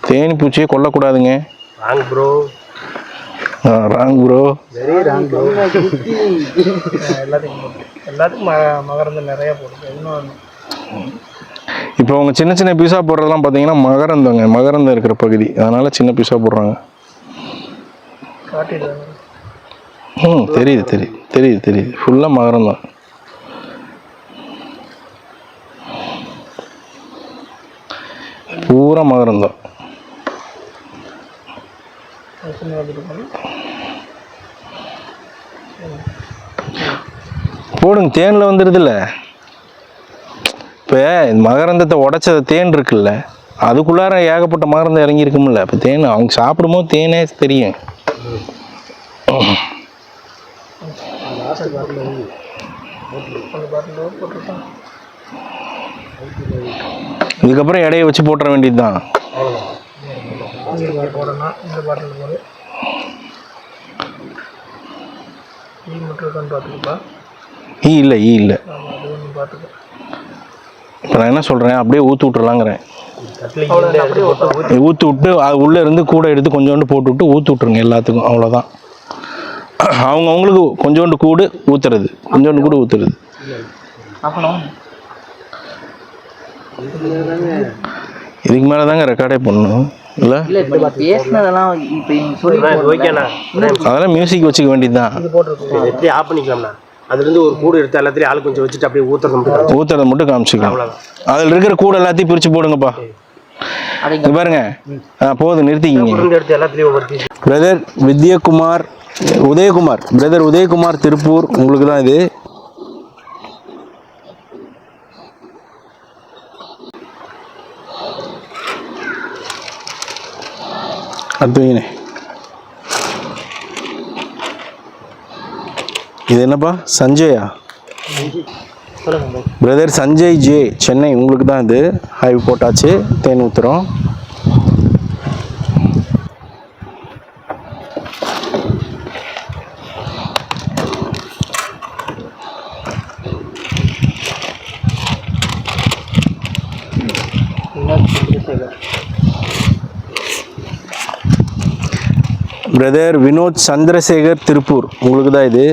Speaker 1: தேனி பூச்சியை கொல்லக்கூடாதுங்க.
Speaker 5: Wrong bro.
Speaker 1: Wrong bro.
Speaker 5: Very wrong bro.
Speaker 3: எல்லாத்துக்கும் மகரந்து நிறையா போடுது. இன்னும்
Speaker 1: இப்போ அவங்க சின்ன சின்ன பீஸாக போடுறதெல்லாம் பார்த்தீங்கன்னா மகரந்தம் இருக்கிற பகுதி, அதனால சின்ன பீஸாக போடுறாங்க.
Speaker 3: காட்டிடுவாங்க.
Speaker 1: தெரியுது ஃபுல்லாக மகரந்தம். பூரா மகரந்தம். போடுங்க, தேனில் வந்துடுதுல்ல. இப்போ மகரந்தத்தை உடைச்சத தேன் இருக்குல்ல, அதுக்குள்ளார ஏகப்பட்ட மகரந்தம் இறங்கியிருக்கும்ல. இப்போ தேன் அவங்க சாப்பிடும்போது தேனே தெரியும். இதுக்கப்புறம் எடையை வச்சு போட்டுற வேண்டியது தான். ஈ இல்லை. இப்போ நான் என்ன சொல்கிறேன், அப்படியே ஊற்றி விட்டுறலாங்கிறேன். ஊற்றி விட்டு அது உள்ளே இருந்து கூட எடுத்து கொஞ்சோண்டு போட்டு விட்டு ஊற்றி விட்ருங்க எல்லாத்துக்கும். அவ்வளோதான். அவங்களுக்கு கொஞ்சோண்டு கூடு ஊற்றுறது, கொஞ்சோண்டு கூட ஊற்றுறது. இதுக்கு மேலே தாங்க ரெக்கார்டே பண்ணணும் இல்லை? அதெல்லாம் மியூசிக் வச்சுக்க வேண்டியது தான்.
Speaker 5: எப்படி ஆஃப் பண்ணிக்கலாம்ண்ணா? அதுலேருந்து ஒரு கூடு எடுத்து எல்லாத்தையும் ஆள் கொஞ்சம் வச்சுட்டு அப்படியே ஊற்றுறத மட்டும் காமிச்சிக்கலாம். அதில் இருக்கிற கூடு எல்லாத்தையும் பிரித்து போடுங்கப்பா. இங்க பாருங்க, போதும், நிறுத்திக்கிங்க. பிரதர் உதயகுமார் பிரதர் உதயகுமார் திருப்பூர், உங்களுக்கு தான் இது. அதுங்க இது என்னப்பா, சஞ்சயா? பிரதர் சஞ்சய் ஜே, சென்னை, உங்களுக்கு தான் இது. ஹைவ் போட்டாச்சு, தேன் ஊற்றுறோம். பிரதர் வினோத் சந்திரசேகர் திருப்பூர், உங்களுக்கு தான் இது.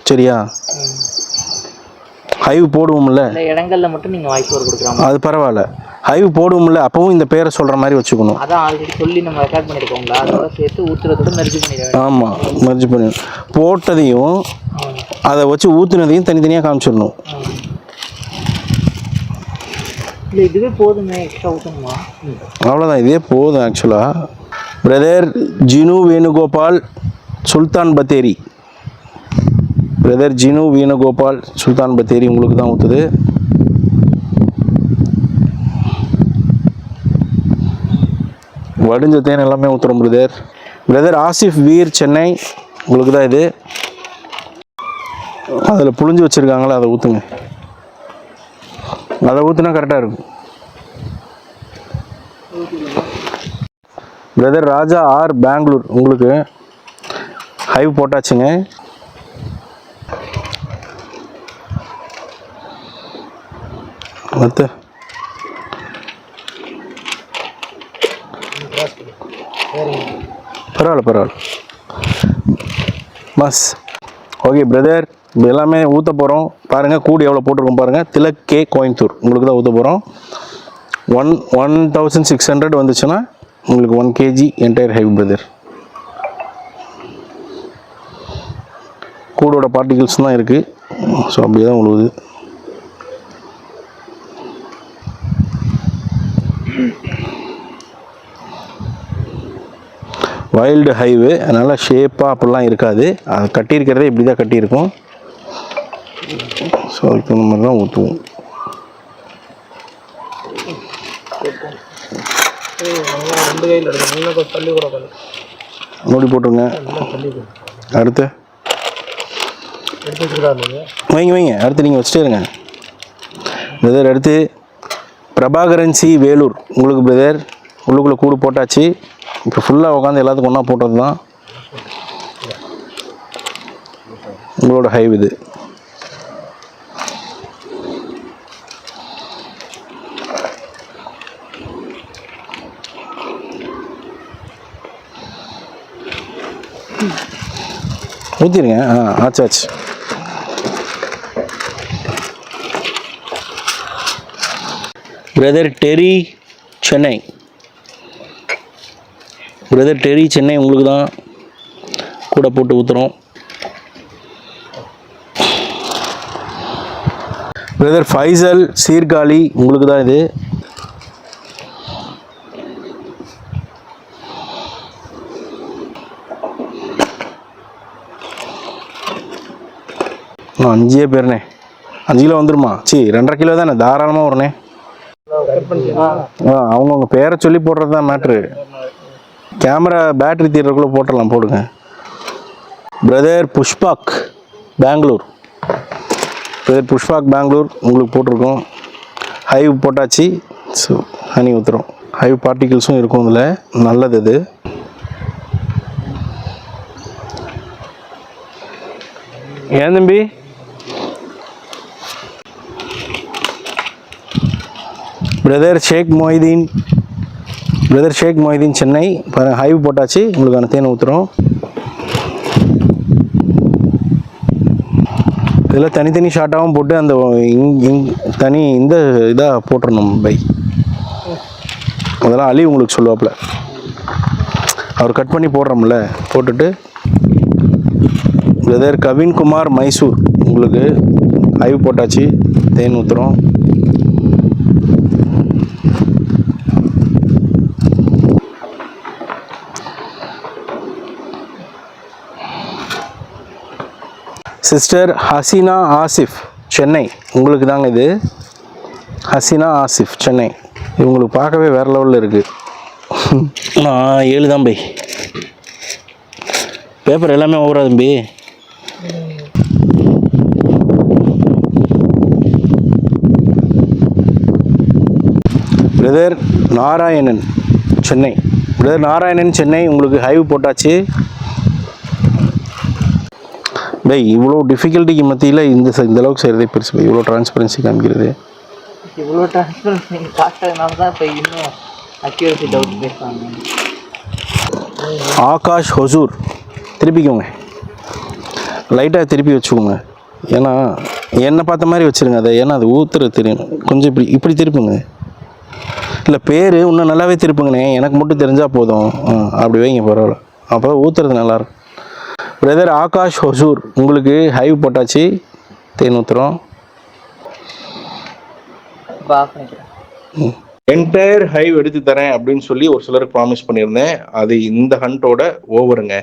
Speaker 5: சரியா? ஹைவ் போடுவோம்ல
Speaker 3: இடங்கள்ல மட்டும் நீங்க வாய்ஸ் ஓவர் கொடுக்கலாம்.
Speaker 1: அது பரவாயில்ல. ஹைவ் போடுவோம்ல, அப்பவும் இந்த பேரை சொல்ற மாதிரி வச்சுக்கணும்.
Speaker 3: அதான் ஆல்ரெடி சொல்லி நம்ம ரெக்கார்ட் பண்ணிருக்கோம்ல, அதோட சேர்த்து ஊத்துறதோட மெர்ஜ் பண்ணிடுவேன்.
Speaker 1: ஆமாம், மெர்ஜ் பண்ணி போட்டதையும் அதை வச்சு ஊற்றுனதையும் தனித்தனியாக காமிச்சிடணும்.
Speaker 3: இல்லை இதுவே போதுமே, எக்ஸ்ட்ரா ஊற்றணுமா?
Speaker 1: அவ்வளோதான், இதே போதும் ஆக்சுவலாக. பிரதர் ஜினு வேணுகோபால் சுல்தான் பத்தேரி, பிரதர் ஜினு வேணுகோபால் சுல்தான் பத்தேரி, உங்களுக்கு தான் ஊற்றுது. வடிஞ்ச தேன் எல்லாமே ஊற்றுறோம் பிரதர். பிரதர் ஆசிஃப் வீர் சென்னை, உங்களுக்கு தான் இது. அதில் புழிஞ்சு வச்சுருக்காங்களா, அதை ஊற்றுங்க. அதை ஊற்றுனா கரெக்டாக இருக்கும். பிரதர் ராஜா ஆர் பெங்களூர், உங்களுக்கு ஹைவ் போட்டாச்சுங்க. மற்ற பரவாயில்ல பஸ். ஓகே பிரதர், இப்போ எல்லாமே ஊற்ற போகிறோம். பாருங்கள் கூடு எவ்வளோ போட்டிருக்கோம் பாருங்கள். திலக் கே கோயம்புத்தூர், உங்களுக்கு தான் ஊற்ற போகிறோம். 1600 வந்துச்சுன்னா உங்களுக்கு 1 kg என்டையர் ஹைவ் பிரதர். கூடோட பார்ட்டிகிள்ஸ் தான் இருக்குது. ஸோ அப்படியே தான் உழுவுது. வைல்டு ஹைவு, அதனால் ஷேப்பாக அப்படிலாம் இருக்காது. அது கட்டியிருக்கிறதே இப்படி தான் கட்டியிருக்கும். ஸோ அதுக்கு தகுந்த மாதிரி தான் ஊற்றுவோம். மூடி போட்டுருங்க. அடுத்து வைங்க, அடுத்து நீங்கள் வச்சுட்டே இருங்க பிரதர். அடுத்து பிரபாகரன் சி வேலூர், உங்களுக்கு பிரதர் உள்ளுக்குள்ளே கூடு போட்டாச்சு. இப்போ ஃபுல்லாக உட்காந்து எல்லாத்துக்கும் ஒன்றா போட்டது தான் உங்களோட ஹைவ் இது. ஊற்றிடுங்க. ஆச்சாச்சு. Brother Terry Chennai, brother Terry Chennai, உங்களுக்கு தான் கூட போட்டு ஊற்றுறோம். பிரதர் ஃபைசல் சீர்காழி, உங்களுக்கு தான் இது. இன்னும் 5 பேருண்ணே. 5 கிலோ வந்துருமா? 2.5 கிலோ தானே, தாராளமாக வருண்ணே. அவங்கவுங்க பேரை சொல்லி போடுறது தான் மேட்ரு. கேமரா பேட்டரி தீர்றதுக்குள்ளே போட்டுடலாம், போடுங்க. பிரதர் புஷ்பாக் பெங்களூர், பிரதர் புஷ்பாக் பெங்களூர் உங்களுக்கு போட்டிருக்கோம். ஹைவ் போட்டாச்சு. ஸோ ஹனி ஊற்றுறோம். ஹைவ் பார்ட்டிகிள்ஸும் இருக்கும் இதில், நல்லது இது. ஏன் தம்பி? பிரதர் ஷேக் மொய்தீன், பிரதர் ஷேக் மொய்தீன் சென்னை. பாருங்கள், ஹைவ் போட்டாச்சு, உங்களுக்கான தேன் ஊற்றுறோம். இதில் தனித்தனி ஷார்ட்டாகவும் போட்டு அந்த தனி இந்த இதாக போட்டுடணும் பை. அதெல்லாம் அலி உங்களுக்கு சொல்லுவாப்புல, அவர் கட் பண்ணி போடுறோம்ல, போட்டுட்டு. பிரதர் கவின்குமார் மைசூர், உங்களுக்கு ஹைவ் போட்டாச்சு, தேன் ஊற்றுறோம். சிஸ்டர் ஹசீனா ஆசிஃப் சென்னை, உங்களுக்கு தாங்க இது. ஹசீனா ஆசிஃப் சென்னை, இவங்களுக்கு பார்க்கவே வேறு லெவலில் இருக்குது. நான் 7 தான் பை. பேப்பர் எல்லாமே ஓவரா தம்பி. பிரதர் நாராயணன் சென்னை, பிரதர் நாராயணன் சென்னை, உங்களுக்கு ஹைவ் போட்டாச்சு பை. இவ்வளோ டிஃபிகல்ட்டிக்கு மத்தியில் இந்த அளவுக்கு செய்கிறதே பெருசு பை. இவ்வளோ டிரான்ஸ்பரன்சி காமிக்கிறது,
Speaker 3: இவ்வளோ டிரான்ஸ்பரன்சி நீங்கள் காட்டுறதுனால தான் இப்போ இன்னும் அக்யூரசி டவுட் பேசுவாங்க.
Speaker 1: ஆகாஷ் ஹொசூர், திருப்பிக்கோங்க, லைட்டாக திருப்பி வச்சுக்கோங்க. ஏன்னா என்னை பார்த்த மாதிரி வச்சுருங்க அதை, ஏன்னா அது ஊற்றுறது தெரியும். கொஞ்சம் இப்படி திருப்புங்க. இல்லை பேர் இன்னும் நல்லாவே திருப்புங்கண்ணே, எனக்கு மட்டும் தெரிஞ்சால் போதும். அப்படி வைங்க, பரவாயில்ல, அப்போ ஊற்றுறது நல்லாயிருக்கும். பிரதர் ஆகாஷ் ஹொசூர், உங்களுக்கு ஹைவ் போட்டாச்சு, தேன் ஊற்றுறோம். என்டையர் ஹைவ் எடுத்து தரேன் அப்படின்னு சொல்லி ஒரு சிலருக்கு ப்ராமிஸ் பண்ணியிருந்தேன். அது இந்த ஹண்டோட ஓவருங்க.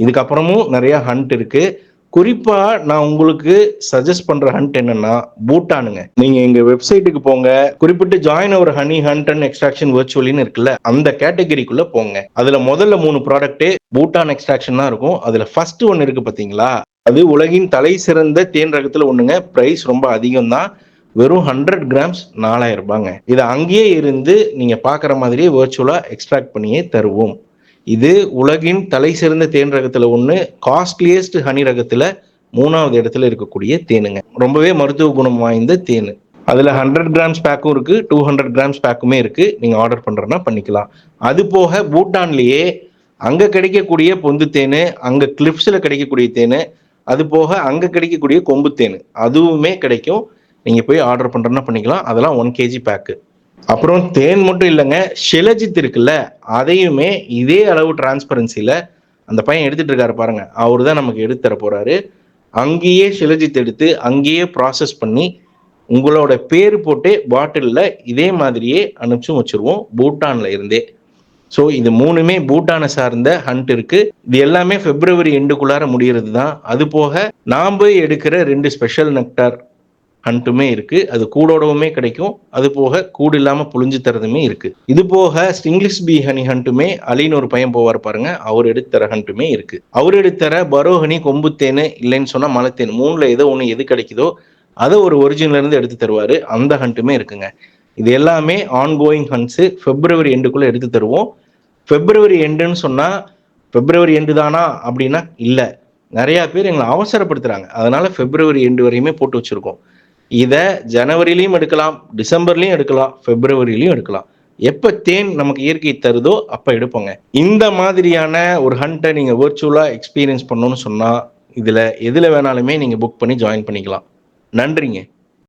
Speaker 1: இதுக்கப்புறமும் நிறைய ஹண்ட் இருக்கு. குறிப்பா நான் உங்களுக்கு சஜஸ்ட் பண்ற ஹண்ட் என்னன்னா பூட்டானுங்க. நீங்க எங்க வெப்சைட்டுக்கு போங்க, குறிப்பிட்டு join our honey hunt and extraction வர்ச்சுவலின்னு இருக்குல்ல, அந்த கேட்டகரிக்குள்ள போங்க. அதுல முதல்ல 3 ப்ராடக்ட் பூட்டான் எக்ஸ்ட்ராக்ஷன் தான் இருக்கும். அதுல ஃபர்ஸ்ட் ஒன்னு இருக்கு பாத்தீங்களா, அது உலகின் தலை சிறந்த தேன் ரகத்துல ஒண்ணுங்க. பிரைஸ் ரொம்ப அதிகம் தான், வெறும் 100 கிராம்ஸ் 4000 ரூபாங்க. இதை அங்கேயே இருந்து நீங்க பாக்குற மாதிரியே வர்ச்சுவலா எக்ஸ்ட்ராக்ட் பண்ணியே தருவோம். இது உலகின் தலை சிறந்த தேன் ரகத்துல ஒண்ணு, காஸ்ட்லியஸ்ட் ஹனி ரகத்துல 3வது இடத்துல இருக்கக்கூடிய தேனுங்க. ரொம்பவே மருத்துவ குணம் வாய்ந்த தேனு. அதுல 100 கிராம்ஸ் பேக்கும் இருக்கு, 200 கிராம்ஸ் பேக்குமே இருக்கு. நீங்க ஆர்டர் பண்றதுனா பண்ணிக்கலாம். அது போக பூட்டான்லயே அங்க கிடைக்கக்கூடிய பொந்து தேனு, அங்க கிளிப்ஸ்ல கிடைக்கக்கூடிய தேனு, அது போக அங்க கிடைக்கக்கூடிய கொம்பு தேனு அதுவுமே கிடைக்கும். நீங்க போய் ஆர்டர் பண்றதுனா பண்ணிக்கலாம். அதெல்லாம் 1 kg பேக்கு. அப்புறம் தேன் மட்டும் இல்லைங்க, ஷிலஜித் இருக்குல்ல, அதையுமே இதே அளவு டிரான்ஸ்பரன்சில அந்த பையன் எடுத்துட்டு இருக்காரு பாருங்க, அவரு தான் நமக்கு எடுத்து தர போறாரு. அங்கேயே ஷிலஜித் எடுத்து அங்கேயே ப்ராசஸ் பண்ணி உங்களோட பேர் போட்டு பாட்டிலில் இதே மாதிரியே அனுப்பிச்சும் வச்சிருவோம், பூட்டான்ல இருந்தே. ஸோ இது 3மே பூட்டானை சார்ந்த ஹண்ட் இருக்கு. இது எல்லாமே பிப்ரவரி எண்டுக்குள்ளார முடியறது தான். அது போக நாம எடுக்கிற 2 ஸ்பெஷல் நெக்டார் ஹண்ட்டுமே இருக்கு. அது கூடோடவுமே கிடைக்கும். அது போக கூடு இல்லாம புளிஞ்சு தரதுமே இருக்கு. இது போக ஸ்டிங்லிஷ் பி ஹனி ஹண்ட்டுமே, அலின்னு ஒரு பையன் போவார் பாருங்க, அவர் எடுத்து தர ஹண்ட்டுமே இருக்கு. அவர் எடுத்து தர பரோஹனி, கொம்பு தேனு, இல்லைன்னு சொன்னா மலைத்தேன், 3ல ஏதோ ஒன்று எது கிடைக்குதோ அதை ஒரு ஒரிஜினல் இருந்து எடுத்து தருவாரு. அந்த ஹண்ட்டுமே இருக்குங்க. இது எல்லாமே ஆன்கோயிங் ஹண்ட்ஸ். பிப்ரவரி எண்டுக்குள்ள எடுத்து தருவோம். பிப்ரவரி எண்டுன்னு சொன்னா பிப்ரவரி எண்டு தானா அப்படின்னா இல்ல, நிறைய பேர் எங்களை அவசரப்படுத்துறாங்க. அதனால பிப்ரவரி எண்டு வரையுமே போட்டு வச்சிருக்கோம். இதை ஜனவரிலையும் எடுக்கலாம், டிசம்பர்லையும் எடுக்கலாம், பிப்ரவரிலையும் எடுக்கலாம். எப்ப தேன் நமக்கு இயற்கை தருதோ அப்ப எடுப்போங்க. இந்த மாதிரியான ஒரு ஹண்ட்டை நீங்க வர்ச்சுவலா எக்ஸ்பீரியன்ஸ் பண்ணணும்னு சொன்னா இதுல எதுல வேணாலுமே நீங்க புக் பண்ணி ஜாயின் பண்ணிக்கலாம். நன்றிங்க.